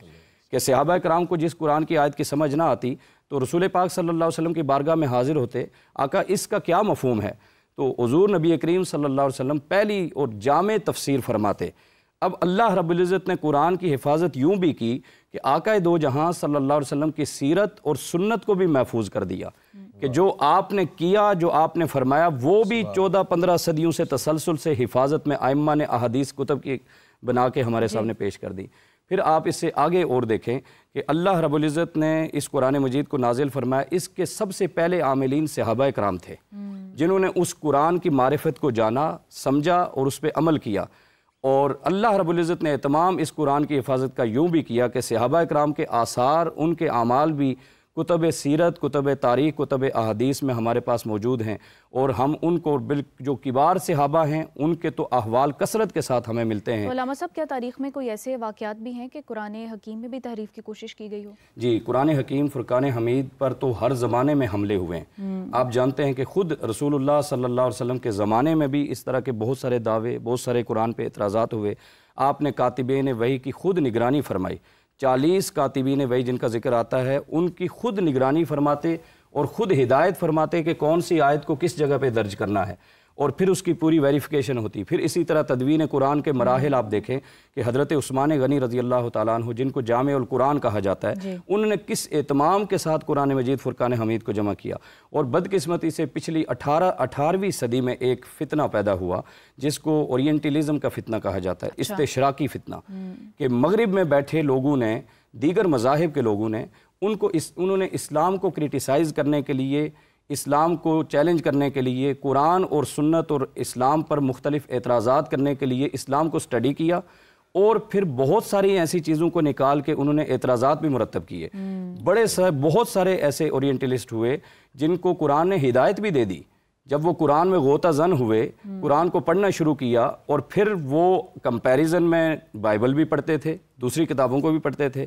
کہ صحابہ کرام کو جس قرآن کی آیت کی سمجھ نہ آتی تو رسول پاک صلی اللہ علیہ وسلم کی بارگاہ میں حاضر ہوتے، آقا اس کا کیا مفہوم ہے؟ تو حضور نبی کریم صلی اللہ علیہ وسلم پہلی اور جامع تفسیر فرماتے. اب اللہ رب العزت نے قرآن کی حفاظت یوں بھی کی کہ آقا دو جہاں صلی اللہ علیہ وسلم کی سیرت اور سنت کو بھی محفوظ کر دیا کہ جو آپ نے کیا، جو آپ نے فرمایا، وہ بھی 14-15 صدیوں سے تسلسل سے حفاظت میں ائمہ نے احادیث کتب کی بنا کے ہمارے سامنے پیش کر دی. پھر آپ اس سے آگے اور دیکھیں کہ اللہ رب العزت نے اس قرآن مجید کو نازل فرمایا، اس کے سب سے پہلے عاملین صحابہ کرام تھے جنہوں نے اس قرآن کی معرفت کو جانا، سمجھا اور اس پہ عمل کیا. اور اللہ رب العزت نے اہتمام اس قرآن کی حفاظت کا یوں بھی کیا کہ صحابہ کرام کے آثار، ان کے اعمال بھی کتب سیرت، کتب تاریخ، کتب احادیث میں ہمارے پاس موجود ہیں، اور ہم ان کو جو کبار صحابہ ہیں ان کے تو احوال کثرت کے ساتھ ہمیں ملتے ہیں. علامہ صاحب کیا تاریخ میں کوئی ایسے واقعات بھی ہیں کہ قرآن حکیم میں بھی تحریف کی کوشش کی گئی ہو؟ جی، قرآن حکیم فرقان حمید پر تو ہر زمانے میں حملے ہوئے ہیں. آپ جانتے ہیں کہ خود رسول اللہ صلی اللہ علیہ وسلم کے زمانے میں بھی اس طرح کے بہت سارے دعوے، بہت سارے قرآن پہ اعتراضات ہوئے. آپ نے کاتبین وحی کی خود نگرانی فرمائی. 40 کاتبین وحی جن کا ذکر آتا ہے، ان کی خود نگرانی فرماتے اور خود ہدایت فرماتے کہ کون سی آیت کو کس جگہ پہ درج کرنا ہے، اور پھر اس کی پوری ویریفیکیشن ہوتی. پھر اسی طرح تدوین قرآن کے مراحل آپ دیکھیں کہ حضرت عثمان غنی رضی اللہ تعالیٰ عنہ، جن کو جامع القرآن کہا جاتا ہے، انہوں نے کس اہتمام کے ساتھ قرآن مجید فرقان حمید کو جمع کیا. اور بدقسمتی سے پچھلی 18ویں صدی میں ایک فتنہ پیدا ہوا جس کو اورینٹلزم کا فتنہ کہا جاتا ہے، استشراقی فتنہ، کہ مغرب میں بیٹھے لوگوں نے، دیگر مذاہب کے لوگوں نے انہوں نے اسلام کو کرٹیسائز کرنے کے لیے، اسلام کو چیلنج کرنے کے لیے، قرآن اور سنت اور اسلام پر مختلف اعتراضات کرنے کے لیے اسلام کو سٹڈی کیا، اور پھر بہت ساری ایسی چیزوں کو نکال کے انہوں نے اعتراضات بھی مرتب کیے. بہت سارے ایسے اورینٹلسٹ ہوئے جن کو قرآن نے ہدایت بھی دے دی. جب وہ قرآن میں غوطہ زن ہوئے، قرآن کو پڑھنا شروع کیا، اور پھر وہ کمپیریزن میں بائبل بھی پڑھتے تھے، دوسری کتابوں کو بھی پڑھتے تھے.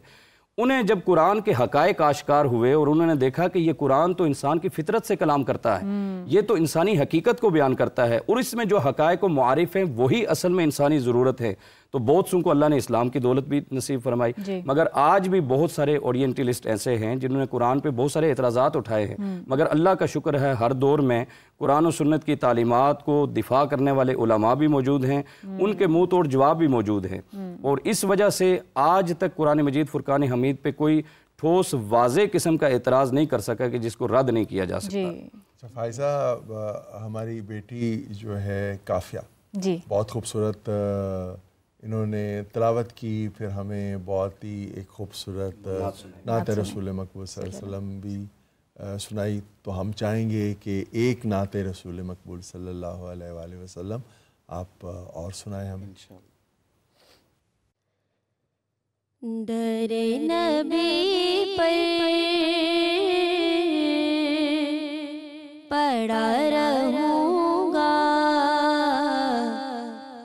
انہیں جب قرآن کے حقائق آشکار ہوئے اور انہوں نے دیکھا کہ یہ قرآن تو انسان کی فطرت سے کلام کرتا ہے، یہ تو انسانی حقیقت کو بیان کرتا ہے، اور اس میں جو حقائق و معارف ہیں وہی اصل میں انسانی ضرورت ہے، تو بہت سوں کو اللہ نے اسلام کی دولت بھی نصیب فرمائی. مگر آج بھی بہت سارے اورینٹلسٹ ایسے ہیں جنہوں نے قرآن پہ بہت سارے اعتراضات اٹھائے ہیں، مگر اللہ کا شکر ہے ہر دور میں قرآن و سنت کی تعلیمات کو دفاع کرنے والے علماء بھی موجود ہیں، ان کے منہ توڑ جواب بھی موجود ہیں، اور اس وجہ سے آج تک قرآن مجید فرقان حمید پہ کوئی ٹھوس واضح قسم کا اعتراض نہیں کر سکا کہ جس کو رد نہیں کیا جا سکتا. فائزہ، ہماری بیٹی جو ہے کافیہ، بہت خوبصورت انہوں نے تلاوت کی، پھر ہمیں بہت ہی ایک خوبصورت نعت رسول مقبول صلی اللہ علیہ وسلم بھی سنائی. تو ہم چاہیں گے کہ ایک نعت رسول مقبول صلی اللہ علیہ وآلہ وسلم آپ اور سنائیں ہم. در نبی پر پڑا رہوں گا،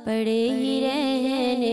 پڑے ہی رہنے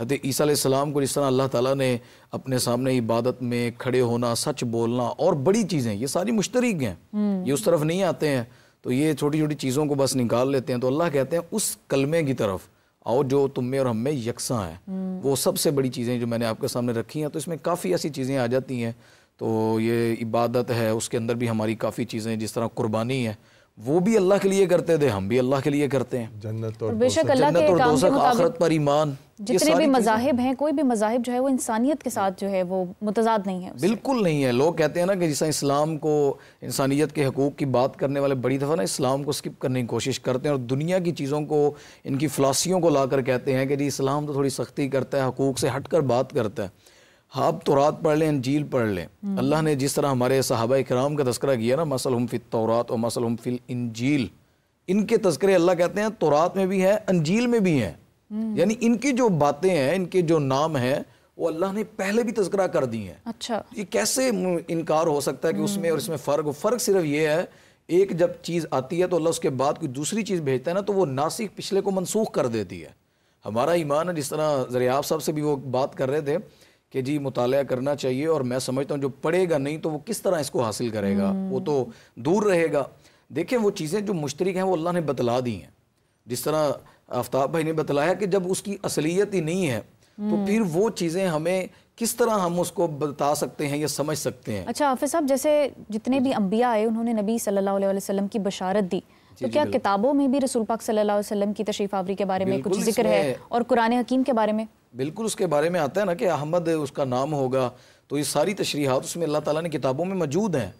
حضرت عیسیٰ علیہ السلام کو جس طرح اللہ تعالیٰ نے اپنے سامنے عبادت میں کھڑے ہونا، سچ بولنا اور بڑی چیزیں، یہ ساری مشترک ہیں، یہ اس طرف نہیں آتے ہیں، تو یہ چھوٹی چھوٹی چیزوں کو بس نکال لیتے ہیں. تو اللہ کہتے ہیں اس کلمے کی طرف آؤ جو تم میں اور ہم میں یکساں ہے. وہ سب سے بڑی چیزیں جو میں نے آپ کے سامنے رکھی ہیں، تو اس میں کافی ایسی چیزیں آ جاتی ہیں. تو یہ عبادت ہے، اس کے اندر بھی ہماری کافی چیزیں، جس طرح قربانی ہے وہ بھی اللہ کے لیے کرتے تھے، ہم بھی اللہ کے لیے کرتے ہیں. جنت اور بے شک اللہ کے کام کے مطابق آخرت پر ایمان، جتنے بھی مذاہب ہیں، کوئی بھی مذاہب جو ہے وہ انسانیت کے ساتھ جو ہے وہ متضاد نہیں ہے. بالکل نہیں ہے. لوگ کہتے ہیں نا کہ جیسا اسلام کو، انسانیت کے حقوق کی بات کرنے والے بڑی دفعہ نا اسلام کو سکپ کرنے کی کوشش کرتے ہیں اور دنیا کی چیزوں کو، ان کی فلاسفیوں کو لا کر کہتے ہیں کہ جی اسلام تو تھوڑی سختی کرتا ہے، حقوق سے ہٹ کر بات کرتا ہے. آپ تورات پڑھ لیں، انجیل پڑھ لیں. اللہ نے جس طرح ہمارے صحابہ کرام کا تذکرہ کیا نا، مثلہم فی التورات و مثلہم فی الانجیل، ان کے تذکرے اللہ کہتے ہیں تورات میں بھی ہیں، انجیل میں بھی ہیں. یعنی ان کی جو باتیں ہیں، ان کے جو نام ہیں، وہ اللہ نے پہلے بھی تذکرہ کر دی ہیں. اچھا، یہ کیسے انکار ہو سکتا ہے کہ اس میں اور اس میں فرق صرف یہ ہے، ایک جب چیز آتی ہے تو اللہ اس کے بعد کوئی دوسری چیز بھیجتا ہے نا، تو وہ ناسخ پچھلے کو منسوخ کر دیتی ہے. ہمارا ایمان ہے، جس طرح ذریعہ صاحب سے بھی وہ بات کر رہے تھے کہ جی مطالعہ کرنا چاہیے، اور میں سمجھتا ہوں جو پڑھے گا نہیں تو وہ کس طرح اس کو حاصل کرے گا، وہ تو دور رہے گا. دیکھیں وہ چیزیں جو مشترک ہیں وہ اللہ نے بتلا دی ہیں. جس طرح آفتاب بھائی نے بتلایا کہ جب اس کی اصلیت ہی نہیں ہے تو پھر وہ چیزیں ہمیں کس طرح ہم اس کو بتا سکتے ہیں یا سمجھ سکتے ہیں. اچھا حافظ صاحب، جیسے جتنے بھی انبیاء آئے انہوں نے نبی صلی اللہ علیہ وسلم کی بشارت دی، تو کیا کتابوں میں بھی رسول پاک صلی اللہ علیہ وسلم کی تشریف آوری کے بارے میں کچھ ذکر ہے اور قرآن حکیم کے بارے میں؟ بالکل اس کے بارے میں آتا ہے نا کہ احمد اس کا نام ہوگا، تو یہ ساری تشریحات اس میں اللہ تعالیٰ نے کتابوں میں موجود ہیں.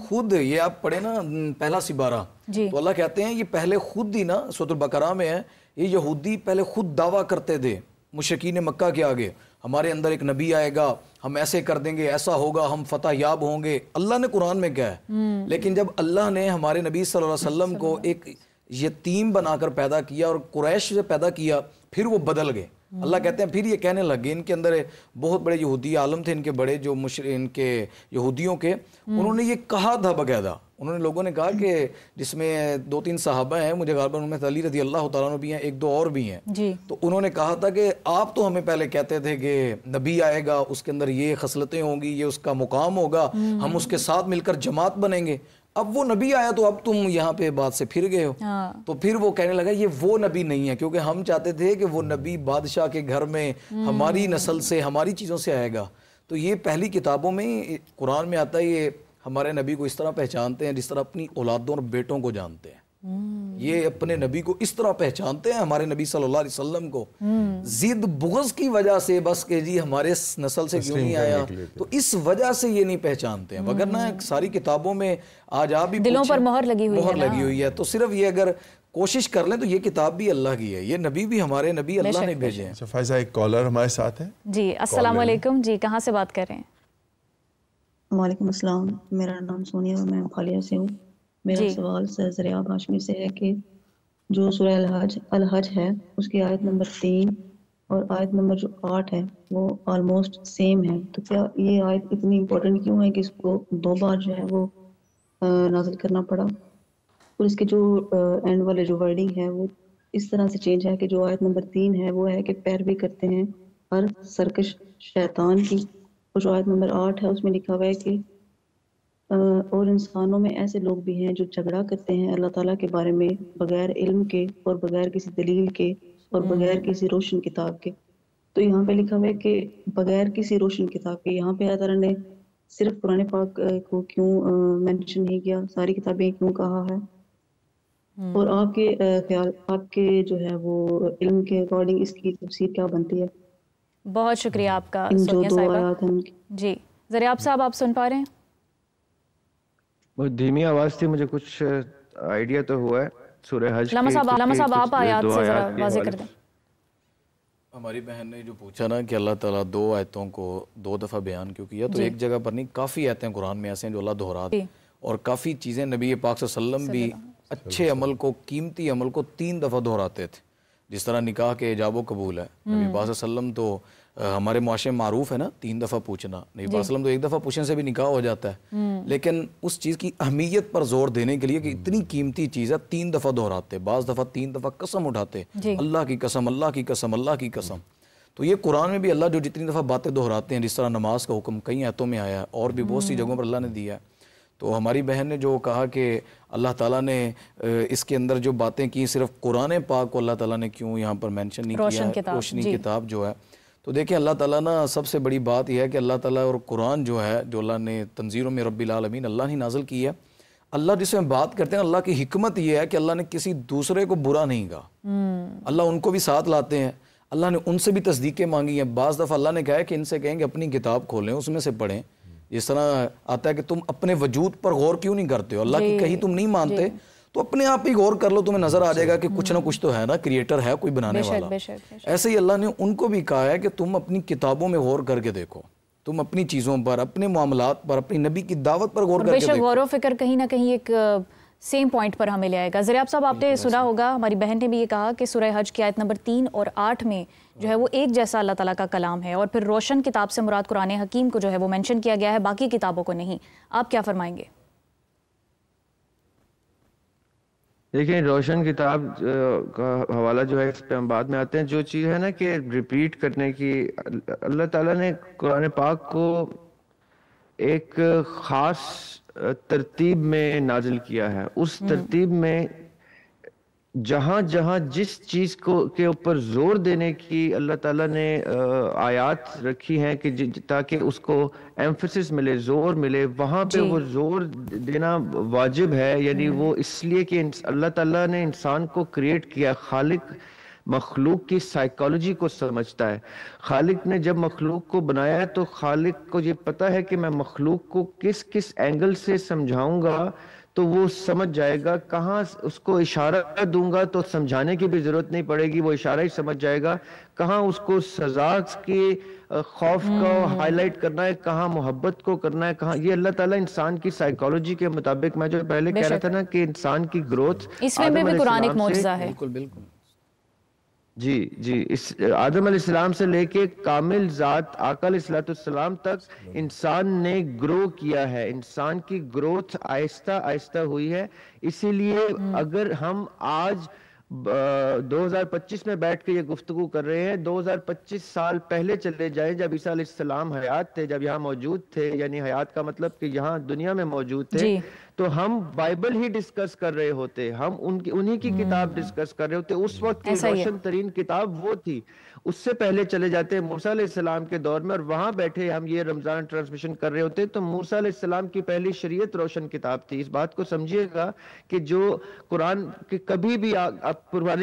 خود یہ آپ پڑھیں نا پہلا سپارہ، تو اللہ کہتے ہیں یہ پہلے خود ہی نا سورۃ البقرہ میں ہے، یہ یہودی پہلے خود دعویٰ کرتے تھے مشرکین مکہ کے آگے، ہمارے اندر ایک نبی آئے گا، ہم ایسے کر دیں گے، ایسا ہوگا، ہم فتح یاب ہوں گے. اللہ نے قرآن میں کہا ہے. لیکن جب اللہ نے ہمارے نبی صلی اللہ علیہ وسلم کو ایک یتیم بنا کر پیدا کیا اور قریش سے پیدا کیا، پھر وہ بدل گئے. اللہ کہتے ہیں پھر یہ کہنے لگے، ان کے اندر بہت بڑے یہودی عالم تھے، ان کے بڑے جو ان کے یہودیوں کے، انہوں نے یہ کہا تھا باقاعدہ، انہوں نے لوگوں نے کہا کہ جس میں 2-3 صحابہ ہیں، مجھے غالباً ان میں علی رضی اللہ تعالیٰ عنہ بھی ہیں، 1-2 اور بھی ہیں. تو انہوں نے کہا تھا کہ آپ تو ہمیں پہلے کہتے تھے کہ نبی آئے گا، اس کے اندر یہ خصلتیں ہوں گی، یہ اس کا مقام ہوگا، ہم اس کے ساتھ مل کر جماعت بنیں گے. اب وہ نبی آیا تو اب تم یہاں پہ بات سے پھر گئے ہو. تو پھر وہ کہنے لگا یہ وہ نبی نہیں ہے، کیونکہ ہم چاہتے تھے کہ وہ نبی بادشاہ کے گھر میں ہماری نسل سے، ہماری چیزوں سے آئے گا. تو یہ پہلی کتابوں میں قرآن میں آتا ہے، یہ ہمارے نبی کو اس طرح پہچانتے ہیں جس طرح اپنی اولادوں اور بیٹوں کو جانتے ہیں. یہ اپنے نبی کو اس طرح پہچانتے ہیں، ہمارے نبی صلی اللہ علیہ وسلم کو ضد بغض کی وجہ سے بس کہ جی ہمارے نسل سے کیوں نہیں آیا، تو اس وجہ سے یہ نہیں پہچانتے ہیں. وگرنہ ساری کتابوں میں آج آپ بھی دلوں پر مہر لگی ہوئی ہے. تو صرف یہ اگر کوشش کر لیں تو یہ کتاب بھی اللہ کی ہے، یہ نبی بھی ہمارے نبی اللہ نے بھیجے ہیں. فائزہ ایک کالر ہمارے ساتھ ہے. جی السلام علیکم. جی کہاں سے بات کر رہے ہیں؟ وعلیکم السلام، میرا نام سونیا اور میں خالیہ سے ہوں. میرا سوال سر ذریعہ ہاشمی سے ہے کہ جو سورہ الحج ہے اس کی آیت نمبر 3 اور آیت نمبر جو 8 ہے وہ آلموسٹ سیم ہے، تو کیا یہ آیت اتنی امپورٹنٹ کیوں ہے کہ اس کو 2 بار جو ہے وہ نازل کرنا پڑا؟ اور اس کے جو اینڈ والے جو ورڈنگ ہے وہ اس طرح سے چینج ہے کہ جو آیت نمبر 3 ہے وہ ہے کہ پیروی کرتے ہیں ہر سرکش شیطان کی، اور جو آیت نمبر 8 ہے اس میں لکھا ہوا ہے کہ اور انسانوں میں ایسے لوگ بھی ہیں جو جھگڑا کرتے ہیں اللہ تعالیٰ کے بارے میں بغیر علم کے اور بغیر کسی دلیل کے اور بغیر کسی روشن کتاب کے. تو یہاں پہ لکھا ہوا ہے کہ بغیر کسی روشن کتاب کے، یہاں پہ اللہ تعالیٰ نے صرف قرآن پاک کو کیوں مینشن نہیں کیا، ساری کتابیں کیوں کہا ہے؟ اور آپ کے خیال، آپ کے جو ہے وہ علم کے اکارڈنگ اس کی تفسیر کیا بنتی ہے؟ بہت شکریہ آپ کا جو 2 آیات ہیں. جی ذریعہ صاحب آپ سن پا رہے ہیں؟ بہت دھیمی آواز تھی، مجھے کچھ آئیڈیا تو ہوا ہے. سورہ حج علامہ صاحب آپ آیات سے ذرا واضح کر دیں. ہماری بہن نے جو پوچھا نا کہ اللہ تعالیٰ 2 آیتوں کو 2 دفعہ بیان کیوں کیا، تو ایک جگہ پر نہیں، کافی آیتیں قرآن میں ایسے ہیں جو اللہ دہراتے ہیں، اور کافی چیزیں نبی پاک صلی اللہ علیہ وسلم بھی اچھے عمل کو، قیمتی عمل کو 3 دفعہ دہراتے تھے. جس طرح نکاح کے ایجاب و قبول ہے، نبی پاک صلی اللہ علیہ وسلم تو ہمارے معاشرے میں معروف ہے نا 3 دفعہ پوچھنا، نبی پاک صلی اللہ علیہ وسلم تو 1 دفعہ پوچھنے سے بھی نکاح ہو جاتا ہے. لیکن اس چیز کی اہمیت پر زور دینے کے لیے کہ اتنی قیمتی چیز ہے 3 دفعہ دہراتے، بعض دفعہ 3 دفعہ قسم اٹھاتے، اللہ کی قسم، اللہ کی قسم، اللہ کی قسم. تو یہ قرآن میں بھی اللہ جو جتنی دفعہ باتیں دہراتے ہیں، جس طرح نماز کا حکم کئی آیتوں میں آیا ہے اور بھی بہت سی جگہوں پر اللہ نے دیا ہے. تو ہماری بہن نے جو کہا کہ اللہ تعالیٰ نے اس کے اندر جو باتیں کی صرف قرآن پاک کو اللہ تعالیٰ نے کیوں یہاں پر مینشن نہیں کیا ہے، روشنی کتاب جو ہے. تو دیکھیں اللہ تعالیٰ نا سب سے بڑی بات یہ ہے کہ اللہ تعالیٰ اور قرآن جو ہے جو اللہ نے تنزیل من رب العالمین اللہ نے نازل کی ہے. اللہ جس میں بات کرتے ہیں اللہ کی حکمت یہ ہے کہ اللہ نے کسی دوسرے کو برا نہیں کہا، اللہ ان کو بھی ساتھ لاتے ہیں، اللہ نے ان سے بھی تصدیقیں مانگی ہیں. بعض دفعہ اللہ نے کہا ہے کہ ان سے کہیں کہ اپنی کتاب کھولیں اس میں سے پڑھیں. جس طرح آتا ہے کہ تم اپنے وجود پر غور کیوں نہیں کرتے ہو، اللہ کی کہیں تم نہیں مانتے تو اپنے آپ ہی غور کر لو، تمہیں نظر آ جائے گا کہ کچھ نہ کچھ تو ہے نا، کریٹر ہے کوئی بنانے والا. ایسے ہی اللہ نے ان کو بھی کہا ہے کہ تم اپنی کتابوں میں غور کر کے دیکھو، تم اپنی چیزوں پر، اپنے معاملات پر، اپنی نبی کی دعوت پر غور کر کے دیکھو. غور و فکر کہیں نہ کہیں ایک سیم پوائنٹ پر ہمیں لے آئے گا. زریاب صاحب آپ نے سنا ہوگا، ہماری بہن نے بھی یہ کہا کہ سورہ حج کی آیت نمبر 3 اور 8 میں جو ہے وہ ایک جیسا اللہ تعالیٰ کا کلام ہے، اور پھر روشن کتاب سے مراد قرآن حکیم کو جو ہے وہ مینشن کیا گیا ہے، باقی کتابوں کو نہیں. آپ کیا فرمائیں گے؟ دیکھیں روشن کتاب کا حوالہ جو ہے اس پہ ہم بعد میں آتے ہیں. جو چیز ہے نا کہ ریپیٹ کرنے کی، اللہ تعالیٰ نے قرآن پاک کو ایک خاص ترتیب میں نازل کیا ہے. اس ترتیب میں جہاں جہاں جس چیز کو کے اوپر زور دینے کی اللہ تعالیٰ نے آیات رکھی ہیں کہ تاکہ اس کو ایمفیسس ملے، زور ملے، وہاں پہ وہ زور دینا واجب ہے. یعنی وہ اس لیے کہ اللہ تعالیٰ نے انسان کو کریٹ کیا. خالق مخلوق کی سائیکالوجی کو سمجھتا ہے. خالق نے جب مخلوق کو بنایا ہے تو خالق کو یہ پتا ہے کہ میں مخلوق کو کس کس اینگل سے سمجھاؤں گا تو وہ سمجھ جائے گا. کہاں اس کو اشارہ دوں گا تو سمجھانے کی بھی ضرورت نہیں پڑے گی، وہ اشارہ ہی سمجھ جائے گا. کہاں اس کو سزا کے خوف کو ہائی لائٹ کرنا ہے، کہاں محبت کو کرنا ہے، کہاں. یہ اللہ تعالیٰ انسان کی سائیکالوجی کے مطابق، میں جو پہلے کہہ رہا تھا نا کہ انسان کی گروتھ اس میں بھی قرآن ایک معجزہ ہے. بالکل جی اس آدم علیہ السلام سے لے کے کامل ذات آقا علیہ السلام تک انسان نے گرو کیا ہے. انسان کی گروتھ آہستہ آہستہ ہوئی ہے. اسی لیے اگر ہم آج 2025 میں بیٹھ کے یہ گفتگو کر رہے ہیں، 2025 سال پہلے چلے جائیں جب عیسیٰ علیہ السلام حیات تھے، جب یہاں موجود تھے، یعنی حیات کا مطلب کہ یہاں دنیا میں موجود تھے، تو ہم بائبل ہی ڈسکس کر رہے ہوتے، ہم انہی کی کتاب ڈسکس کر رہے ہوتے. اس وقت کی روشن ترین کتاب وہ تھی. اس سے پہلے چلے جاتے موسیٰ علیہ السلام کے دور میں، اور وہاں بیٹھے ہم یہ رمضان ٹرانسمیشن کر رہے ہوتے. تو موسیٰ علیہ السلام کی پہلی شریعت روشن کتاب تھی. اس بات کو سمجھیے گا کہ جو قرآن کی کبھی بھی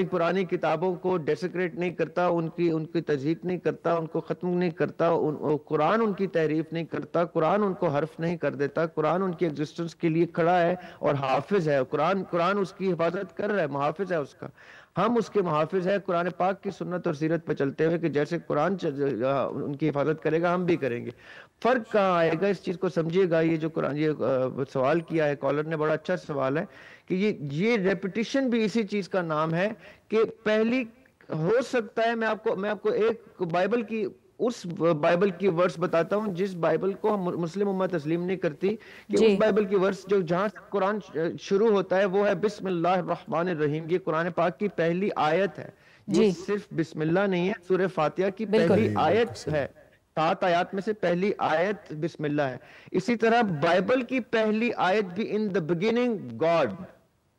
پرانی کتابوں کو ڈیسیکریٹ نہیں کرتا، ان کی تضحیق نہیں کرتا، ان کو ختم نہیں کرتا. قرآن ان کی تحریف نہیں کرتا، قرآن ان کو حرف نہیں کر دیتا. قرآن ان کی ایگزسٹنس کے لیے کھڑا ہے اور حافظ ہے. قرآن اس کی حفاظت کر رہا ہے، محافظ ہے اس کا. ہم اس کے محافظ ہیں قرآن پاک کی سنت اور سیرت پہ چلتے ہوئے کہ جیسے قرآن ان کی حفاظت کرے گا ہم بھی کریں گے. فرق کہاں آئے گا اس چیز کو سمجھیے گا. یہ جو قرآن یہ سوال کیا ہے کالر نے، بڑا اچھا سوال ہے کہ یہ ریپیٹیشن بھی اسی چیز کا نام ہے کہ پہلی ہو سکتا ہے. میں آپ کو ایک بائبل کی ورس بتاتا ہوں جس بائبل کو مسلم امت تسلیم نہیں کرتی، کہ اس بائبل کی ورس جو جہاں سے قرآن شروع ہوتا ہے وہ ہے بسم اللہ الرحمن الرحیم. یہ قرآن پاک کی پہلی آیت ہے. یہ صرف بسم اللہ نہیں ہے، سورہ فاتحہ کی پہلی آیت ہے. 7 آیات میں سے پہلی آیت بسم اللہ ہے. اسی طرح بائبل کی پہلی آیت بھی ان دا بگننگ گاڈ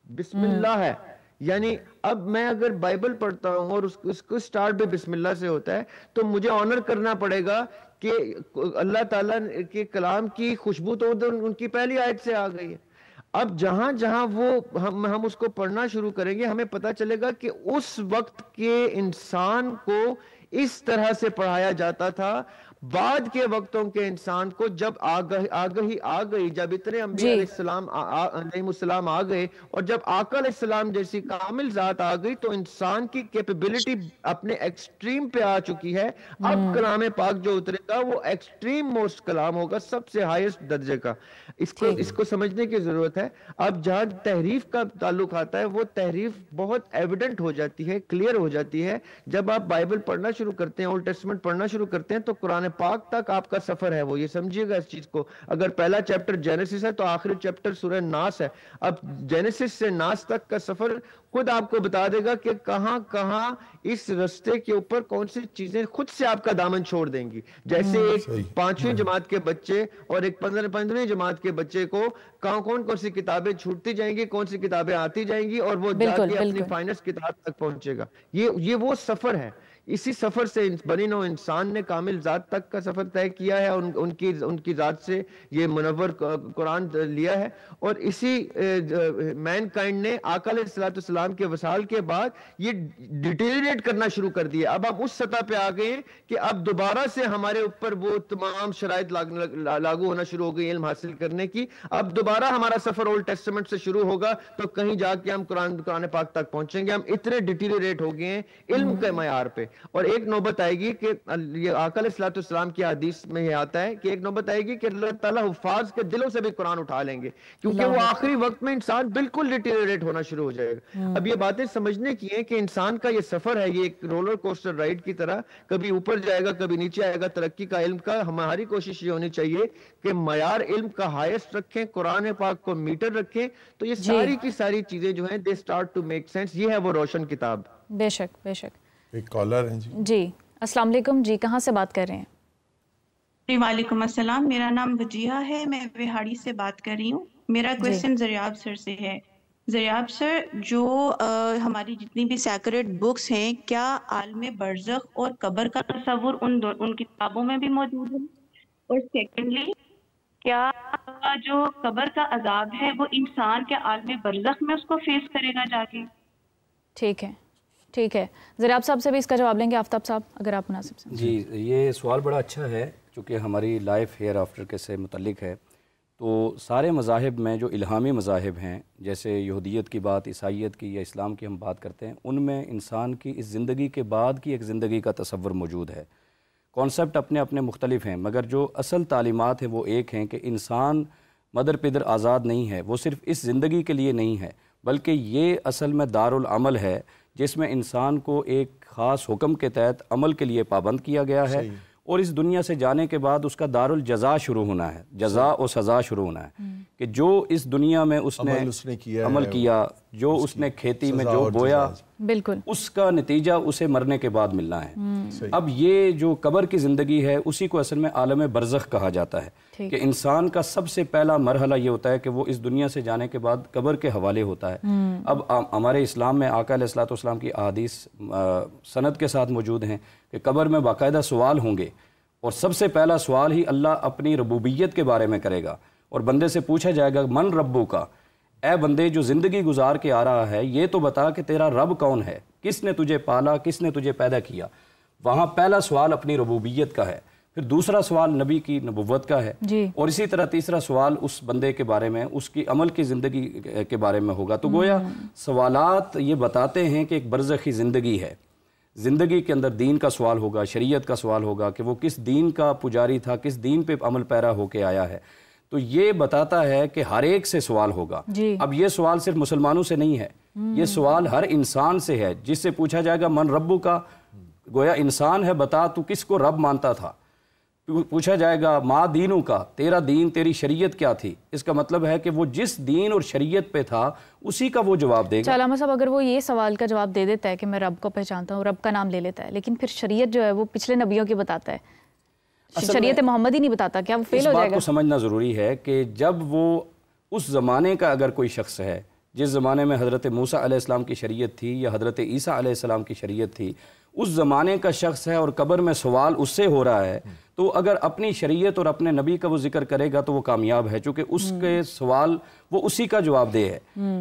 بسم اللہ ہے. یعنی اب میں اگر بائبل پڑھتا ہوں اور اس کو سٹارٹ بھی بسم اللہ سے ہوتا ہے تو مجھے آنر کرنا پڑے گا کہ اللہ تعالیٰ کے کلام کی خوشبو تو ان کی پہلی آیت سے آ گئی ہے. اب جہاں جہاں ہم اس کو پڑھنا شروع کریں گے ہمیں پتہ چلے گا کہ اس وقت کے انسان کو اس طرح سے پڑھایا جاتا تھا. بعد کے وقتوں کے انسان کو جب آگہی آ گئی، جب اتنے انبیاء علیہ السلام آ گئے اور جب آقا علیہ السلام جیسی کامل ذات آ گئی تو انسان کی کیپیبلٹی اپنے ایکسٹریم پہ آ چکی ہے. اب کلام پاک جو اترے گا وہ ایکسٹریم موسٹ کلام ہوگا، سب سے ہائیسٹ درجے کا. اس کو سمجھنے کی ضرورت ہے. اب جہاں تحریف کا تعلق آتا ہے وہ تحریف بہت ایویڈنٹ ہو جاتی ہے، کلیئر ہو جاتی ہے جب آپ بائبل پڑھنا شروع کرتے ہیں، اولڈ ٹیسٹمنٹ پڑھنا شروع کرتے ہیں تو قرآن پاک تک آپ کا سفر ہے وہ، یہ سمجھیے گا اس چیز کو. اگر پہلا چیپٹر جینیسس ہے تو آخری چیپٹر سورہ ناس ہے. اب جینیسس سے ناس تک کا سفر خود آپ کو بتا دے گا کہ کہاں کہاں اس رستے کے اوپر کون سی چیزیں خود سے آپ کا دامن چھوڑ دیں گی. جیسے ایک 5ویں جماعت کے بچے اور ایک 15ویں جماعت کے بچے کو کون سی کتابیں چھوٹتی جائیں گی، کون سی کتابیں آتی جائیں گی، اور وہ جا کے اپنی فائنل کتاب تک پہنچے گا. یہ وہ سفر ہے. اسی سفر سے بنی نوع انسان نے کامل ذات تک کا سفر طے کیا ہے، ان کی ذات سے یہ منور قرآن لیا ہے. اور اسی مین کائنڈ نے آقا علیہ السلام کے وصال کے بعد یہ ڈیٹیریٹ کرنا شروع کر دیا. اب آپ اس سطح پہ آ گئے ہیں کہ اب دوبارہ سے ہمارے اوپر وہ تمام شرائط لاگو ہونا شروع ہو گئی علم حاصل کرنے کی. اب دوبارہ ہمارا سفر اولڈ ٹیسٹمنٹ سے شروع ہوگا تو کہیں جا کے ہم قرآن پاک تک پہنچیں گے. ہم اتنے ڈیٹیریٹ ہو گئے ہیں علم کے معیار پہ. اور ایک نوبت آئے گی کہ یہ آقا علیہ السلام کی حدیث میں یہ آتا ہے کہ ایک نوبت آئے گی کہ اللہ تعالیٰ حفاظ کے دلوں سے بھی قرآن اٹھا لیں گے، کیونکہ وہ آخری وقت میں انسان بالکل ڈیٹیریٹ ہونا شروع ہو جائے گا. اب یہ باتیں سمجھنے کی ہیں کہ انسان کا یہ سفر ہے، یہ ایک رولر کوسٹر رائڈ کی طرح، کبھی اوپر جائے گا کبھی نیچے آئے گا. ترقی کا علم کا ہماری کوشش یہ ہونی چاہیے کہ معیار علم کا ہائیسٹ رکھیں، قرآن پاک کو میٹر رکھیں، تو یہ ساری کی ساری چیزیں جو ہیں they start to make sense. یہ ہے وہ روشن کتاب. بے شک بے شک. ایک کالر ہیں جی السلام علیکم. جی کہاں سے بات کر رہے ہیں؟ جی وعلیکم السلام، میرا نام وجیہہ ہے، میں وہاڑی سے بات کر رہی ہوں. میرا کویسچن زریاب سر سے ہے. زریاب سر، جو ہماری جتنی بھی سیکریٹ بکس ہیں، کیا عالم برزخ اور قبر کا تصور ان کتابوں میں بھی موجود ہے؟ اور سیکنڈلی، کیا جو قبر کا عذاب ہے وہ انسان کے عالم برزخ میں اس کو فیس کرے گا جا کے؟ ٹھیک ہے ٹھیک ہے. زریاب صاحب سے بھی اس کا جواب لیں گے آفتاب صاحب اگر آپ مناسب سمجھیں. جی یہ سوال بڑا اچھا ہے چونکہ ہماری لائف ہیئر آفٹر کے سے متعلق ہے. تو سارے مذاہب میں جو الہامی مذاہب ہیں، جیسے یہودیت کی بات، عیسائیت کی یا اسلام کی ہم بات کرتے ہیں، ان میں انسان کی اس زندگی کے بعد کی ایک زندگی کا تصور موجود ہے. کانسیپٹ اپنے اپنے مختلف ہیں، مگر جو اصل تعلیمات ہیں وہ ایک ہیں کہ انسان مدر پدر آزاد نہیں ہے. وہ صرف اس زندگی کے لیے نہیں ہے، بلکہ یہ اصل میں دارالعمل ہے جس میں انسان کو ایک خاص حکم کے تحت عمل کے لیے پابند کیا گیا ہے. اور اس دنیا سے جانے کے بعد اس کا دارالجزا شروع ہونا ہے، جزا و سزا شروع ہونا ہے کہ جو اس دنیا میں اس نے عمل کیا، جو اس نے کھیتی میں جو بویا، بالکل اس کا نتیجہ اسے مرنے کے بعد ملنا ہے. اب یہ جو قبر کی زندگی ہے اسی کو اصل میں عالم برزخ کہا جاتا ہے کہ انسان کا سب سے پہلا مرحلہ یہ ہوتا ہے کہ وہ اس دنیا سے جانے کے بعد قبر کے حوالے ہوتا ہے. اب ہمارے اسلام میں آقا علیہ السلام کی احادیث سند کے ساتھ موجود ہیں کہ قبر میں باقاعدہ سوال ہوں گے، اور سب سے پہلا سوال ہی اللہ اپنی ربوبیت کے بارے میں کرے گا. اور بندے سے پوچھا جائے گا من ربو کا، اے بندے جو زندگی گزار کے آ رہا ہے یہ تو بتا کہ تیرا رب کون ہے، کس نے تجھے پالا، کس نے تجھے پیدا کیا. وہاں پہلا سوال اپنی ربوبیت کا ہے، پھر دوسرا سوال نبی کی نبوت کا ہے، اور اسی طرح تیسرا سوال اس بندے کے بارے میں، اس کی عمل کی زندگی کے بارے میں ہوگا. تو گویا سوالات یہ بتاتے ہیں کہ ایک برزخی زندگی ہے. زندگی کے اندر دین کا سوال ہوگا، شریعت کا سوال ہوگا کہ وہ کس دین کا پجاری تھا، کس دین پہ عمل پیرا ہو کے آیا ہے. تو یہ بتاتا ہے کہ ہر ایک سے سوال ہوگا. اب یہ سوال صرف مسلمانوں سے نہیں ہے، یہ سوال ہر انسان سے ہے. جس سے پوچھا جائے گا من ربو کا، گویا انسان ہے، بتا تو کس کو رب مانتا تھا. پوچھا جائے گا ما دینوں کا، تیرا دین، تیری شریعت کیا تھی. اس کا مطلب ہے کہ وہ جس دین اور شریعت پہ تھا اسی کا وہ جواب دے گا. علامہ صاحب اگر وہ یہ سوال کا جواب دے دیتا ہے کہ میں رب کو پہچانتا ہوں، رب کا نام لے لیتا ہے، لیکن پھر شریعت جو ہے وہ پچھلے نبیوں کی بتاتا ہے، شریعت محمد ہی نہیں بتاتا، کیا وہ فیل ہو جائے گا؟ اس بات کو سمجھنا ضروری ہے کہ جب وہ اس زمانے کا اگر کوئی شخص ہے، جس زمانے میں حضرت موسیٰ علیہ السلام کی شریعت تھی یا حضرت عیسیٰ علیہ السلام کی شریعت تھی، اس زمانے کا شخص ہے اور قبر میں سوال اس سے ہو رہا ہے، تو اگر اپنی شریعت اور اپنے نبی کا وہ ذکر کرے گا تو وہ کامیاب ہے، چونکہ اس کے سوال وہ اسی کا جواب دے ہے.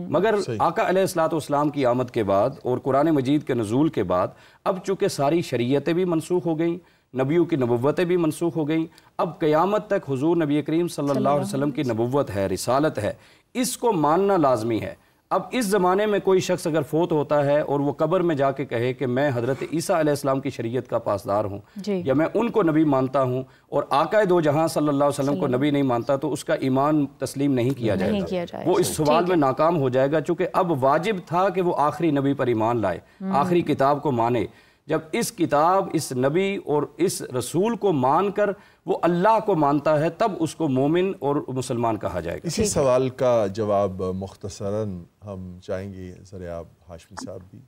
مگر آقا علیہ السلام کی آمد کے بعد اور قرآن مجید کے نزول کے بعد اب چونکہ ساری شریعتیں بھی منسوخ ہو گئیں، نبیوں کی نبوتیں بھی منسوخ ہو گئیں، اب قیامت تک حضور نبی کریم صلی اللہ علیہ وسلم کی نبوت ہے، رسالت ہے، اس کو ماننا لازمی ہے. اب اس زمانے میں کوئی شخص اگر فوت ہوتا ہے اور وہ قبر میں جا کے کہے کہ میں حضرت عیسیٰ علیہ السلام کی شریعت کا پاسدار ہوں یا میں ان کو نبی مانتا ہوں، اور آقا دو جہاں صلی اللہ علیہ وسلم کو نبی نہیں مانتا، تو اس کا ایمان تسلیم نہیں کیا جائے گا، وہ اس سوال میں ناکام ہو جائے گا. چونکہ اب واجب تھا کہ وہ آخری نبی پر ایمان لائے، آخری کتاب کو مانے. جب اس کتاب، اس نبی اور اس رسول کو مان کر وہ اللہ کو مانتا ہے تب اس کو مومن اور مسلمان کہا جائے گا۔ اسی سوال کا جواب مختصراً ہم چاہیں گے زریاب ہاشمی صاحب بھی۔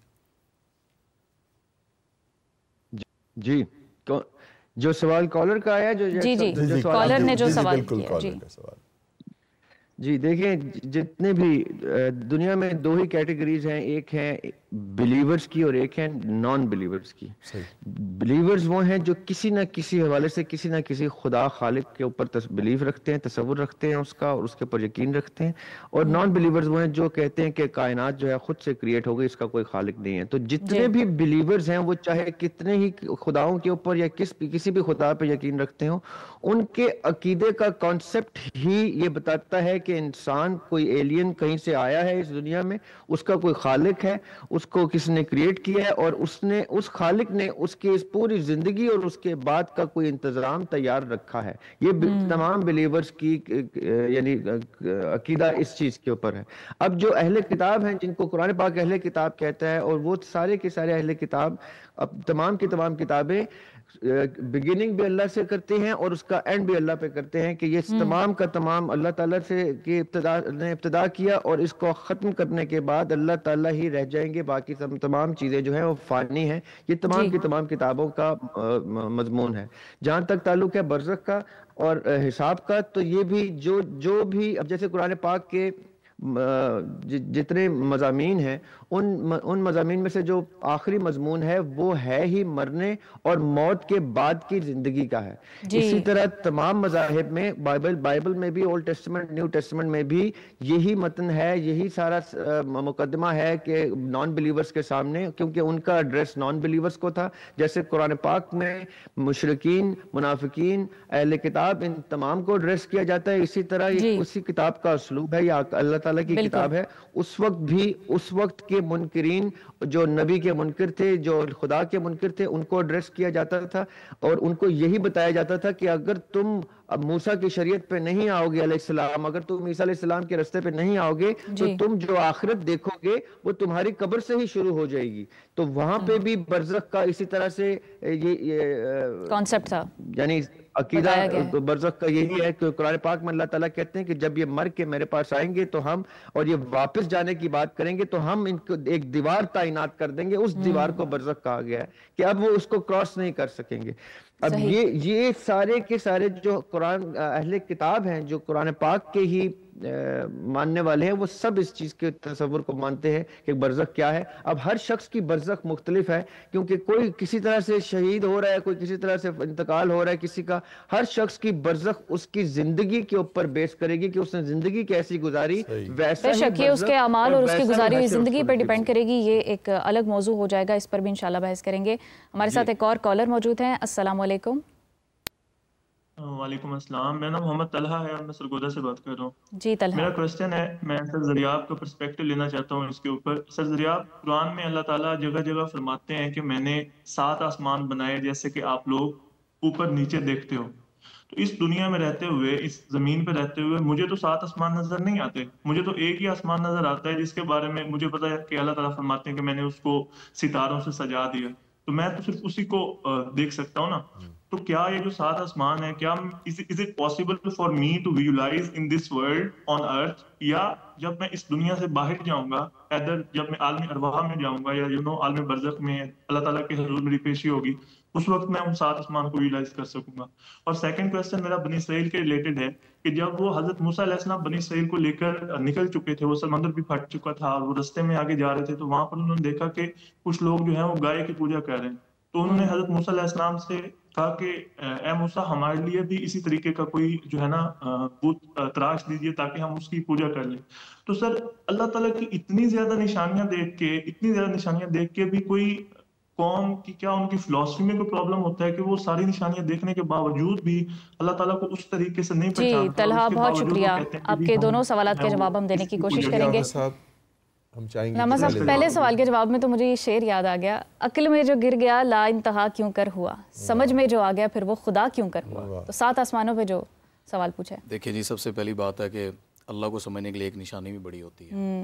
جی جو سوال کالر کا آیا جی کالر نے جو سوال کیا جی دیکھیں، جتنے بھی دنیا میں دو ہی کیٹیگریز ہیں، ایک ہے بلیورز کی اور ایک ہے نان بلیورز کی۔ بلیورز وہ ہیں جو کسی نہ کسی حوالے سے کسی نہ کسی خدا خالق کے اوپر بلیف رکھتے ہیں، تصور رکھتے ہیں اس کا اور اس کے اوپر یقین رکھتے ہیں، اور نان بلیورز وہ ہیں جو کہتے ہیں کہ کائنات جو ہے خود سے کریٹ ہو گئی، اس کا کوئی خالق نہیں ہے۔ تو جتنے بھی بلیورز ہیں وہ چاہے کتنے ہی خداؤں کے اوپر یا کسی بھی خدا پہ یقین رکھتے ہوں، ان کے عقیدے کا کانسیپٹ ہی یہ بتاتا ہے کہ انسان کوئی ایلین کہیں سے آیا ہے اس دنیا میں، اس کا کوئی خالق ہے، اس کو کس نے کریٹ کیا ہے، اور اس خالق نے اس کی اس پوری زندگی اور اس کے بعد کا کوئی انتظام تیار رکھا ہے۔ یہ تمام بلیورز کی یعنی عقیدہ اس چیز کے اوپر ہے۔ اب جو اہل کتاب ہیں جن کو قرآن پاک اہل کتاب کہتا ہے، اور وہ سارے کے سارے اہل کتاب اب تمام کی تمام کتابیں بگننگ بھی اللہ سے کرتے ہیں اور اس کا اینڈ بھی اللہ پہ کرتے ہیں کہ یہ تمام کا تمام اللہ تعالیٰ سے کی ابتدا کیا، اور اس کو ختم کرنے کے بعد اللہ تعالیٰ ہی رہ جائیں گے، باقی تمام چیزیں جو ہیں وہ فانی ہیں۔ یہ تمام کی تمام کتابوں کا مضمون ہے۔ جہاں تک تعلق ہے برزخ کا اور حساب کا، تو یہ بھی جو بھی اب جیسے قرآن پاک کے جتنے مضامین ہیں ان مضامین میں سے جو آخری مضمون ہے وہ ہے ہی مرنے اور موت کے بعد کی زندگی کا ہے۔ اسی طرح تمام مذاہب میں بائبل میں بھی، اولڈ ٹیسٹمنٹ نیو ٹیسٹمنٹ میں بھی یہی متن ہے، یہی سارا مقدمہ ہے کہ نان بلیورز کے سامنے، کیونکہ ان کا ایڈریس نان بلیورز کو تھا۔ جیسے قرآن پاک میں مشرکین، منافقین، اہل کتاب، ان تمام کو ایڈریس کیا جاتا ہے، اسی طرح اسی کتاب کا اسلوب ہے، یا اللہ تعالیٰ کی کتاب ہے۔ اس وقت بھی اس وقت کے منکرین جو نبی کے منکر تھے، جو خدا کے منکر تھے، ان کو ایڈریس کیا جاتا تھا، اور ان کو یہی بتایا جاتا تھا کہ اگر تم اب موسیٰ کی شریعت پہ نہیں آؤ گے علیہ السلام، اگر تم عیسیٰ علیہ السلام کے رستے پہ نہیں آؤ گے تو تم جو آخرت دیکھو گے وہ تمہاری قبر سے ہی شروع ہو جائے گی۔ تو وہاں پہ بھی برزخ کا اسی طرح سے یہ کانسیپٹ تھا، یعنی عقیدہ برزخ کا یہی ہے کہ قرآن پاک میں اللہ تعالیٰ کہتے ہیں کہ جب یہ مر کے میرے پاس آئیں گے تو ہم، اور یہ واپس جانے کی بات کریں گے تو ہم ان کو ایک دیوار تعینات کر دیں گے، اس دیوار کو برزخ کہا گیا ہے کہ اب وہ اس کو کراس نہیں کر سکیں گے۔ اب یہ سارے کے سارے جو قرآن اہل کتاب ہیں، جو قرآن پاک کے ہی ماننے والے ہیں، وہ سب اس چیز کے تصور کو مانتے ہیں کہ برزخ کیا ہے۔ اب ہر شخص کی برزخ مختلف ہے، کیونکہ کوئی کسی طرح سے شہید ہو رہا ہے، کوئی کسی طرح سے انتقال ہو رہا ہے کسی کا۔ ہر شخص کی برزخ اس کی زندگی کے اوپر بیس کرے گی کہ اس نے زندگی کیسی گزاری، ویسا ہی اس کے اعمال اور اس کی گزاری ہوئی زندگی پر ڈیپینڈ کرے گی۔ یہ ایک الگ موضوع ہو جائے گا، اس پر بھی انشاءاللہ بحث کریں گے۔ ہمارے ساتھ ایک اور کالر موجود ہیں۔ السلام علیکم۔ وعلیکم السلام، میرا نام محمد طلحہ ہے اور میں سرگودا سے بات کر رہا ہوں۔ جی طلحہ، میرا کوسچن ہے، میں سر زریاب کا پرسپیکٹو لینا چاہتا ہوں اس کے اوپر۔ سر زریاب، قرآن میں اللہ تعالیٰ جگہ جگہ فرماتے ہیں کہ میں نے 7 آسمان بنائے جیسے کہ آپ لوگ اوپر نیچے دیکھتے ہو۔ تو اس دنیا میں رہتے ہوئے، اس زمین پہ رہتے ہوئے مجھے تو 7 آسمان نظر نہیں آتے، مجھے تو ایک ہی آسمان نظر آتا ہے جس کے بارے میں مجھے پتا ہے کہ اللہ تعالیٰ فرماتے ہیں کہ میں نے اس کو ستاروں سے سجا دیا، تو میں تو صرف اسی کو دیکھ سکتا ہوں نا۔ تو کیا یہ جو 7 آسمان ہے، کیا is it possible for me to visualize in this world on earth، یا جب میں اس دنیا سے باہر جاؤں گا، ادھر جب میں عالم ارواح میں جاؤں گا، یا عالم برزخ میں اللہ تعالیٰ کے حضور میری پیشی ہوگی، اس وقت میں ان 7 آسمان کو ویژوائز کر سکوں گا؟ اور سیکنڈ کوسچن میرا بنی اسرائیل کے ریلیٹڈ ہے کہ جب وہ حضرت موسیٰ علیہ السلام بنی اسرائیل کو لے کر نکل چکے تھے، وہ سمندر بھی پھٹ چکا تھا اور وہ رستے میں آگے جا رہے تھے، تو وہاں پر انہوں نے دیکھا کہ کچھ لوگ جو ہیں وہ گائے کی پوجا کر رہے ہیں۔ تو انہوں نے حضرت موسیٰ علیہ السلام سے کہا کہ اے موسیٰ، ہمارے لیے بھی اسی طریقے کا کوئی جو ہے نا بت تراش دیجیے تاکہ ہم اس کی پوجا کر لیں۔ تو سر، اللہ تعالیٰ کی اتنی زیادہ نشانیاں دیکھ کے بھی کوئی قوم کی، کیا ان کی فلسفی میں کوئی پرابلم ہوتا ہے کہ وہ ساری نشانیاں دیکھنے کے باوجود بھی اللہ تعالیٰ کو اس طریقے سے نہیں پہچانتا؟ جی طلحہ، بہت شکریہ، آپ کے دونوں سوالات کے جواب ہم دینے کی کوشش کریں گے۔ راما صاحب، پہلے سوال کے جواب میں تو مجھے یہ شعر یاد آ گیا، عقل میں جو گر گیا لا انتہا کیوں کر ہوا، سمجھ میں جو آ گیا پھر وہ خدا کیوں کر ہوا۔ تو 7 آسمانوں پہ جو سوال پوچھا ہے، دیکھیں جی، سب سے پہلی بات ہے کہ اللہ کو سمجھنے کے لیے ایک نشانی بھی بڑی ہوتی ہے۔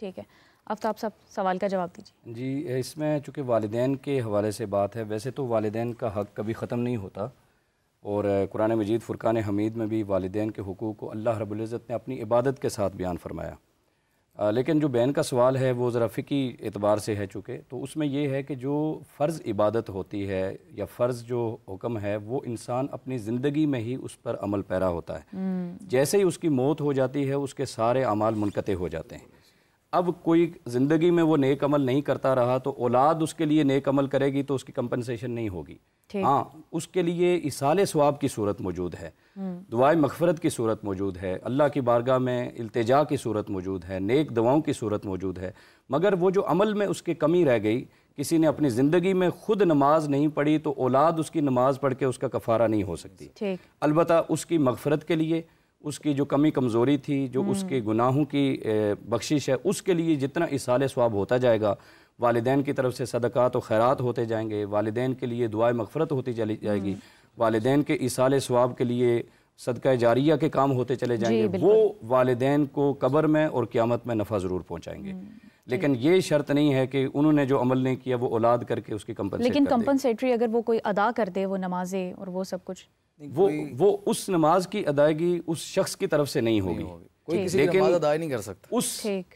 ٹھیک ہے، آفتاب صاحب سوال کا جواب دیجیے. جی، اس میں چونکہ والدین کے حوالے سے بات ہے، ویسے تو والدین کا حق کبھی ختم نہیں ہوتا، اور قرآن مجید فرقان حمید میں بھی والدین کے حقوق کو اللہ رب العزت نے اپنی عبادت کے ساتھ بیان فرمایا. لیکن جو بین کا سوال ہے وہ ذرا فقہی اعتبار سے ہے چونکہ، تو اس میں یہ ہے کہ جو فرض عبادت ہوتی ہے یا فرض جو حکم ہے وہ انسان اپنی زندگی میں ہی اس پر عمل پیرا ہوتا ہے. جیسے ہی اس کی موت ہو جاتی ہے اس کے سارے اعمال منقطع ہو جاتے ہیں. اب کوئی زندگی میں وہ نیک عمل نہیں کرتا رہا تو اولاد اس کے لیے نیک عمل کرے گی تو اس کی کمپنسیشن نہیں ہوگی. ہاں، اس کے لیے ایصال ثواب کی صورت موجود ہے، دعائے مغفرت کی صورت موجود ہے، اللہ کی بارگاہ میں التجا کی صورت موجود ہے، نیک دعاؤں کی صورت موجود ہے. مگر وہ جو عمل میں اس کی کمی رہ گئی، کسی نے اپنی زندگی میں خود نماز نہیں پڑھی تو اولاد اس کی نماز پڑھ کے اس کا کفارہ نہیں ہو سکتی. البتہ اس کی مغفرت کے لیے، اس کی جو کمی کمزوری تھی، جو اس کے گناہوں کی بخشش ہے، اس کے لیے جتنا ایصال ثواب ہوتا جائے گا، والدین کی طرف سے صدقات و خیرات ہوتے جائیں گے، والدین کے لیے دعائے مغفرت ہوتی چلی جائے گی، والدین کے ایصال ثواب کے لیے صدقہ جاریہ کے کام ہوتے چلے جائیں گے، وہ والدین کو قبر میں اور قیامت میں نفع ضرور پہنچائیں گے. لیکن یہ شرط نہیں ہے کہ انہوں نے جو عمل نہیں کیا وہ اولاد کر کے اس کی کمپنسیٹ لیکن کمپنسیٹری اگر وہ کوئی ادا کر دے وہ نمازیں اور وہ سب کچھ، وہ اس نماز کی ادائیگی اس شخص کی طرف سے نہیں ہوگی. کوئی کسی کی نماز ادا نہیں کر سکتا.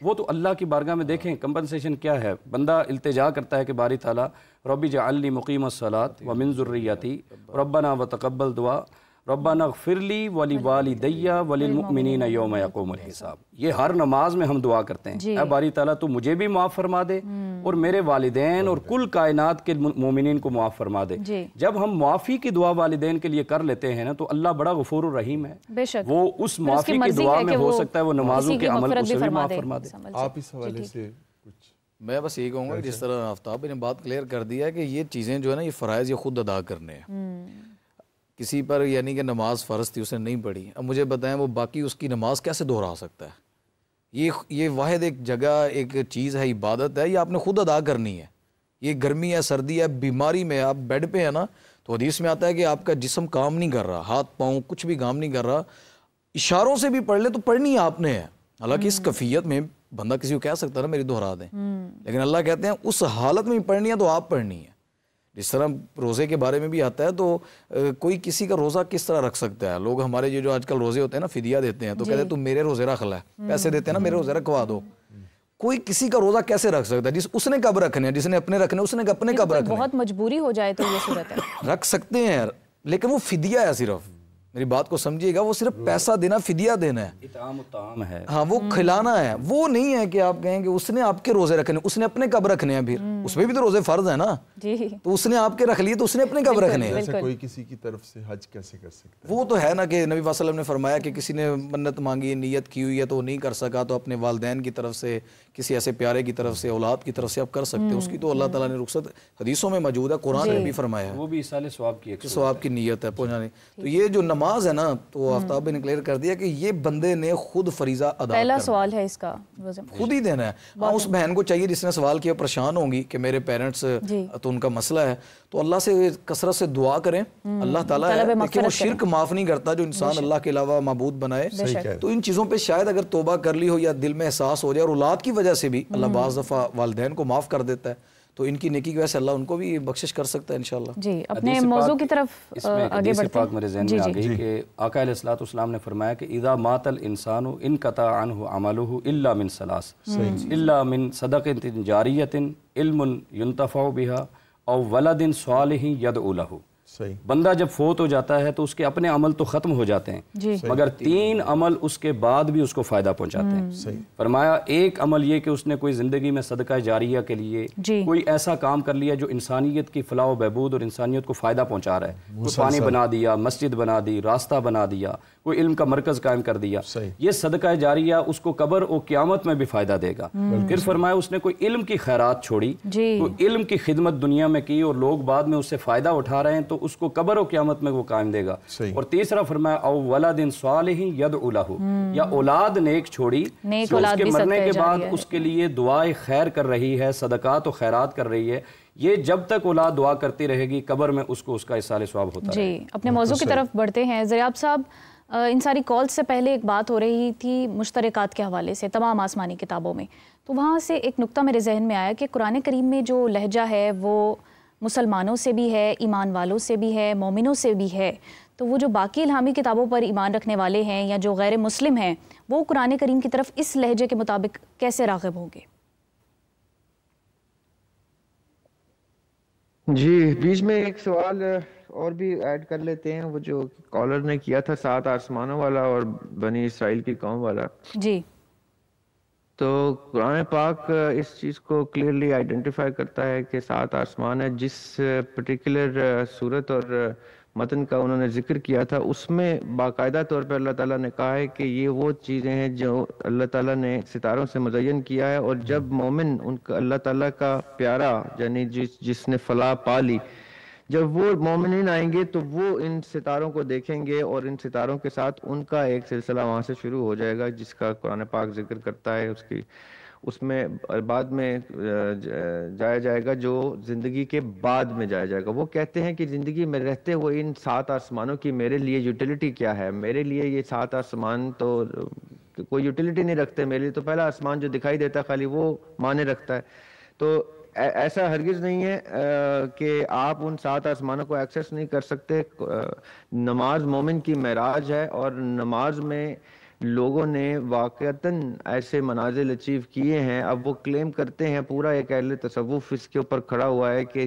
وہ تو اللہ کی بارگاہ میں دیکھیں کمپنسیشن کیا ہے. بندہ التجا کرتا ہے کہ باری تعالیٰ رب اجعلنی مقیم الصلاۃ ومن ذریتی ربنا وتقبل دعا ربنا اغفر لی ولوالدی وللمؤمنین یوم یقوم الحساب. یہ ہر نماز میں ہم دعا کرتے ہیں، اے باری تعالیٰ تو مجھے بھی معاف فرما دے اور میرے والدین اور کل کائنات کے مومنین کو معاف فرما دے. جب ہم معافی کی دعا والدین کے لیے کر لیتے ہیں نا تو اللہ بڑا غفور الرحیم ہے، وہ اس معافی کی دعا میں ہو سکتا ہے وہ نمازوں کے عمل کو بھی معاف فرما دے. آپ اس حوالے سے کچھ؟ میں بس یہی کہوں گا کہ جس طرح آفتاب نے بات کلیئر کر دیا ہے کہ یہ چیزیں جو ہے نا یہ فرائض یہ خود ادا کرنے ہیں. کسی پر یعنی کہ نماز فرض تھی اس نے نہیں پڑھی، اب مجھے بتائیں وہ باقی اس کی نماز کیسے دہرا سکتا ہے؟ یہ واحد ایک جگہ ایک چیز ہے، عبادت ہے، یہ آپ نے خود ادا کرنی ہے. یہ گرمی ہے، سردی ہے، بیماری میں آپ بیڈ پہ ہیں نا تو حدیث میں آتا ہے کہ آپ کا جسم کام نہیں کر رہا، ہاتھ پاؤں کچھ بھی کام نہیں کر رہا، اشاروں سے بھی پڑھ لے تو پڑھنی آپ نے ہے. حالانکہ اس کیفیت میں بندہ کسی کو کہہ سکتا ہے نا میری دہرا دیں، لیکن اللہ کہتے ہیں اس حالت میں پڑھنی ہے تو آپ پڑھنی ہے. جس طرح روزے کے بارے میں بھی آتا ہے تو کوئی کسی کا روزہ کس طرح رکھ سکتا ہے. لوگ ہمارے جو آج کل روزے ہوتے ہیں نا فدیہ دیتے ہیں تو کہتے ہیں تم میرے روزے رکھ لے، پیسے دیتے ہیں نا میرے روزے رکھوا دو. کوئی کسی کا روزہ کیسے رکھ سکتا ہے؟ اس نے کب رکھنے ہیں، جس نے اپنے رکھنے اس نے اپنے کب رکھنے. بہت مجبوری ہو جائے تو یہ صورت ہے رکھ سکتے ہیں لیکن وہ فدیہ ہے، صرف میری بات کو سمجھیے گا، وہ صرف پیسہ دینا فدیہ دینا ہے، اطعام الطعام ہے، ہاں وہ کھلانا ہے. وہ نہیں ہے کہ آپ کہیں کہ اس نے آپ کے روزے رکھنے، اس نے اپنے کب رکھنے ہیں، پھر اس میں بھی تو روزے فرض ہیں نا، تو اس نے آپ کے رکھ لیے تو اس نے اپنے کب رکھنے ہیں. کوئی کسی کی طرف سے حج کیسے کر سکتا ہے؟ وہ تو ہے نا کہ نبی صلی اللہ علیہ وسلم نے فرمایا کہ کسی نے منت مانگی نیت کی ہوئی ہے تو وہ نہیں کر سکا تو اپنے والدین کی طرف سے کسی ایسے پیارے کی طرف سے اولاد کی طرف سے آپ کر سکتے ہیں. اس کی تو اللہ تعالیٰ نے رخصت حدیثوں میں موجود ہے، قرآن نے بھی فرمایا ہے، وہ بھی ایصال ثواب کی ثواب کی نیت ہے پہنچانے. تو یہ جو نماز ہے نا تو آفتاب نے کلیئر کر دیا کہ یہ بندے نے خود فریضہ ادا کرنا. پہلا سوال ہے اس کا خود ہی دینا ہے. ہاں اس بہن کو چاہیے جس نے سوال کیا پریشان ہوں گی کہ میرے پیرنٹس تو ان کا مسئلہ ہے تو اللہ سے کثرت سے دعا کریں. اللہ تعالیٰ کہ وہ شرک معاف نہیں کرتا جو انسان اللہ کے علاوہ معبود بنائے. تو ان چیزوں پہ شاید اگر توبہ کر لی ہو یا دل میں احساس ہو جائے اور اولاد کی وجہ سے بھی اللہ بعض دفعہ والدین کو معاف کر دیتا ہے تو ان کی نیکی کی وجہ سے اللہ ان کو بھی بخشش کر سکتا ہے انشاءاللہ. جی اپنے موضوع کی طرف آگے بڑھتے ہیں. میرے ذہن میں آ گئی کہ آقا علیہ الصلوۃ والسلام نے فرمایا کہ اذا مات الانسان انقطع عنہ عمله الا من ثلاث الا من صدقۃ جاریۃ علم ينتفع بها او ولد صالح يدعو له. بندہ جب فوت ہو جاتا ہے تو اس کے اپنے عمل تو ختم ہو جاتے ہیں مگر 3 عمل اس کے بعد بھی اس کو فائدہ پہنچاتے ہیں. فرمایا ایک عمل یہ کہ اس نے کوئی زندگی میں صدقہ جاریہ کے لیے کوئی ایسا کام کر لیا جو انسانیت کی فلاح و بہبود اور انسانیت کو فائدہ پہنچا رہا ہے. کوئی پانی بنا دیا، مسجد بنا دی، راستہ بنا دیا، کوئی علم کا مرکز قائم کر دیا. یہ صدقہ جاریہ اس کو قبر و قیامت میں بھی فائدہ دے گا. پھر فرمایا اس نے کوئی علم کی خیرات چھوڑی، کوئی علم کی خدمت دنیا میں کی اور لوگ بعد میں اس سے فائدہ اٹھا رہے ہیں تو اس کو قبر و قیامت میں وہ قائم دے گا. اور تیسرا فرمایا او ولد صالح یدعو له، یا اولاد نیک چھوڑی جو اس کے مرنے کے بعد اس کے لیے دعائے خیر کر رہی ہے، صدقات و خیرات کر رہی ہے. یہ جب تک اولاد دعا کرتی رہے گی قبر میں اس کو اس کا ایصال ثواب ہوتا ہے. جی اپنے موضوع کی طرف بڑھتے ہیں. زریاب صاحب ان ساری کالز سے پہلے ایک بات ہو رہی تھی مشترکات کے حوالے سے تمام آسمانی کتابوں میں، تو وہاں سے ایک نقطہ میرے ذہن میں آیا کہ قرآن کریم میں جو لہجہ ہے وہ مسلمانوں سے بھی ہے، ایمان والوں سے بھی ہے، مومنوں سے بھی ہے، تو وہ جو باقی الہامی کتابوں پر ایمان رکھنے والے ہیں یا جو غیر مسلم ہیں وہ قرآن کریم کی طرف اس لہجے کے مطابق کیسے راغب ہوں گے؟ جی بیچ میں ایک سوال اور بھی ایڈ کر لیتے ہیں، وہ جو کالر نے کیا تھا 7 آسمانوں والا اور بنی اسرائیل کی قوم والا. جی تو قرآن پاک اس چیز کو کلیئرلی آئیڈینٹیفائی کرتا ہے کہ 7 آسمان ہے. جس پرٹیکولر صورت اور متن کا انہوں نے ذکر کیا تھا اس میں باقاعدہ طور پہ اللہ تعالیٰ نے کہا ہے کہ یہ وہ چیزیں ہیں جو اللہ تعالیٰ نے ستاروں سے مزین کیا ہے، اور جب مومن ان کا اللہ تعالیٰ کا پیارا یعنی جس نے فلاح پا لی، جب وہ مومنین آئیں گے تو وہ ان ستاروں کو دیکھیں گے اور ان ستاروں کے ساتھ ان کا ایک سلسلہ وہاں سے شروع ہو جائے گا جس کا قرآن پاک ذکر کرتا ہے. اس میں بعد میں جایا جائے گا جو زندگی کے بعد میں جایا جائے گا. وہ کہتے ہیں کہ زندگی میں رہتے ہوئے ان 7 آسمانوں کی میرے لیے یوٹیلیٹی کیا ہے؟ میرے لیے یہ 7 آسمان تو کوئی یوٹیلیٹی نہیں رکھتے، میرے لیے تو پہلا آسمان جو دکھائی دیتا ہے خالی وہ معنی رکھتا ہے. تو ایسا ہرگز نہیں ہے کہ آپ ان 7 آسمانوں کو ایکسیس نہیں کر سکتے. نماز مومن کی معراج ہے، اور نماز میں لوگوں نے واقعتاً ایسے منازل اچیو کیے ہیں. اب وہ کلیم کرتے ہیں، پورا ایک اہل تصوف اس کے اوپر کھڑا ہوا ہے کہ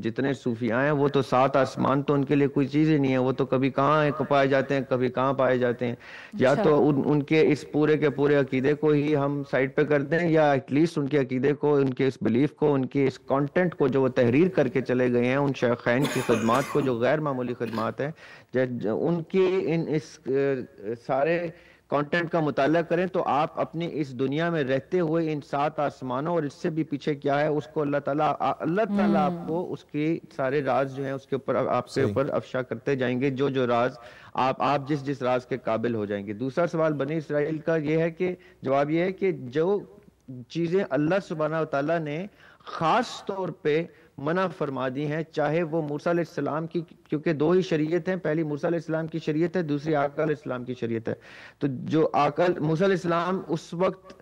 جتنے صوفیاء ہیں وہ تو 7 آسمان تو ان کے لیے کوئی چیز ہی نہیں ہے، وہ تو کبھی کہاں پائے جاتے ہیں کبھی کہاں پائے جاتے ہیں. یا تو ان کے اس پورے کے پورے عقیدے کو ہی ہم سائڈ پہ کرتے ہیں، یا ایٹ لیسٹ ان کے عقیدے کو، ان کے اس بلیف کو، ان کے اس کانٹینٹ کو جو وہ تحریر کر کے چلے گئے ہیں، ان شیخین کی خدمات کو جو غیر معمولی خدمات ہیں، ان کے اس سارے کانٹینٹ کا مطالعہ کریں تو آپ اپنی اس دنیا میں رہتے ہوئے ان 7 آسمانوں اور اس سے بھی پیچھے کیا ہے اس کو اللہ تعالیٰ آپ کو اس کے سارے راز جو ہیں اس کے اوپر آپ کے اوپر افشا کرتے جائیں گے، جو راز آپ جس راز کے قابل ہو جائیں گے. دوسرا سوال بنی اسرائیل کا یہ ہے کہ جواب یہ ہے کہ جو چیزیں اللہ سبحانہ وتعالیٰ نے خاص طور پہ منع فرما دی ہیں، چاہے وہ موسیٰ علیہ السلام کی، کیونکہ 2 ہی شریعت ہیں، پہلی موسیٰ علیہ السلام کی شریعت ہے، دوسری آقا علیہ السلام کی شریعت ہے. تو جو موسیٰ علیہ السلام اس وقت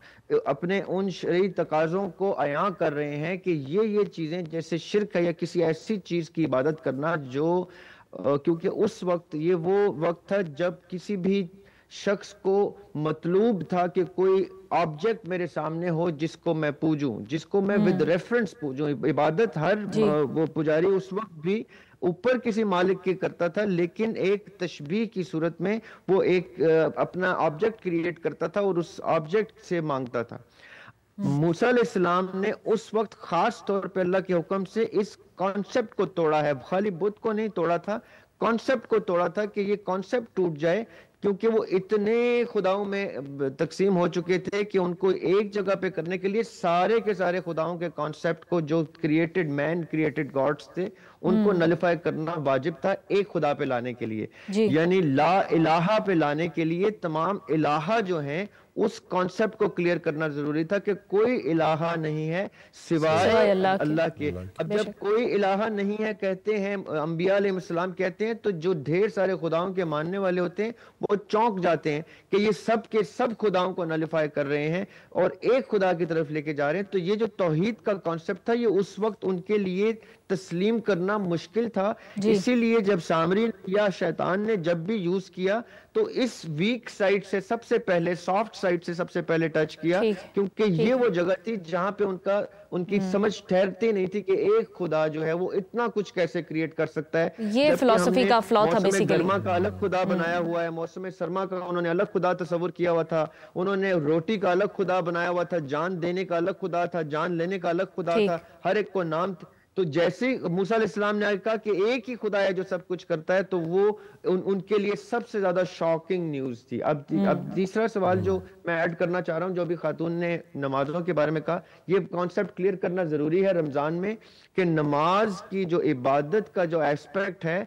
اپنے ان شرعی تقاضوں کو عیاں کر رہے ہیں کہ یہ چیزیں جیسے شرک ہے یا کسی ایسی چیز کی عبادت کرنا جو کیونکہ اس وقت یہ وہ وقت تھا جب کسی بھی شخص کو مطلوب تھا کہ کوئی آبجیکٹ میرے سامنے ہو جس کو میں پوجوں، جس کو میں ود ریفرنس پوجوں. عبادت ہر وہ پجاری اس وقت بھی اوپر کسی مالک کی کرتا تھا، لیکن ایک تشبیہ کی صورت میں وہ ایک اپنا آبجیکٹ کریٹ کرتا تھا اور اس آبجیکٹ سے مانگتا تھا. موسیٰ علیہ السلام نے اس وقت خاص طور پہ اللہ کے حکم سے اس کانسیپٹ کو توڑا ہے. خالی بت کو نہیں توڑا تھا، کانسیپٹ کو توڑا تھا کہ یہ کانسیپٹ ٹوٹ جائے، کیونکہ وہ اتنے خداؤں میں تقسیم ہو چکے تھے کہ ان کو ایک جگہ پہ کرنے کے لیے سارے کے سارے خداؤں کے کانسیپٹ کو جو کریٹڈ مین کریٹڈ گاڈز تھے ان کو نلیفائی کرنا واجب تھا ایک خدا پہ لانے کے لیے. یعنی لا الہ پہ لانے کے لیے تمام الہ جو ہیں اس کانسیپٹ کو کلیئر کرنا ضروری تھا کہ کوئی الہ نہیں ہے سوائے اللہ کے. اب جب کوئی الہ نہیں ہے کہتے ہیں انبیاء علیہ السلام کہتے ہیں تو جو ڈھیر سارے خداؤں کے ماننے والے ہوتے ہیں وہ چونک جاتے ہیں کہ یہ سب کے سب خداؤں کو نلیفائی کر رہے ہیں اور ایک خدا کی طرف لے کے جا رہے ہیں. تو یہ جو توحید کا کانسیپٹ تھا یہ اس وقت ان کے لیے تسلیم کرنا مشکل تھا. اسی لیے جب سامری یا شیطان نے جب بھی یوز کیا تو اس ویک سائٹ سے سب سے پہلے سافٹ سائٹ سے سب سے پہلے ٹچ کیا، کیونکہ یہ وہ جگہ تھی جہاں پہ ان کی سمجھ ٹھہرتی نہیں تھی کہ ایک خدا جو ہے وہ اتنا کچھ کیسے کریٹ کر سکتا ہے. یہ فلسفی کا فلا تھا بیسیکلی. موسم گرما کا الگ خدا بنایا ہوا ہے، موسم سرما کا انہوں نے الگ خدا تصور کیا ہوا تھا، انہوں نے روٹی کا الگ خدا بنایا ہوا تھا، جان دینے کا الگ خدا تھا، جان لینے کا الگ خدا تھا، ہر ایک کو نام. تو جیسے موسیٰ علیہ السلام نے کہا کہ ایک ہی خدا ہے جو سب کچھ کرتا ہے تو وہ ان کے لیے سب سے زیادہ شاکنگ نیوز تھی. اب تیسرا سوال جو میں ایڈ کرنا چاہ رہا ہوں، جو ابھی خاتون نے نمازوں کے بارے میں کہا، یہ کانسیپٹ کلیئر کرنا ضروری ہے رمضان میں کہ نماز کی جو عبادت کا جو ایسپیکٹ ہے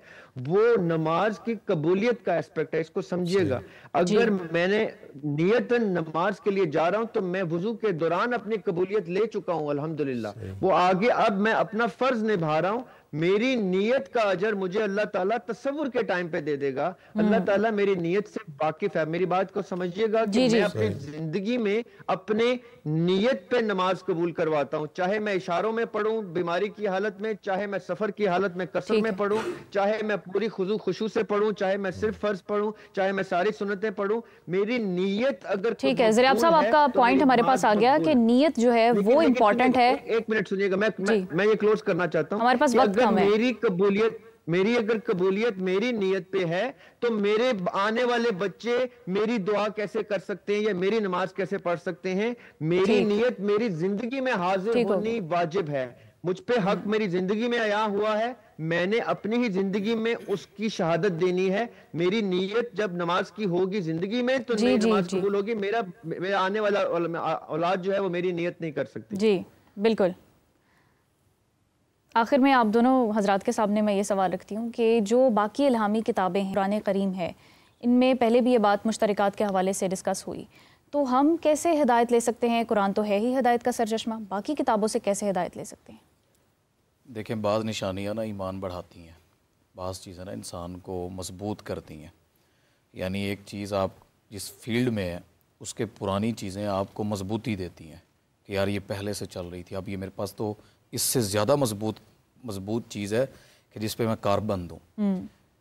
وہ نماز کی قبولیت کا ایسپیکٹ ہے. اس کو سمجھیے گا، اگر میں نے نیتاً نماز کے لیے جا رہا ہوں تو میں وضو کے دوران اپنی قبولیت لے چکا ہوں الحمدللہ. وہ آگے اب میں اپنا فرض نبھا رہا ہوں، میری نیت کا اجر مجھے اللہ تعالیٰ تصور کے ٹائم پہ دے دے گا. اللہ تعالیٰ میری نیت سے واقف ہے. میری بات کو سمجھیے گا کہ میں اپنی زندگی میں اپنے نیت پہ نماز قبول کرواتا ہوں, چاہے میں اشاروں میں پڑھوں بیماری کی حالت میں, چاہے میں سفر کی حالت میں قصر میں پڑھوں, چاہے میں پوری خضوع سے پڑھوں, چاہے میں صرف فرض پڑھوں, چاہے میں ساری سنتیں پڑھوں. میری نیت اگر ٹھیک ہے ضریاب صاحب, آپ کا پوائنٹ ہمارے پاس آ گیا کہ نیت جو ہے وہ امپورٹنٹ ہے. ایک منٹ سنیے گا, میں یہ کلوز کرنا چاہتا ہوں. ہمارے پاس وقت کم ہے. میری اگر قبولیت میری نیت پہ ہے تو میرے آنے والے بچے میری دعا کیسے کر سکتے ہیں یا میری نماز کیسے پڑھ سکتے ہیں؟ میری نیت میری زندگی میں حاضر ہونی واجب ہے. مجھ پہ حق میری زندگی میں عیاں ہوا ہے, میں نے اپنی ہی زندگی میں اس کی شہادت دینی ہے. میری نیت جب نماز کی ہوگی زندگی میں تو میری نماز قبول ہوگی. میرا آنے والا اولاد جو ہے وہ میری نیت نہیں کر سکتی. جی بالکل. آخر میں آپ دونوں حضرات کے سامنے میں یہ سوال رکھتی ہوں کہ جو باقی الہامی کتابیں ہیں, قرآن کریم ہے, ان میں پہلے بھی یہ بات مشترکات کے حوالے سے ڈسکس ہوئی, تو ہم کیسے ہدایت لے سکتے ہیں؟ قرآن تو ہے ہی ہدایت کا سرچشمہ, باقی کتابوں سے کیسے ہدایت لے سکتے ہیں؟ دیکھیں, بعض نشانیاں نا ایمان بڑھاتی ہیں, بعض چیزیں نا انسان کو مضبوط کرتی ہیں. یعنی ایک چیز آپ جس فیلڈ میں ہے اس کے پرانی چیزیں آپ کو مضبوطی دیتی ہیں کہ یار یہ پہلے سے چل رہی تھی, اب یہ میرے پاس تو اس سے زیادہ مضبوط چیز ہے کہ جس پہ میں کاربند ہوں.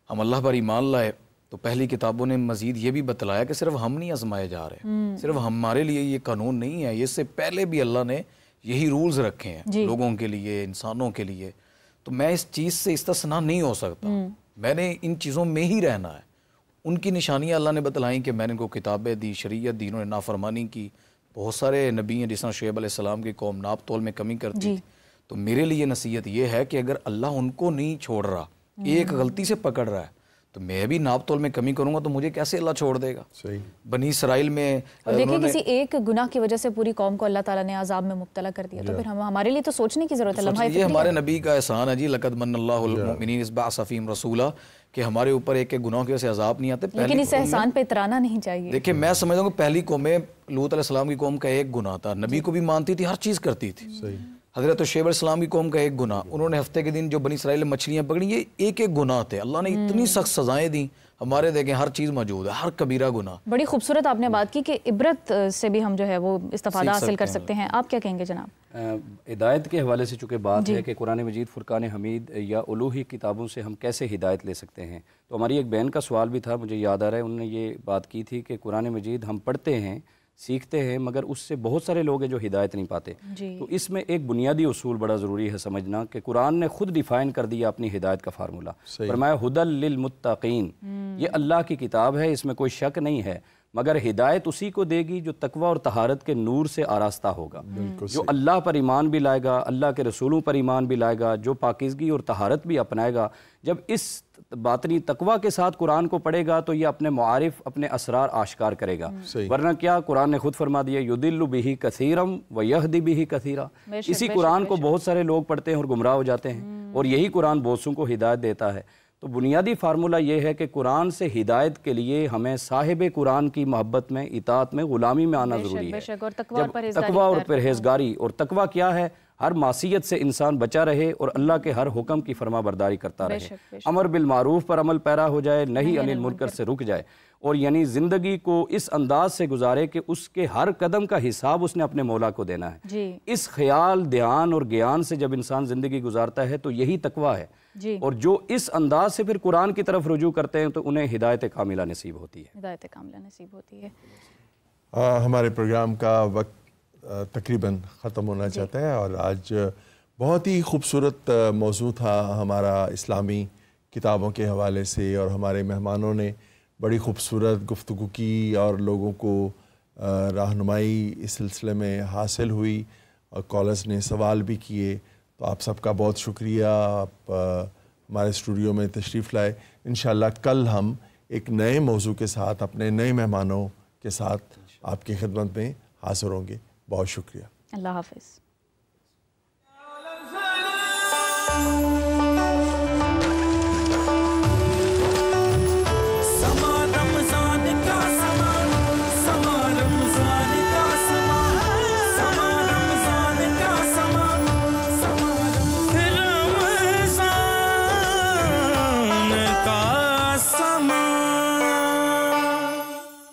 ہم اللہ پر ایمان لائے تو پہلی کتابوں نے مزید یہ بھی بتلایا کہ صرف ہم نہیں آزمائے جا رہے, صرف ہمارے لیے یہ قانون نہیں ہے, اس سے پہلے بھی اللہ نے یہی رولز رکھے ہیں لوگوں کے لیے, انسانوں کے لیے. تو میں اس چیز سے استثناء نہیں ہو سکتا, میں نے ان چیزوں میں ہی رہنا ہے. ان کی نشانیاں اللہ نے بتلائیں کہ میں نے ان کو کتابیں دی, شریعت دی, انہوں نے نافرمانی کی. بہت سارے نبی ہیں جس طرح شعیب علیہ السلام کی قوم ناپ تول میں کمی کرتی تھی. تو میرے لیے نصیحت یہ ہے کہ اگر اللہ ان کو نہیں چھوڑ رہا, ایک غلطی سے پکڑ رہا ہے, تو میں بھی ناپ تول میں کمی کروں گا تو مجھے کیسے اللہ چھوڑ دے گا؟ صحیح. بنی اسرائیل میں دیکھیں کسی ایک گناہ کی وجہ سے پوری قوم کو اللہ تعالیٰ نے عذاب میں مبتلا کر دیا, تو پھر ہمارے لیے تو سوچنے کی ضرورت ہے. یہ ہمارے نبی کا احسان ہے جی, لقد من اللہ المؤمنین اذ بعث فیہم رسولا, کہ ہمارے اوپر ایک ایک گناہ کی وجہ سے عذاب نہیں آتے. لیکن اس احسان پہ اترانا نہیں چاہیے. دیکھیں میں سمجھتا ہوں کہ پہلی قومیں لوط علیہ السلام کی قوم کا ایک گناہ تھا, نبی کو بھی مانتی تھی, ہر چیز کرتی تھی. حضرت شعیب علیہ السلام کی قوم کا ایک گناہ, انہوں نے ہفتے کے دن جو بنی اسرائیل میں مچھلیاں پکڑی, یہ ایک ایک گناہ تھے. اللہ نے اتنی سخت سزائیں دیں. ہمارے دیکھیں ہر چیز موجود ہے, ہر کبیرہ گناہ. بڑی خوبصورت آپ نے بات کی کہ عبرت سے بھی ہم جو ہے وہ استفادہ حاصل کر سکتے ہیں. آپ کیا کہیں گے جناب؟ ہدایت کے حوالے سے چونکہ بات ہے کہ قرآن مجید, فرقان حمید یا الوحی کتابوں سے ہم کیسے ہدایت لے سکتے ہیں, تو ہماری ایک بہن کا سوال بھی تھا, مجھے یاد آ رہا ہے, انہوں نے یہ بات کی تھی کہ قرآن مجید ہم پڑھتے ہیں, سیکھتے ہیں, مگر اس سے بہت سارے لوگ ہیں جو ہدایت نہیں پاتے. تو اس میں ایک بنیادی اصول بڑا ضروری ہے سمجھنا کہ قرآن نے خود ڈیفائن کر دیا اپنی ہدایت کا فارمولہ. فرمایا ھدی للمتقین, یہ اللہ کی کتاب ہے, اس میں کوئی شک نہیں ہے, مگر ہدایت اسی کو دے گی جو تقوی اور طہارت کے نور سے آراستہ ہوگا, جو اللہ پر ایمان بھی لائے گا, اللہ کے رسولوں پر ایمان بھی لائے گا, جو پاکیزگی اور طہارت بھی اپنائے گا. جب اس باطنی تقوی کے ساتھ قرآن کو پڑھے گا تو یہ اپنے معارف, اپنے اسرار آشکار کرے گا. ورنہ کیا, قرآن نے خود فرما دیا یضل بہ کثیرا ویہدی بہ کثیرا. اسی قرآن کو بہت سارے لوگ پڑھتے ہیں اور گمراہ ہو جاتے ہیں, اور یہی قرآن بہت کو ہدایت دیتا ہے. تو بنیادی فارمولہ یہ ہے کہ قرآن سے ہدایت کے لیے ہمیں صاحب قرآن کی محبت میں, اطاعت میں, غلامی میں آنا ضروری ہے. تقوی اور پرہیزگاری, اور تقوی کیا ہے؟ ہر معصیت سے انسان بچا رہے اور اللہ کے ہر حکم کی فرما برداری کرتا رہے, امر بالمعروف پر عمل پیرا ہو جائے, نہی عن المنکر سے رک جائے, اور یعنی زندگی کو اس انداز سے گزارے کہ اس کے ہر قدم کا حساب اس نے اپنے مولا کو دینا ہے. اس خیال, دھیان اور گیان سے جب انسان زندگی گزارتا ہے تو یہی تقوی ہے. اور جو اس انداز سے پھر قرآن کی طرف رجوع کرتے ہیں تو انہیں ہدایت کاملہ نصیب ہوتی ہے. ہدایت کاملہ نصیب ہوتی ہے. ہمارے پروگرام کا وقت تقریباً ختم ہونا چاہتا ہے, اور آج بہت ہی خوبصورت موضوع تھا ہمارا اسلامی کتابوں کے حوالے سے, اور ہمارے مہمانوں نے بڑی خوبصورت گفتگو کی اور لوگوں کو رہنمائی اس سلسلے میں حاصل ہوئی, اور کالرز نے سوال بھی کیے. تو آپ سب کا بہت شکریہ, آپ ہمارے اسٹوڈیو میں تشریف لائے. انشاءاللہ کل ہم ایک نئے موضوع کے ساتھ, اپنے نئے مہمانوں کے ساتھ آپ کی خدمت میں حاضر ہوں گے. بہت شکریہ. اللہ حافظ.